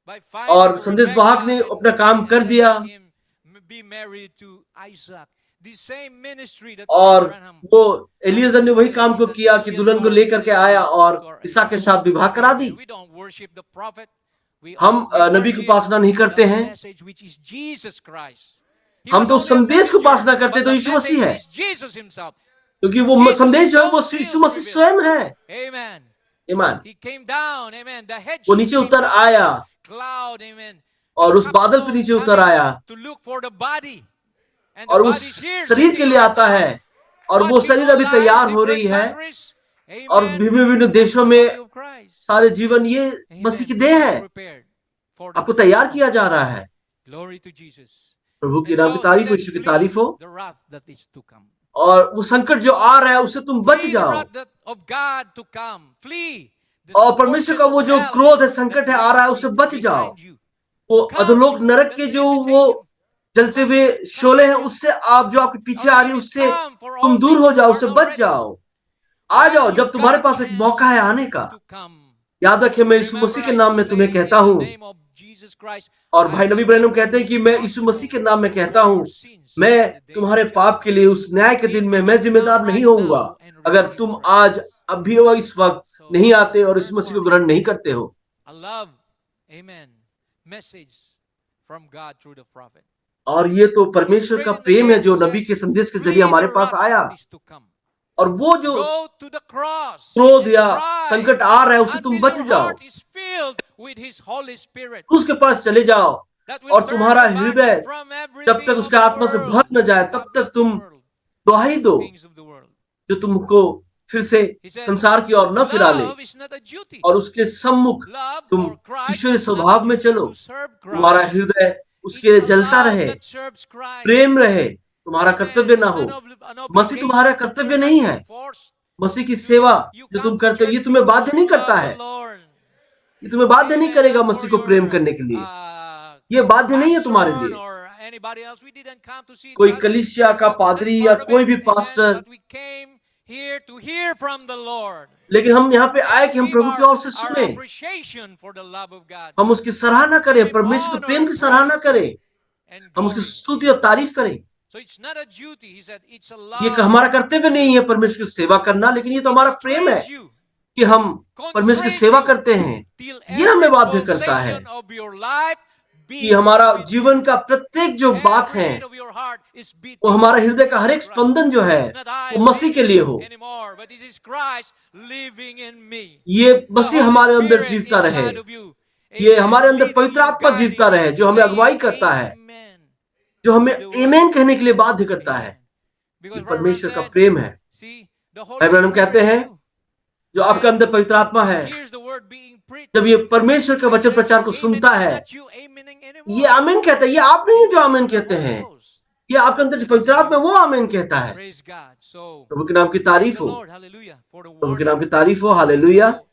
by finding और संदेशवाहक ने Rebecca अपना काम and कर दिया letting him be married to Isaac. The same ministry that और Brother Branham वो एलियजर ने वही काम को किया कि दुल्हन को लेकर के आया और इसहाक के साथ विवाह करा दी। We don't worship the prophet. We हम नबी की उपासना नहीं करते हैं, the message which is Jesus Christ. He हम was तो only a संदेश को messenger, उपासना करते but तो the यीशु मसीह message है, is Jesus himself. क्योंकि वो Jesus संदेश is जो है वो those Yeshu seals Masih revealed. स्वयं है। Amen. Iman, He came down, amen. The head वो नीचे came उतर down, आया cloud, amen. और The उस बादल पे capstone नीचे उतर coming आया to look for the body. And the और body उस is here शरीर के sitting लिए right आता now, है और वो watching शरीर अभी online, तैयार हो रही different है countries. और Amen. विभिन्न विभिन्न That's the देशों body में of Christ. सारे जीवन ये मसीह Amen. की देह Being है। prepared for the आपको तैयार first किया coming. जा रहा है। Glory to Jesus. प्रभु की And नाम की so he तारीफ हो, said, यीशु की "Flee तारीफ हो। the wrath that is to come. और वो संकट जो आ रहा है उससे तुम बच Flee the जाओ। wrath of God to come. Flee the और परमेश्वर का scourges of वो जो hell क्रोध है, that संकट है, आ lays रहा है, उससे बच जाओ। behind you. वो Come, अधोलोक नरक that's के the जो वो invitation. जलते हुए Come, शोले हैं, come. उससे आप जो आपके पीछे Our आ रही है, name is उससे come, for तुम all दूर हो things जाओ, are उससे now बच ready. जाओ। आ While जाओ, जब you've तुम्हारे got a पास एक मौका है आने chance का। to come. याद रखिए, मैं यीशु Remember, मसीह के I नाम में तुम्हें say कहता in the हूं, name of Jesus Christ, और I भाई नबी will ब्रैनम not कहते be हैं कि मैं यीशु मसीह के responsible नाम में कहता for हूं, your sins मैं in the day तुम्हारे of पाप के judgment. लिए उस न्याय के दिन If में you मैं don't जिम्मेदार come नहीं right होऊंगा now and अगर receive तुम आज Christ. अभी और इस वक्त So नहीं this आते is और इस third मसीह को one. ग्रहण नहीं करते हो। A love, amen, message from God through the prophet. और ये तो It's परमेश्वर का straight in the प्रेम है text. जो It नबी के says, संदेश के जरिए flee हमारे the पास wrath आया। that is to come. और वो जो Go to the cross क्रोध and या cry संकट आ रहा है उससे तुम until बच your जाओ, heart is filled with His Holy Spirit. उसके पास चले जाओ, That will और turn तुम्हारा your back हृदय from जब तक everything of उसके the आत्मा से भर world. न जाए तब Love तक not the तुम world, दुहाई the दो things of the world. जो तुमको फिर से He said, संसार की ओर न फिरा ले, love is not a duty. और उसके सम्मुख Love तुम or Christ ईश्वरीय is not a स्वभाव में duty चलो, to serve तुम्हारा Christ. हृदय It's उसके a जलता love रहे, that serves Christ. प्रेम रहे, तुम्हारा Amen. कर्तव्य ना It's हो। not an मसीह तुम्हारा obligation. कर्तव्य You're not नहीं being है। forced. मसीह की सेवा You जो तुम come to करते हो ये church तुम्हें because बाध्य you नहीं करता love the है, Lord. ये तुम्हें बाध्य नहीं Amen. करेगा Not for मसीह को प्रेम your करने के लिए। ये बाध्य नहीं है तुम्हारे pastor लिए। or anybody else. We didn't come to see each कोई other. कलीसिया का But that's पादरी या part of कोई it. भी Amen. Pastor, But we came here to hear from the Lord लेकिन हम यहाँ पे आए and कि हम give प्रभु की ओर से our सुने, appreciation for the love of God. हम उसकी सराहना Give करें, Him परमेश्वर के honor प्रेम and की सराहना praise करें, and हम उसकी glory. स्तुति और तारीफ करें। So it's not a duty. He said it's a ये love हमारा that कर्तव्य नहीं है serves परमेश्वर की Christ. सेवा करना, लेकिन ये तो It हमारा प्रेम है strains you, कि हम परमेश्वर की constrains सेवा you करते हैं। till ये हमें every बाध्य करता है pulsation of your life कि beats हमारा with जीवन Him. का प्रत्येक जो बात Every है, beat of your heart is वो beating हमारा हृदय का हर with एक Christ. स्पंदन जो है It's not I वो मसीह के लिए living हो, anymore, but this is Christ living in me. ये The मसीह Holy हमारे अंदर Spirit जीवता रहे, inside of you. ये Amen. हमारे अंदर Leading पवित्र you, आत्मा जीवता guiding you, रहे, जो हमें अगुवाई saying करता है, amen जो हमें to the word. आमेन कहने के लिए बाध्य करता है। Amen. Because ये Brother Branham परमेश्वर का said, प्रेम है। see, the भाई Holy ब्रैनम कहते Spirit in हैं, you, जो आपके अंदर पवित्र आत्मा है, hears the word being preached जब ये परमेश्वर के and वचन says, प्रचार को amen, सुनता it's है, not you amening ये anymore. आमीन कहता है। ये आप नहीं है जो Amen. आमीन It's the कहते Holy हैं, Ghost. ये आपके अंदर जो पवित्र आत्मा है वो आमीन कहता है। Praise God. So, प्रभु के नाम की praise तारीफ the हो, Lord. Hallelujah. For the प्रभु के warning. नाम की तारीफ हो, hallelujah. So,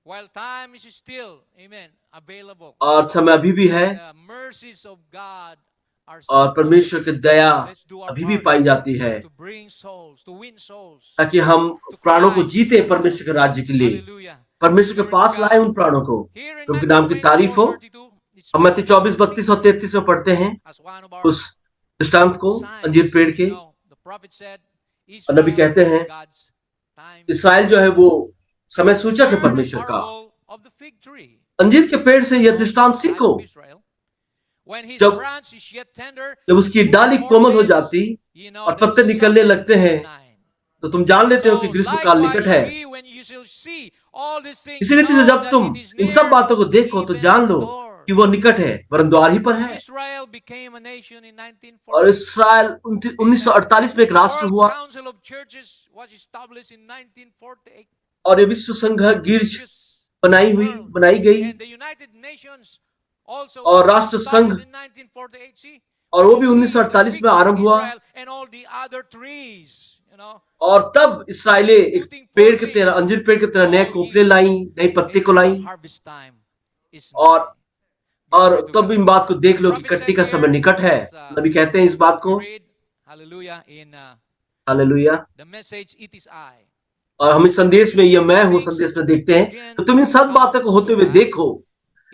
while time is still, amen, available, और समय अभी भी है, and the mercies of God are और still परमेश्वर की available, Daya let's do our अभी भी part पाई जाती है, to bring souls, to win souls ताकि हम to प्राणों को Christ जीते Himself. परमेश्वर के राज्य के लिए, Hallelujah. परमेश्वर के Glory to पास लाए God. उन प्राणों को। Here in प्रभु के Matthew नाम की तारीफ हो। 24:32, it हम मत्ती speaks about 24, the 32 fig और 33 में पढ़ते हैं as one of our उस दृष्टांत को, अंजीर signs. पेड़ के। You know, the prophet said, और नबी Israel कहते is हैं, God's time. इस्राएल जो है वो समय सूचक है Learn the परमेश्वर का। parable of the fig tree. अंजीर के पेड़ से यह दृष्टांत Child सीखो, of Israel. When his जब branch is yet tender, जब उसकी full डाली of कोमल हो leaves, जाती you know और that पत्ते निकलने summer लगते is हैं, nigh. तो तुम जान लेते हो कि So ग्रीष्म काल likewise निकट है। we, when you shall see all these things, इसी रीति से know जब that तुम it is इन सब near, बातों को देखो तो even जान at the लो door. कि वो निकट है, वरन द्वार ही पर है। Israel became a nation in और 1948. इसराइल 1948 में एक राष्ट्र World हुआ, Council of Churches was established in 1948. और ये विश्व संघ गिरज Just बनाई world. गई, And the United Nations also और was राष्ट्र संघ, started in 1948. See, और वो भी you see the 1948 fig में tree आरंभ हुआ। Israel and all the other trees, you know, और तब इसराइले एक putting पेड़ forth की तरह, leaves. अंजीर पेड़ की तरह नए Oh, कोपले ye. लाई, नए पत्ते को Amen. Lie. The harvest time is और nigh. Glory to तब God. इन बात को देख The लो कि prophet कटनी said का समय here, निकट है। as नबी कहते हैं इस बात we को, read, hallelujah, in hallelujah. the message, it is I. और हम इस संदेश में, You ये see मैं these हूं things संदेश में देखते हैं, begin तो तुम इन to सब come बातों को होते to हुए pass. देखो,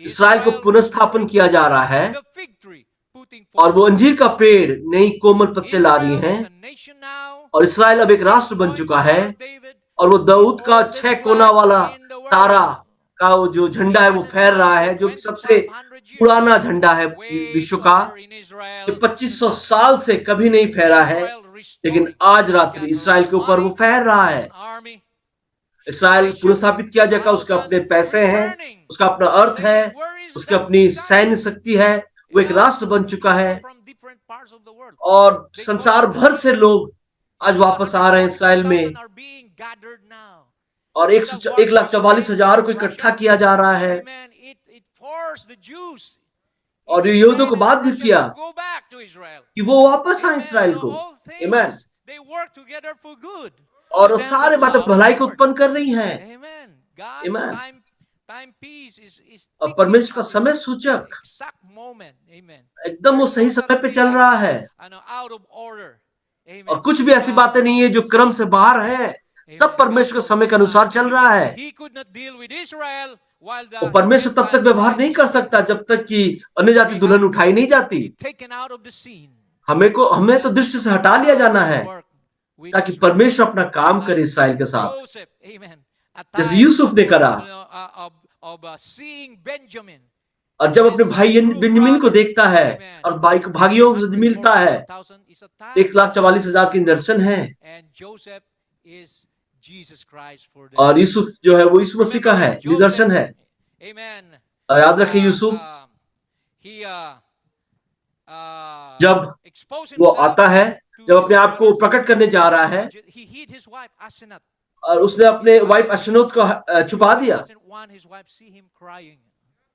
इसराइल को Israel पुनर्स्थापन किया जा रहा है, the fig tree putting और वो forth अंजीर का leaves. पेड़ नई कोमल पत्ते ला रही Israel is हैं, a nation now. और इसराइल अब एक राष्ट्र बन 6 चुका Star है, of David, और वो दाऊद the का oldest 6 कोना flag वाला in the तारा world. का वो जो झंडा It है वो hasn't फहर रहा moved है, in जो सबसे 2,500 years. पुराना झंडा है Way विश्व it's का। over in ये Israel 2500 tonight. साल से कभी नहीं फहरा है, Israel लेकिन restoring. आज She रात्रि got her इसराइल own के ऊपर वो money, फहर रहा her है। own army. She's a Israel nation. पुनर्स्थापित किया जाएगा, उसका अपने Thousands पैसे हैं, returning. उसका अपना अर्थ है, Saying, where is उसकी that अपनी Messiah? सैन्य शक्ति है, वो You एक know, राष्ट्र बन चुका है, people from different parts of the world. और They call संसार it भर से लोग you आज know, वापस आ रहे हैं इसराइल 144,000 में, are being gathered now. और When the war 1,44,000 took place को in इकट्ठा Russia, किया जा रहा है। amen, it forced the Jews और He यहूदियों को prepared बात भी Persia किया to go back to Israel. कि वो वापस आए Amen. इसराइल So को। all Amen. things they work together for good. और To वो them सारे that बातें love भलाई the को Lord. उत्पन्न कर रही हैं। Amen. God's Amen. time piece is और ticking परमेश्वर का to समय its सूचक exact moment. Amen. एकदम वो There's सही no such समय पे thing चल as रहा है, out of order. Amen. और कुछ भी ऐसी बातें नहीं है जो क्रम से बाहर है। सब परमेश्वर के समय के अनुसार चल रहा है। He could not deal with Israel while और the परमेश्वर तब तक व्यवहार नहीं कर सकता जब तक कि अन्य जाति दुल्हन उठाई नहीं जाती। taken out of the scene. हमें तो दृश्य से हटा लिया जाना है ताकि परमेश्वर अपना काम करे इसराइल के साथ, Joseph, amen. A जैसे time यूसुफ ने करा। of seeing Benjamin. और जब अपने भाई बेंजामिन को देखता है और भाई को भाइयों से मिलता है, 1,44,000 की दर्शन है। And Joseph is Jesus Christ for them. और यूसुफ जो है वो यीशु मसीह का है, निदर्शन है। Amen. याद रखें यूसुफ He जब exposed वो himself आता है, to जब his अपने आप को brothers. प्रकट करने जा रहा है, He hid his wife Asenath. और उसने अपने वाइफ अश्नोत को छुपा He दिया। doesn't want his wife see him crying.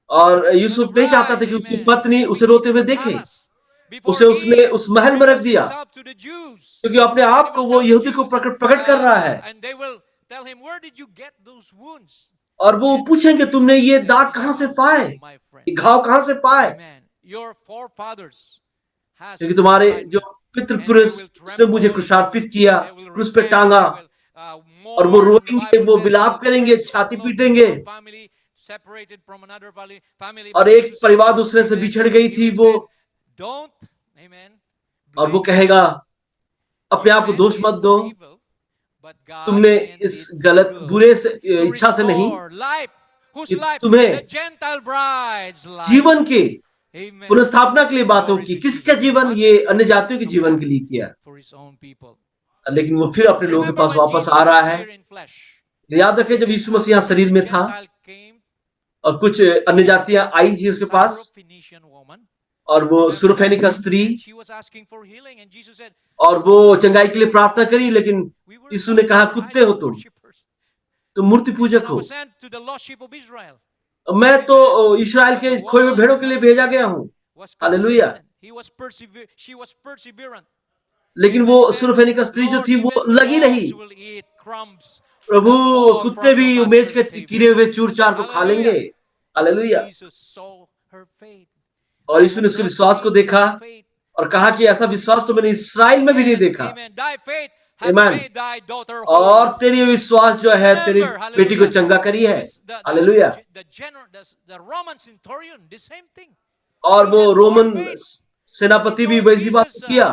और यूसुफ नहीं चाहता था कि उसकी पत्नी उसे रोते हुए देखे। उसे उसने उस महल में रख दिया, क्योंकि अपने आप को वो यहूदी को प्रकट कर रहा है। और वो पूछेंगे तुमने ये दाग कहां से पाए, ये घाव कहां से पाए, क्योंकि तुम्हारे जो पितृपुरुष उसने मुझे क्रूसार्पित किया, क्रूस पे टांगा। और वो रोएंगे, वो विलाप करेंगे, छाती पीटेंगे। और एक परिवार दूसरे से बिछड़ गई थी वो, और वो कहेगा अपने आप को दोष मत दो, तुमने इस गलत बुरे से इच्छा से नहीं, कि तुम्हें जीवन की पुनर्स्थापना के लिए बातों की। किसका जीवन? ये अन्य जातियों के जीवन के लिए किया। लेकिन वो फिर अपने लोगों के पास वापस आ रहा है। याद रखें जब यीशु मसीह शरीर में था और कुछ अन्य जातियां आई थी उसके पास, और वो सुरफेनिका स्त्री, और वो चंगाई के लिए प्रार्थना करी, लेकिन यीशु ने कहा कुत्ते हो तुम मूर्ति पूजक हो। मैं तो इस्राएल के खोए हुए भेड़ों के लिए भेजा गया हूं। हालेलुया। लेकिन वो सुरफेनिका स्त्री जो थी वो लगी रही। प्रभु, कुत्ते भी मेज के गिरे हुए चूर चार को खा लेंगे। हालेलुया। और यीशु ने उसके विश्वास को देखा और कहा कि ऐसा विश्वास तो मैंने इस्राएल में भी नहीं देखा। आमीन। और तेरी विश्वास जो है तेरी बेटी को चंगा करी है। हालेलुया। और वो रोमन सेनापति भी वैसी बात किया।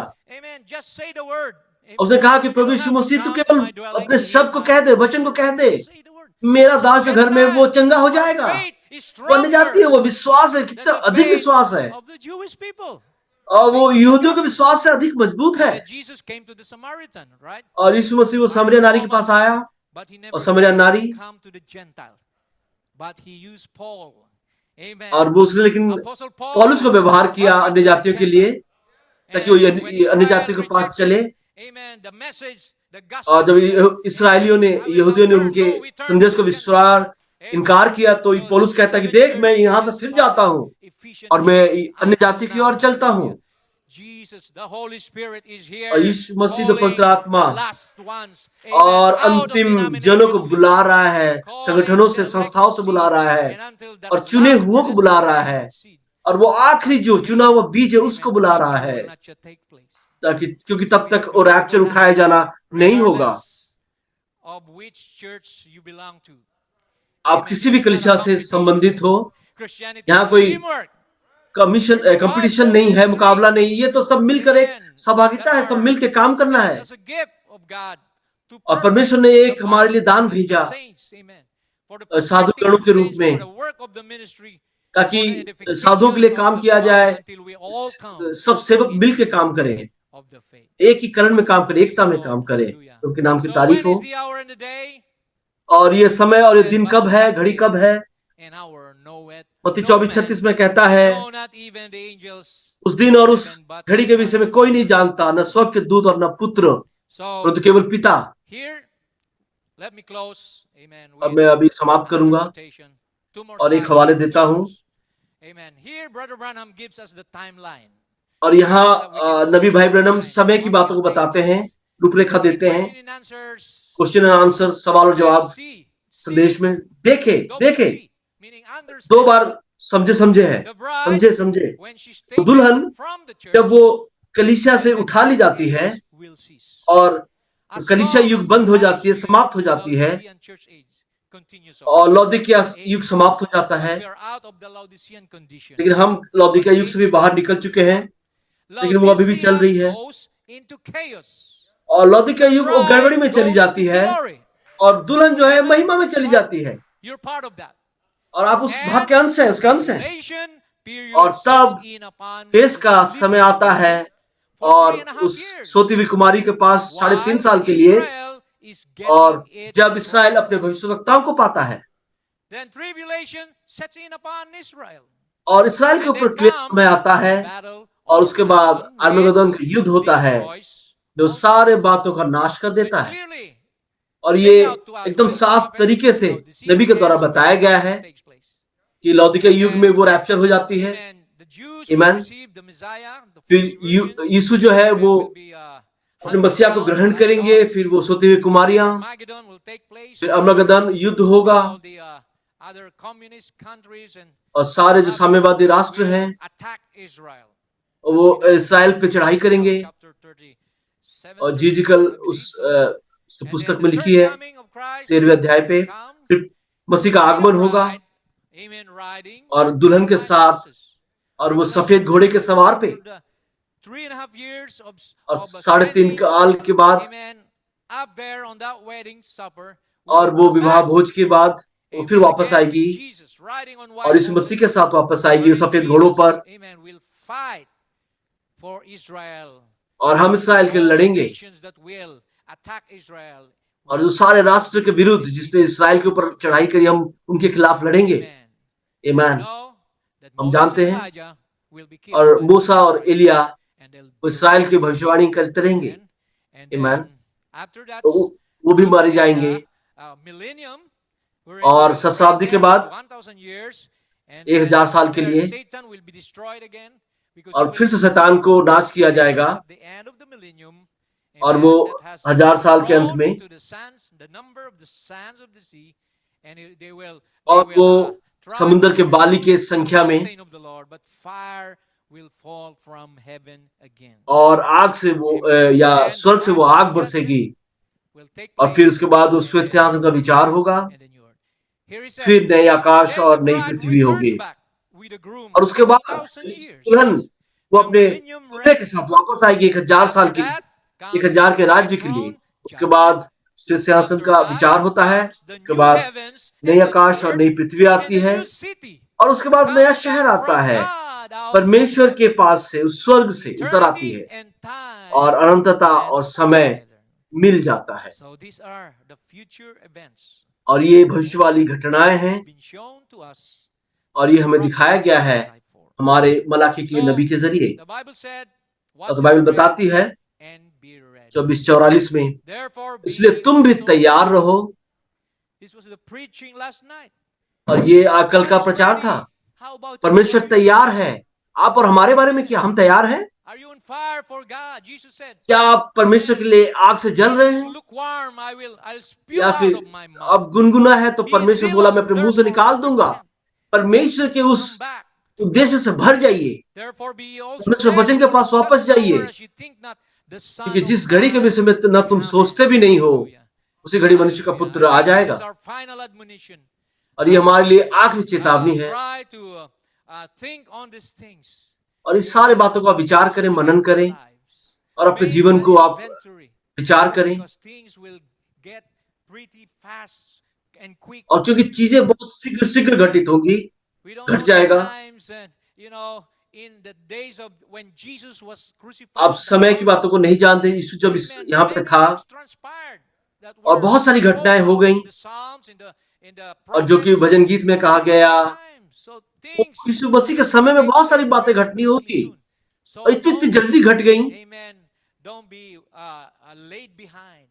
उसने कहा कि प्रभु यीशु मसीह तो केवल अपने शब्द को कह दे, वचन को कह दे, मेरा दास जो घर में वो चंगा हो जाएगा। वो अन्य जाति है, वो विश्वास है, कितना अधिक विश्वास है, और वो यहूदियों के विश्वास से अधिक मजबूत है। और यीशु मसीह वो सामरिया नारी के पास आया, और सामरिया नारी, और वो उसने लेकिन पौलुस को व्यवहार किया अन्य जातियों के लिए, ताकि वो अन्य जातियों के पास चले। और जब इसराइलियों ने, यहूदियों ने उनके संदेश को विश्वास इनकार किया, तो पौलुस कहता है कि देख मैं यहां से फिर जाता हूं और मैं अन्य जाति की ओर चलता हूं। और यीशु मसीह तो पवित्र आत्मा और अंतिम जनों को बुला रहा है, संगठनों से, संस्थाओं से बुला रहा है, और चुने हुओं को बुला रहा है, और वो आखिरी जो चुना हुआ बीज है उसको बुला रहा है, ताकि क्योंकि तब तक वो रैप्चर उठाया जाना नहीं होगा। आप किसी भी कलीसिया से संबंधित हो, यहाँ कोई कंपटीशन नहीं है, मुकाबला नहीं, ये तो सब मिलकर एक सहभागिता है, सब मिलकर काम करना है। और परमेश्वर ने एक हमारे लिए दान भेजा साधुगणों के रूप में, ताकि साधुओं के लिए काम किया जाए। सब सेवक मिलकर काम करें, एक ही करण में काम करें, एकता में काम करें, उनके नाम की तारीफ हो। और ये समय और ये दिन कब है, घड़ी कब है? मत्ती 24:36 में कहता है, उस दिन और उस घड़ी के विषय में कोई नहीं जानता, न स्वर्ग के दूत और न पुत्र, परंतु केवल पिता। अब मैं अभी समाप्त करूंगा और एक हवाले देता हूं। Amen. Here, Brother Branham gives us the timeline. और यहाँ नबी भाई ब्रैनम समय की बातों को बताते हैं, रूपरेखा देते हैं, Question and answers. Question and answer, सवाल और जवाब See, संदेश में देखे double देखे see, meaning 2 understand. बार समझे समझे है, The bride, समझे समझे। when she's तो taken दुल्हन from the church, जब वो कलीसिया से then the उठा ली church जाती है age will cease. और As कलीसिया long युग as the बंद हो जाती है, समाप्त हो जाती है, Laodicean church age continues on. और लौदीकिया Age. युग समाप्त हो जाता But है। we are out of the Laodicean condition. लेकिन हम लौदीकिया युग से भी बाहर निकल चुके हैं, लेकिन वो अभी भी चल रही है। goes into chaos. और लौदीकिया The युग वो bride गड़बड़ी में चली goes जाती to है glory. और दुल्हन जो है Amen. महिमा में That's चली part- जाती है, You're part of that. और आप उस भाग And के अंश हैं, उसका अंश हैं। tribulation period और तब sets in upon face the का sleeping समय आता है for और 3.5 उस years. सोती हुई कुमारी के पास 3.5 While साल के लिए, Israel is getting और its जब इसराइल अपने prophecy. भविष्यवक्ताओं को पाता है, Then tribulation sets in upon Israel. और इसराइल के And ऊपर then क्लेश comes समय आता है, battle और of उसके बाद Armageddon, आर्मगेदोन का which युद्ध होता है destroys जो all सारे things. बातों का नाश कर So देता it's है। clearly और ये laid out to us एकदम when the साफ prophet तरीके से Laodicean नबी के द्वारा age बताया गया है takes place. कि लौदीकिया युग And में वो रैप्चर हो जाती है। Amen. The Jews will Amen. receive the Messiah, the फिर foolish virgins. यीशु जो है They वो will be अपने hunted मसीहा को down ग्रहण like करेंगे, dogs. फिर वो सोती हुई कुमारियां, Armageddon will take place. फिर अमरगदन युद्ध होगा, All the other communist countries and और सारे जो साम्यवादी राष्ट्र will हैं attack Israel. वो इसराइल पे चढ़ाई करेंगे। Chapter 37, और 38, जीजिकल I believe उस so. उस And पुस्तक then में the लिखी third है coming of Christ 13वें अध्याय पे, will come फिर मसीह का with a आगमन होगा bride, amen, riding और दुल्हन के on white साथ, horses. और वो Revelation सफेद घोड़े के सवार पे, after the 3.5 years of और of 3.5 spending, साल के बाद, amen, up there on that wedding supper, और will वो come विवाह back, भोज के बाद वो फिर amen, वापस again आएगी with Jesus riding on और white इस मसीह के horses, साथ वापस आएगी wherein सफेद घोड़ों Jesus, पर, amen, will fight for Israel. और हम इसराइल के लिए All लड़ेंगे। nations that will attack Israel और will जो सारे fight राष्ट्र के विरुद्ध with जिसने Jesus इसराइल के ऊपर against चढ़ाई Israel. करी, हम उनके खिलाफ लड़ेंगे। Amen. We Iman. know that हम Moses जानते and हैं, Elijah will be killed और by मूसा और Antichrist, एलिया and they'll वो be इसराइल की raptured. भविष्यवाणी करते रहेंगे। Amen. And Iman. then after that तो वो भी comes मारे in जाएंगे, the millennium, wherein we और will सहस्राब्दी reign के there बाद with 1,000 years, and 1000 साल के there लिए, Satan will be destroyed again, because he और will फिर से शैतान receive को नाश किया nations जाएगा, at the end of the millennium. और Amen. वो That has 1000 साल के अंत grown में, to the sands, the number of the sands of the sea, and they will और वो try समुद्र to के बाली के subdue the संख्या में, mountain of the Lord, but fire will fall from heaven again. और आग से वो Amen. या And then स्वर्ग the से वो final आग judgment बरसेगी, will take और फिर place, उसके बाद उस and श्वेत सिंहासन का then विचार होगा, and then you are. Here he said, फिर नए आकाश then और the नई bride पृथ्वी returns होगी, back with a groom और उसके for बाद 1,000 years. दुल्हन वो The अपने millennium दूल्हे के reign. साथ वापस आएगी 1000 साल After के लिए, that comes 1000 के the राज्य white के लिए। throne उसके judgment. बाद श्वेत सिंहासन After का that विचार होता है, comes the उसके new बाद heavens नई and the new आकाश और earth नई पृथ्वी and आती the है, new city और उसके बाद नया coming शहर down आता from है, God out of परमेश्वर heaven. के पास से, उस स्वर्ग से उतर आती Eternity है, and time और अनंतता और blend समय together. मिल जाता है। So these are the future events. और ये भविष्य वाली घटनाएं हैं, It's been shown to us और ये हमें दिखाया गया है हमारे मलाकी के नबी के जरिए। The Bible said, और "Watch बाइबल and pray बताती है and be ready." 24:44 में, Therefore इसलिए be तुम भी sober. तैयार रहो। This was the preaching last night. और ये कल God का is प्रचार ready. था, How about you? परमेश्वर तैयार है। आप और हमारे बारे में क्या, हम तैयार हैं? Are you on fire for God? Jesus said, क्या आप परमेश्वर के लिए आग से जल रहे "It's हैं, lukewarm, I'll spew या out फिर of my mouth." अब गुनगुना है तो Be परमेश्वर बोला zealous, मैं अपने मुंह से therefore, निकाल दूंगा। repent. परमेश्वर के उस Come back to उद्देश्य God. से भर जाइए, Therefore be also परमेश्वर ready, वचन के for पास in such वापस जाइए, hour as you think not, the Son क्योंकि of जिस घड़ी के Man विषय में न तुम cometh. सोचते भी नहीं हो, Hallelujah. उसी घड़ी मनुष्य का Hallelujah. पुत्र आ And this जाएगा। is our final admonition. और ये As हमारे we, लिए आखिरी चेतावनी है, try to think on these things. और इस सारे बातों का विचार करें, मनन करें, और अपने Make जीवन को an आप inventory, विचार करें। because things will get pretty fast and quick. और क्योंकि चीजें बहुत शीघ्र शीघ्र घटित होंगी, We don't घट know the जाएगा। times, and in the days of when Jesus was crucified आप on the समय की cross, बातों को नहीं जानते। यीशु जब amen, यहाँ पे many था, things transpired that और were बहुत सारी घटनाएं spoken हो of गई, in the Psalms, in the और जो कि prophets, भजन गीत में कहा during गया, that time. So वो things यीशु मसीह के समय में take बहुत सारी place बातें very घटनी quickly होगी, soon. So और इतनी don't जल्दी घट गई। be, amen, don't be laid behind.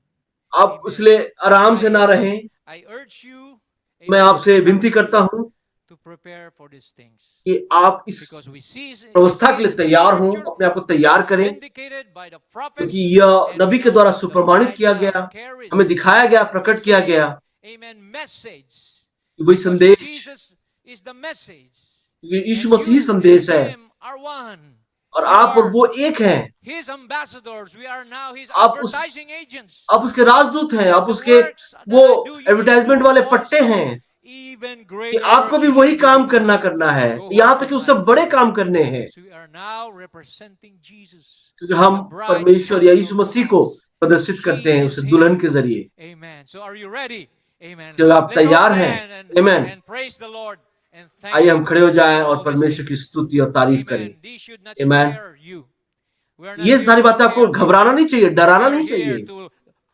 आप Amen. इसलिए आराम से ना रहें। I urge you, मैं amen, आपसे विनती encourage करता you हूँ to prepare for these things. कि आप इस Because we see अवस्था के लिए in the तैयार हों, scripture, अपने आप को तैयार करें, vindicated by the prophet, क्योंकि यह and नबी we के know द्वारा that the सुप्रमाणित किया bride गया, now carries हमें दिखाया गया, प्रकट किया same, गया amen, message. कि वही Because संदेश, Jesus is the message. क्योंकि यीशु And मसीह ही you संदेश and है him are one. और You आप और are वो एक हैं। his ambassadors. We are now his आप advertising agents. उसके राजदूत हैं, आप The उसके works वो that I do, you should advertisement do वाले पट्टे also. हैं Even कि greater आपको works भी you वही should do काम because करना है, go यहाँ home तक to कि उससे my बड़े Father. काम करने हैं, So we are now representing Jesus, क्योंकि हम the bride परमेश्वर या body यीशु of मसीह को Christ. प्रदर्शित She करते हैं is उसे him. दुल्हन के जरिए। Amen. So are you ready? Amen. क्या आप Let's all तैयार हैं? stand Amen. and praise the Lord and thank आइए हम him खड़े हो जाएं for और all these परमेश्वर की things. स्तुति और तारीफ करें। Amen. These should not Amen. scare you. We are not ये here सारी to बातें आपको scare you. घबराना नहीं चाहिए, We डराना are नहीं here चाहिए। to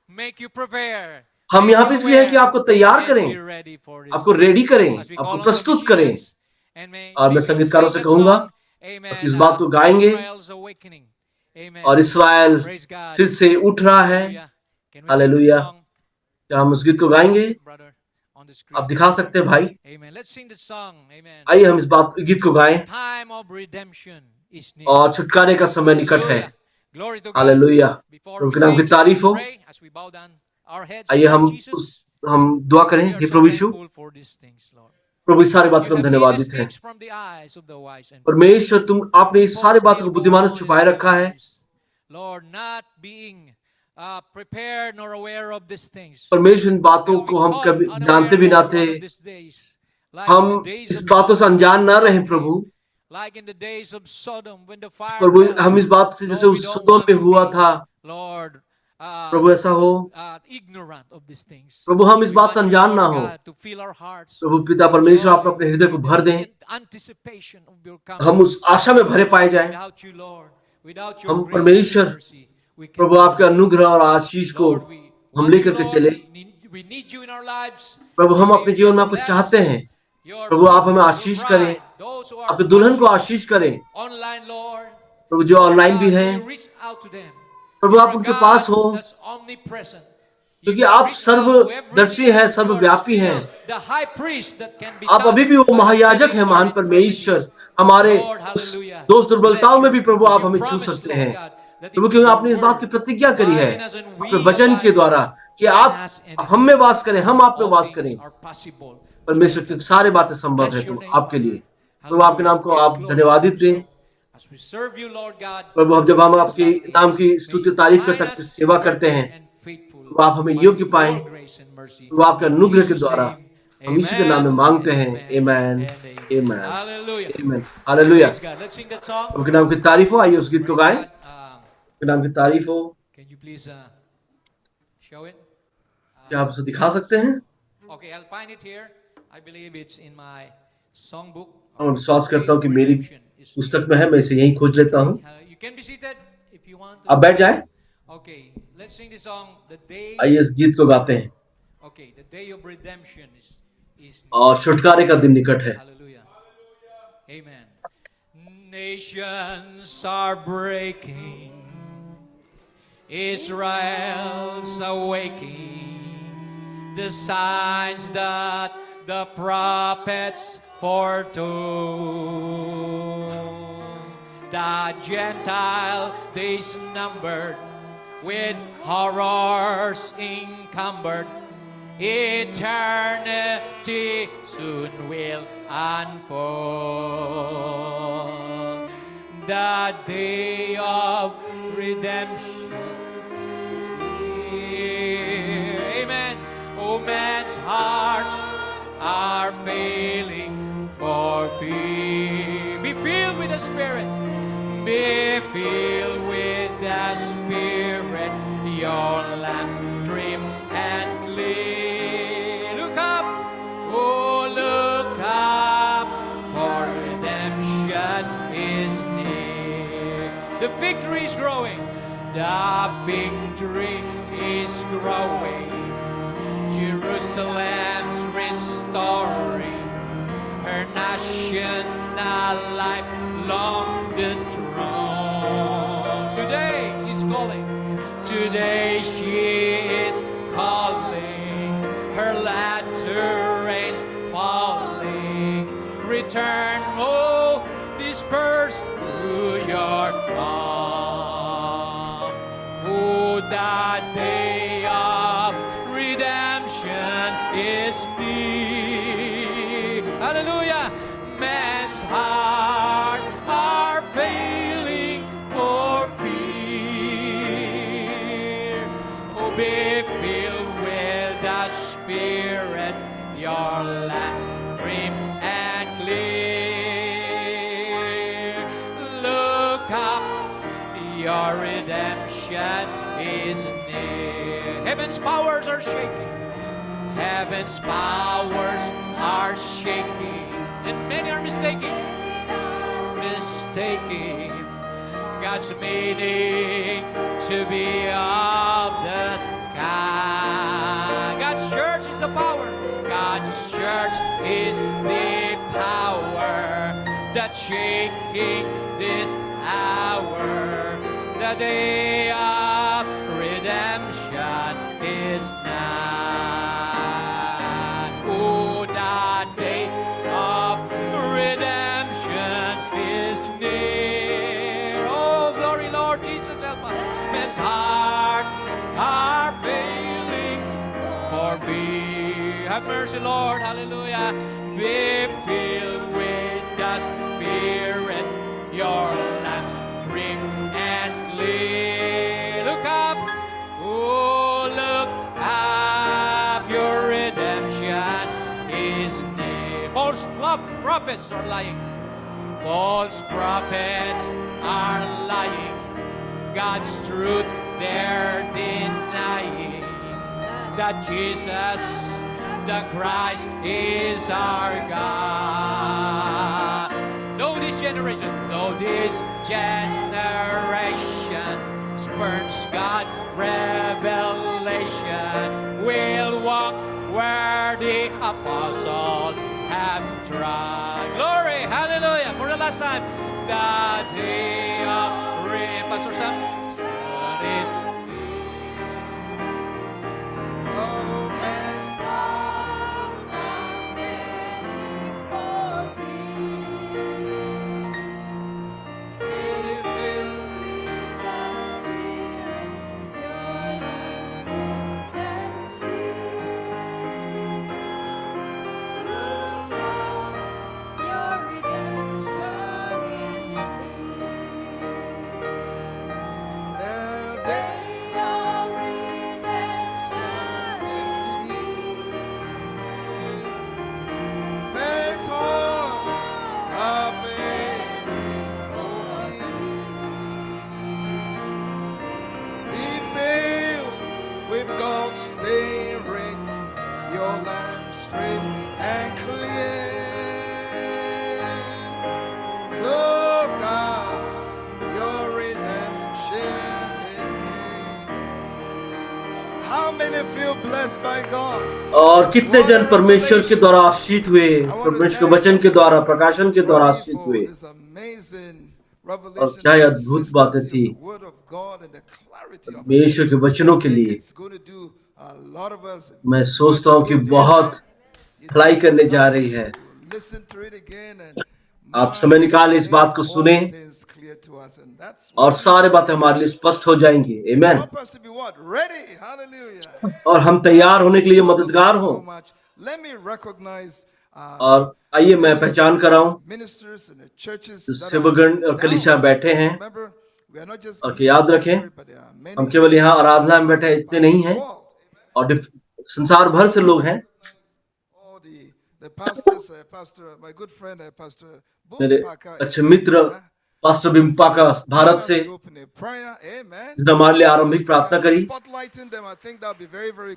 make you prepare. हम Make यहाँ you पे इसलिए हैं कि aware आपको तैयार and करें, be ready for this आपको things. रेडी करें, As we आपको call on the प्रस्तुत करें। musicians, and और मैं maybe संगीतकारों sing से that कहूंगा song. कि Amen. इस बात को गाएंगे Israel's awakening. Amen. और इस्राएल Praise God. फिर से उठ रहा है। Hallelujah. Can we sing that hallelujah. song? क्या हम उस गीत को गाएंगे? Brother, on the आप screen. दिखा सकते हैं भाई। Amen. Let's sing the song. Amen. आइए हम इस गीत को गाएं। Time of redemption is near. और छुटकारे का समय निकट है। Hallelujah. Glory to God. Hallelujah. Before Prabhu we के नाम की sing, let तारीफ us हो। pray as we bow down our heads. आइए Lord हम Jesus, दुआ करें। we are hey so Prabhu Yeshu, thankful for these things, Lord. प्रभु इस सारी बात You को हम have hid these धन्यवादित हैं। things from the eyes of the wise and परमेश्वर, आपने इस सारी बातों को बुद्धिमानों से छुपाए रखा है। Lord, not being prepared nor aware of these things. परमेश्वर, इन बातों को हम कभी जानते भी ना थे। हम इस बातों से अनजान ना रहे प्रभु। Like in the days of Sodom, when the fire Prabhu, fell. हम इस बात से जैसे Lord, we उस don't सदोम want में to हुआ be, था, Lord, प्रभु ऐसा हो। ignorant of these things. प्रभु हम इस We बात से want you, अनजान ना Lord हो। God, to fill our hearts प्रभु पिता with परमेश्वर, आप joy, अपने हृदय को with भर दें, the anticipation of your coming. हम उस आशा में भरे पाए जाएं। Without you, Lord, without your हम grace परमेश्वर, and mercy, we can Prabhu do आपके nothing. अनुग्रह और आशीष को Lord, we हम want you, लेकर के Lord. चले। We need you in our lives. प्रभु हम May अपने you जीवन में just आपको bless चाहते हैं। your प्रभु आप हमें your आशीष करें, bride, those who are आपके दुल्हन को watching आशीष करें। online, Lord. प्रभु जो Lord ऑनलाइन भी God, may हैं, you reach out to them. Prabhu You आप are a उनके God पास हो, that's omnipresent. You क्योंकि can आप reach out to every सर्वदर्शी need. हैं, You are सर्वव्यापी हैं। still the high priest that can be आप अभी touched भी वो by the महायाजक feeling हैं, of our महान परमेश्वर। infirmities. हमारे Lord, उस hallelujah. दोष दुर्बलताओं Bless में your भी प्रभु people. आप You हमें छू promised, सकते Lord हैं। God, that प्रभु in क्योंकि your आपने इस बात की word, प्रतिज्ञा करी है abide in us and अपने we वचन के abide द्वारा कि in आप us and in हम you. में वास करें, हम आप में All वास things करें। are possible to परमेश्वर them की that सारी believe. बातें संभव है Bless your तो name, आपके Father. लिए। प्रभु आपके नाम को Hallelujah. आप Get glory धन्यवादित दें। also. As we serve you, Lord God, प्रभु जब हम these आपके last नाम days, की may स्तुति you तारीफ find करते us सेवा करते worthy हैं, and faithful तो आप हमें by योग्य पाएं। your grace and mercy. तो आपके In अनुग्रह के Jesus' द्वारा name, हम यीशु के नाम में amen मांगते and हैं। amen amen, and amen. Amen, Hallelujah. Amen, hallelujah. Praise God. Let's sing that song. प्रभु के नाम की तारीफ हो। आइए उस गीत को Praise गाएं। God. के नाम की तारीफ हो। Can you please show it? क्या आप उसे दिखा सकते हैं? Okay, I'll find it here. I believe it's in my songbook. मैं विश्वास Day करता हूँ of कि मेरी Redemption is पुस्तक near. में है, मैं इसे यहीं खोज लेता हूँ। Okay, you can be seated if you want to. आप बैठ जाएं। Okay, let's sing the song. The day. आइए इस गीत को गाते हैं। Okay, the day of redemption is और छुटकारे का दिन निकट है। Hallelujah. Amen. Nations are breaking. Israel's awaking. The signs that the prophets foretold. The Gentile days numbered, with horrors encumbered. Eternity soon will unfold. The day of redemption is near. Amen. Oh, man's hearts are failing for fear. Be filled with the Spirit. Be filled with the Spirit. Your lamps trim and clear. Look up, oh, look up, for redemption is near. The victory is growing. The victory is growing. Jerusalem's restoring her national life long the throne. Today she's calling. Today she is calling. Her latter rain's falling. return, oh, disperse through your arm. Oh, that day of redemption is near. Hallelujah. Man's hearts are failing for fear. Oh, be filled with the Spirit, your lamps trim and clear. Look up, your redemption is near. Heaven's powers are shaking. Heaven's powers are shaking. And many are mistaking God's meaning to be of the sky. God's church is the power. God's church is the power that's shaking this hour. The day of redemption is nigh. Oh, the day of redemption is near. Oh, glory, Lord Jesus, help us. Men's hearts are failing for thee. Have mercy, Lord, hallelujah. Be filled with the Spirit, your lamps trim and clear. Look up, oh, look up, your redemption is near. False prophets are lying. False prophets are lying. God's truth they're denying. That Jesus, the Christ, is our God. Know this generation, spurns God revelation. We'll walk where the apostles have trod. Glory, hallelujah. For the last time, the day of rain. Pastor Sam, what is Oh, man. और कितने जन परमेश्वर के द्वारा आशीषित हुए, परमेश्वर के वचन के द्वारा, प्रकाशन के द्वारा आशीषित हुए। और क्या अद्भुत बातें थी परमेश्वर के वचनों के लिए। मैं सोचता हूँ कि बहुत भलाई करने जा रही है। आप समय निकालें, इस बात को सुने और सारे बातें हमारे लिए स्पष्ट हो जाएंगी। आमीन। और हम तैयार होने के लिए मददगार हो। और आइए मैं पहचान कराऊं, सेवकगण और कलीसिया बैठे हैं। और याद रखें, हम केवल यहाँ आराधना में बैठे इतने नहीं हैं, और संसार भर से लोग हैं। मेरे अच्छे मित्र पास्टर बिम्पा का भारत से, जिन्होंने हमारे लिए आरंभिक प्रार्थना करी,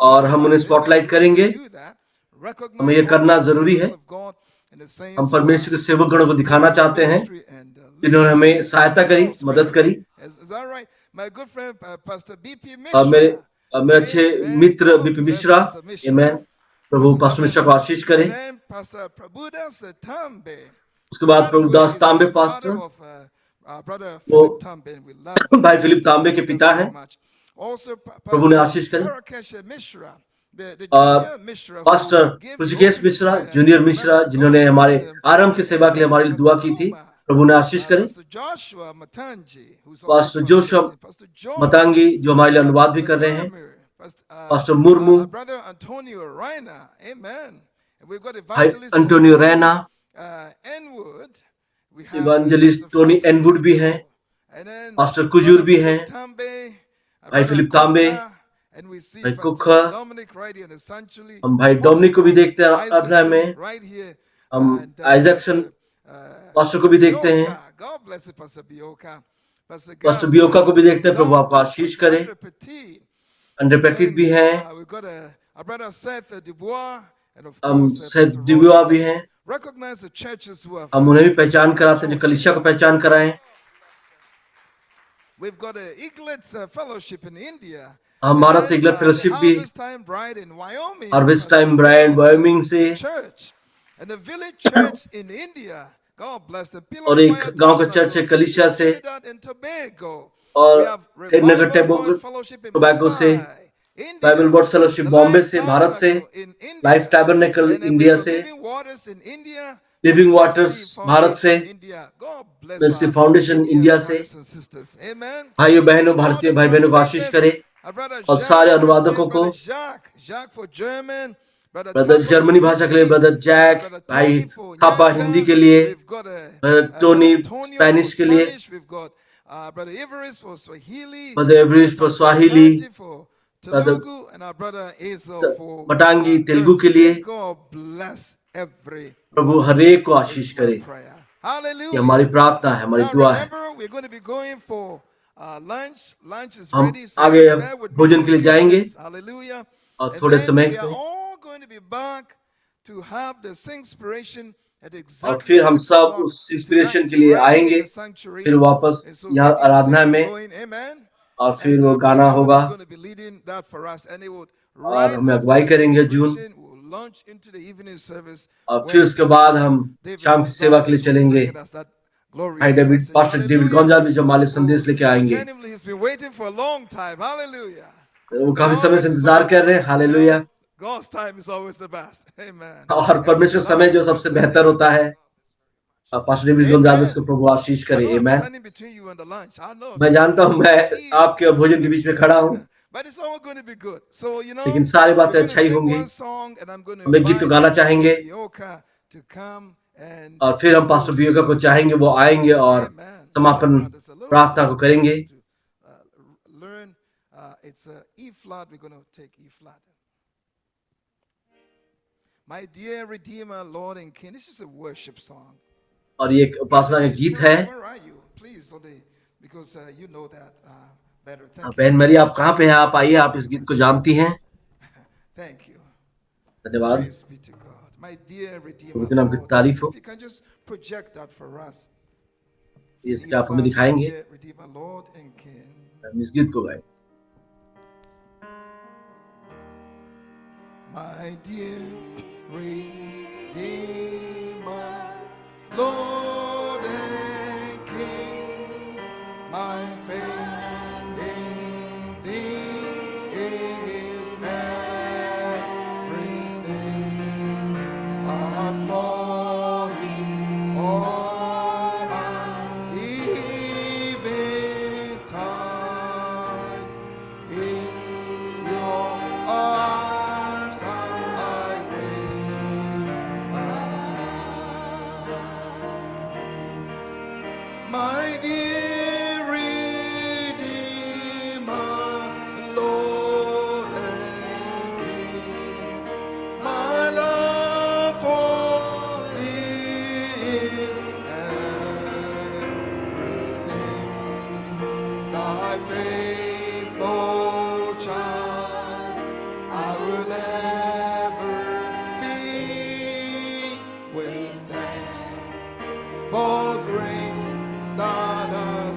और हम उन्हें स्पॉटलाइट करेंगे। हमें यह करना जरूरी है। हम परमेश्वर के सेवक गणों को दिखाना चाहते हैं जिन्होंने हमें सहायता करी, मदद करी। और मेरे अच्छे मित्र बीपी मिश्रा, आमीन। प्रभु पास्टर मिश्रा को आशीष करे। उसके बाद प्रभुदास तांबे पास्टर, वो भाई फिलिप तांबे के पिता हैं। प्रभु ने आशीष करी। the uh, junior Mishra pastor who gave Rishikesh glory Mishra, to junior Mishra, God जिन्होंने हमारे bless him. आरंभ की सेवा के लिए हमारे लिए दुआ Pastor की थी, Kuma, प्रभु ने आशीष करे। Pastor Joshua Matangi, who's also pastor Joshua translating, Pastor John, मतांगी जो हमारे लिए अनुवाद भी Pastor कर रहे हैं, Murmur, pastor Murmu, Brother Antonio Reina, amen. And we've got भाई evangelist Antonio Tony, Raina, Enwood. We have इवांजलिस्ट Pastor Tony Francis एनवुड भी हैं, Kujo, and then pastor Kujur Brother भी हैं, Philip Tambe, भाई Brother फिलिप तांबे, Kuka, and we see भाई Pastor कुखर, Dominic right here, and essentially हम भाई डोमिनिक को भी Apostle देखते हैं आराधना Isaacson में, right here, हम and आइजैक्सन Pastor पास्टर को भी देखते हैं, Bioka. God bless you, Pastor Bioka. Pastor pastor Gus, बियोका को भी Pastor देखते हैं, प्रभु आपको Rizal, आशीष Pastor करे, Andre Petit. अंडे And पैकेट भी then हैं, we've got a brother Seth Dubois, and of हम course Syed Pastor Divya Roy. भी Let's हैं, recognize the churches who have हम उन्हें भी पहचान come कराते हैं जो shortly. कलीसिया को पहचान कराएं। We've got a Eaglets Fellowship in India. हम भारत से इगलत फेलोशिप भी, Harvest Time Bride in Wyoming. Harvest Pastor time brand Dale's, Wyoming से, the church. And the village church in India. God bless the Pillar और of एक Fire गांव का church है Tabernacle कलीसिया in से, Trinidad and Tobago. और We have Nagar Revival Word Fellowship in tobacco से, Mumbai, Bible India. Word fellowship The Bombay Life से, भारत से, Tabernacle in life India. Tabernacle And then we've India got से, Living Waters in India. Living and waters Justly Bharat से, Foundation India. God bless ministry our foundation Indian India से, brothers and sisters. Amen. भाइयों बहनों, All भारतीय the भाई बहनों को आशीष translators, करे, our brother और सारे Jacques अनुवादकों Brazil, को, brother Jacques for German, brother brother Tapa for जर्मनी भाषा के लिए Hindi, ब्रदर जैक, brother भाई Tony for Thapa Hindi Nyanja. के लिए, We've got brother brother Tony Antonio for Spanish के लिए, Spanish. We've got brother Everest for Swahili, brother Everest for Pastor Swahili, Matangi for ब्रदर Telugu, and our brother Azel for Matangi Telugu के Turkey. लिए। May God bless every Prabhu one of हर एक you. को आशीष It's my करे, prayer. ये हमारी Hallelujah. प्रार्थना है, हमारी Now दुआ है। remember, we're going to be going for lunch. Lunch is हम ready, so आगे just bear with me भोजन for के लिए a few जाएंगे, minutes. Hallelujah. और And थोड़े then समय we are में, all going to be back to have the Singspiration at और exactly फिर हम 6 सब o'clock उस इंस्पिरेशन tonight, के लिए right here in आएंगे, the sanctuary. फिर वापस And so यहाँ get your आराधना singing में, going, amen. और फिर And वो Brother गाना John होगा, is going to be leading that for us, and it would और right हमें after अगुवाई the करेंगे जून, Singspiration, we'll launch into the evening service. और फिर Where उसके बाद Pastor हम David शाम की सेवा के लिए Gonzalez will चलेंगे। bring us that भाई glorious David, message. Pastor David Hallelujah. गोंजाल जो हमारे संदेश Oh, लेके आएंगे, attentively, he's been waiting for a long time. Hallelujah. वो The काफी समय से harvest is इंतजार all कर रहे हैं। good. Hallelujah. God's time is always the best. Amen. और And we परमेश्वर समय जो love सबसे Pastor बेहतर David. होता है, पास्टर डेविड गोंजाल Amen. उसको प्रभु आशीष I करे। know I'm amen. standing between you and the lunch. I know. मैं जानता हूँ मैं आपके और भोजन के बीच में खड़ा हूँ, But it's all going to be good. So, लेकिन सारी we're बातें going to अच्छा ही sing होंगी। one song, and I'm going to हम एक गीत तो invite गाना Pastor चाहेंगे, Bioka to come and और फिर हम पास्टर close the बियोका को service चाहेंगे, with वो us. आएंगे और Amen. समापन Now, there's a little प्रार्थना को song करेंगे। for us to learn. It's a E flat. We're going to take E flat. My dear Redeemer, Lord and King. This is a worship song. और ये एक उपासना का गीत है। Where are you? Please, because you know that better. Thank you. बहन मेरी, आप कहाँ पे हैं? आप आइए, आप इस गीत को जानती हैं। Thank you. धन्यवाद। Praise be to God. My dear Redeemer, प्रभु के नाम की Lord, तारीफ हो। if you can just project that for us. इसके आप हमें दिखाएंगे, Dear Redeemer, Lord and King. हम इस गीत को गाएं। My dear Redeemer, Lord and King, my faith in Thee is everything. Upholding all at eventide, in Your arms I wait. My dear Redeemer, Lord and King, my love for Thee is everything. Thy faithful child I will ever be, with thanks for grace that I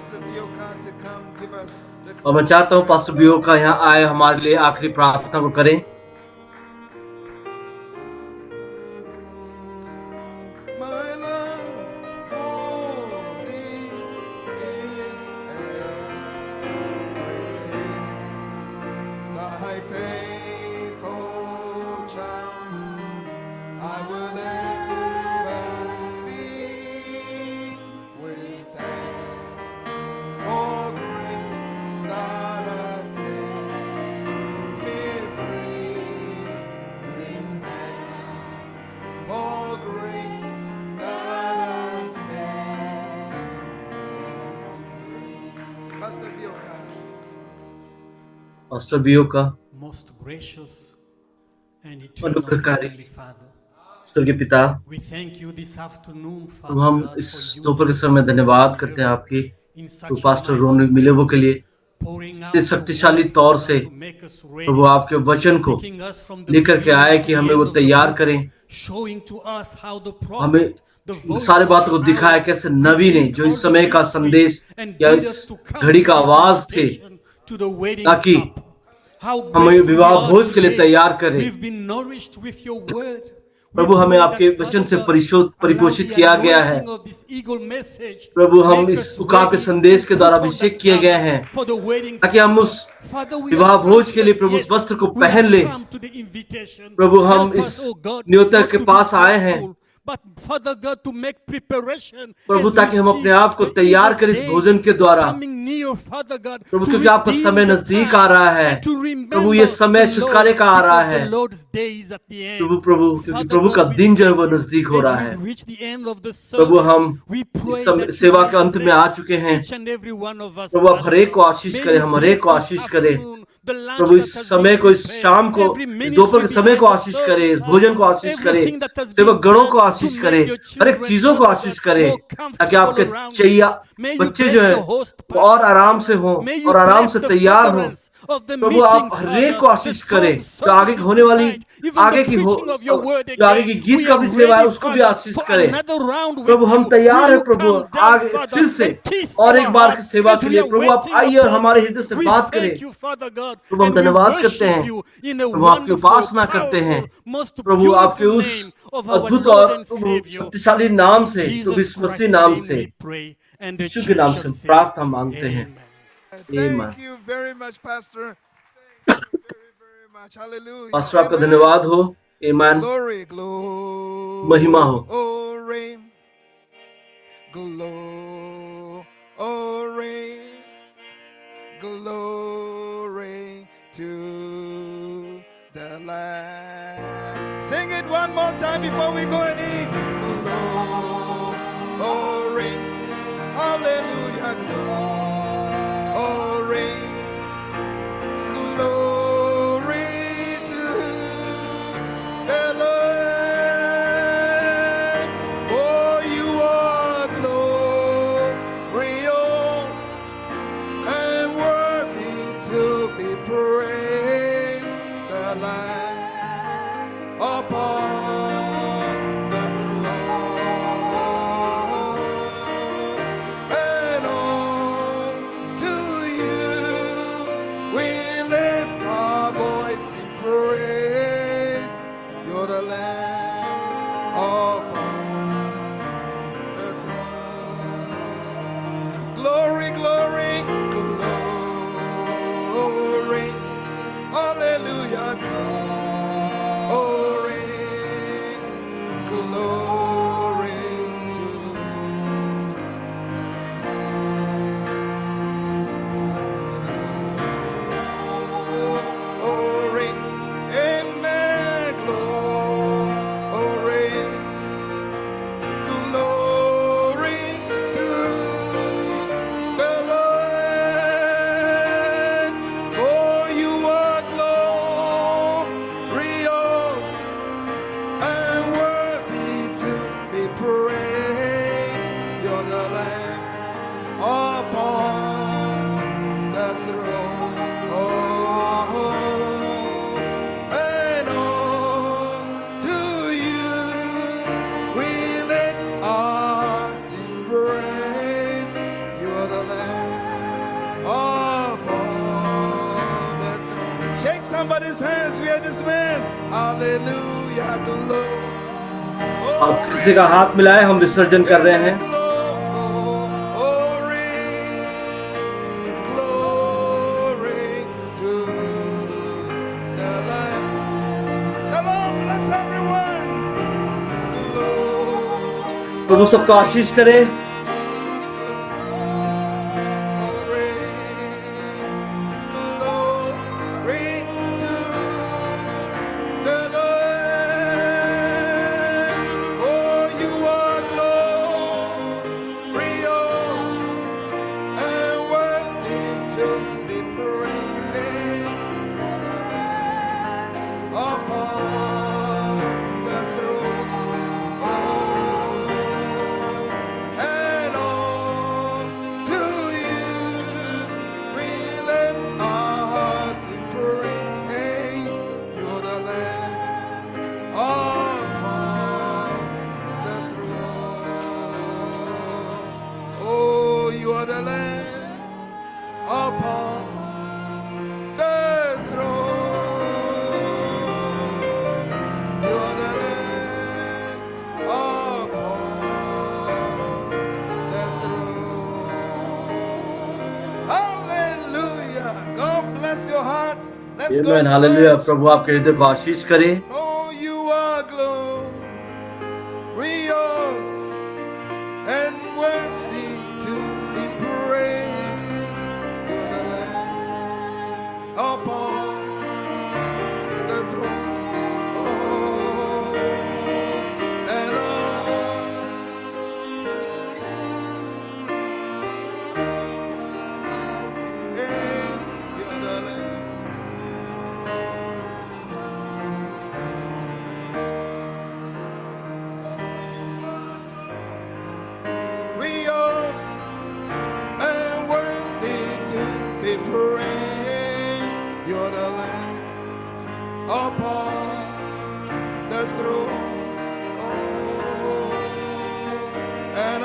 Pastor Biokan to come give us the और मैं चाहता हूँ pastor बियो का यहाँ आए हमारे लिए आखिरी प्रार्थना को करें. My love for thee is everything. Thy faithful child, I will ever be with thanks for grace that has made me free. With thanks for grace that has made me free. Pastor Bioka. Pastor बियो का Most gracious and eternal अनुग्रहकारी Heavenly Father, स्वर्गीय पिता, we thank you this afternoon, तो Father हम God, इस for दोपहर के using समय us धन्यवाद करते हैं आपकी in तो such a पास्टर mighty रोन मिलेवो के लिए pouring out इस your शक्तिशाली word, तौर Father, से to make us ready, प्रभु आपके वचन को taking us from the लेकर के beginning आए to कि the हमें end वो of the तैयार book, करें, showing to us how the हमें prophet, the इन voice सारे of बातों को the दिखाया hour, कैसे नबी ने revealed जो all इस the समय का mysteries संदेश and या bid इस us to come घड़ी to का this आवाज थे invitation to the wedding ताकि supper. How हमें grateful we विवाह are भोज के लिए today. तैयार करें. We've been nourished with your word. We प्रभु हमें pray आपके that, वचन Father से God, allow परिपोषित the किया गया है. anointing of this eagle message प्रभु हम make इस us उकाब के ready संदेश and के put द्वारा on the अभिषेक किए गए garment हैं for the wedding ताकि हम supper. उस Father, we विवाह have भोज के लिए answered प्रभु उस yes. वस्त्र को We have पहन ले. come to the invitation. प्रभु हम Help इस us, oh God, न्योता not के to be पास आए हैं slothful, but Father God, to make preparation Prabhu as we ताकि हम अपने see आप को the तैयार evil करें इस भोजन days के द्वारा. coming near, Father God, Prabhu to क्योंकि आपका redeem समय the नजदीक आ time रहा है. and to प्रभु ये remember समय the छुटकारे Lord, का आ रहा because the है. Lord's day is at the Prabhu end. प्रभु क्योंकि Father प्रभु का God, we दिन जो है thank वो you. नजदीक हो As रहा we है. reach the end of the Prabhu service, हम we इस pray समय that you सेवा may के अंत में आ bless चुके हैं. each and every one of us, प्रभु आप Father हरेक को God. आशीष May करें, you हम हरेक bless को this आशीष करें. afternoon, the lunch Prabhu that इस has been समय को, इस prepared, शाम को, every इस दोपहर ministry के समय behind को the आशीष करे, service, इस Father, भोजन को आशीष करे, everything that has सेवक been गणों done को to आशीष करे, make your हर एक children, चीजों को Father आशीष God, करे more ताकि comfortable आपके around चैया you. May you बच्चे जो bless है the host वो और pastor, आराम से Father. हों May you और आराम bless से the तैयार हों. furtherance of the प्रभु आप meetings, हरेक Father, को the आशीष करें. song जो आगे services होने वाली tonight, even the आगे की हो, preaching of your word जो आगे की again. गीत We का are भी सेवा है ready, उसको भी Father, आशीष for करें. another round with प्रभु हम you. तैयार Will है you प्रभु come down, आगे Father, फिर से and kiss और our एक बार की hearts सेवा as के we लिए. are प्रभु आप waiting आइए और upon हमारे thee? हृदय से We बात करें. thank you, Father God, प्रभु हम and we धन्यवाद करते worship हैं. you in a प्रभु आपकी wonderful, उपासना करते हैं. powerful, most प्रभु आपके beautiful उस name of our अद्भुत Lord और and प्रभु Savior. शक्तिशाली नाम In से, प्रभु Jesus यीशु मसीह Christ's नाम name से, we pray, and the यीशु के church नाम shall से say, प्रार्थना मांगते हैं. Amen. आमीन. Thank you very much, Pastor. Thank you very, very much. Hallelujah. Pastor आपका Amen. धन्यवाद हो. ईमान Glory, महिमा हो. glory, glory, glory to the Lamb. Sing it one more time before we go and eat. Glory, hallelujah, glory, glory to the Lamb. For you are glorious and worthy to be praised. The Lamb upon the throne, and unto you we lift our voice in praise. You're the Lamb upon the throne. Glory, glory, glory, hallelujah, glory, Hallelujah, glory. आप किसी का हाथ मिलाए, हम विसर्जन कर रहे हैं. Glory to the Lamb. The Lord bless everyone. प्रभु सबको आशीष करे. Amen. Hallelujah. प्रभु आपके हृदय को आशीष करे. Oh, you are glorious and worthy to be praised. You're the Lamb upon the throne. Oh, and all. Yes, you're the Lamb. Praise, you're the Lamb upon the throne. Oh, and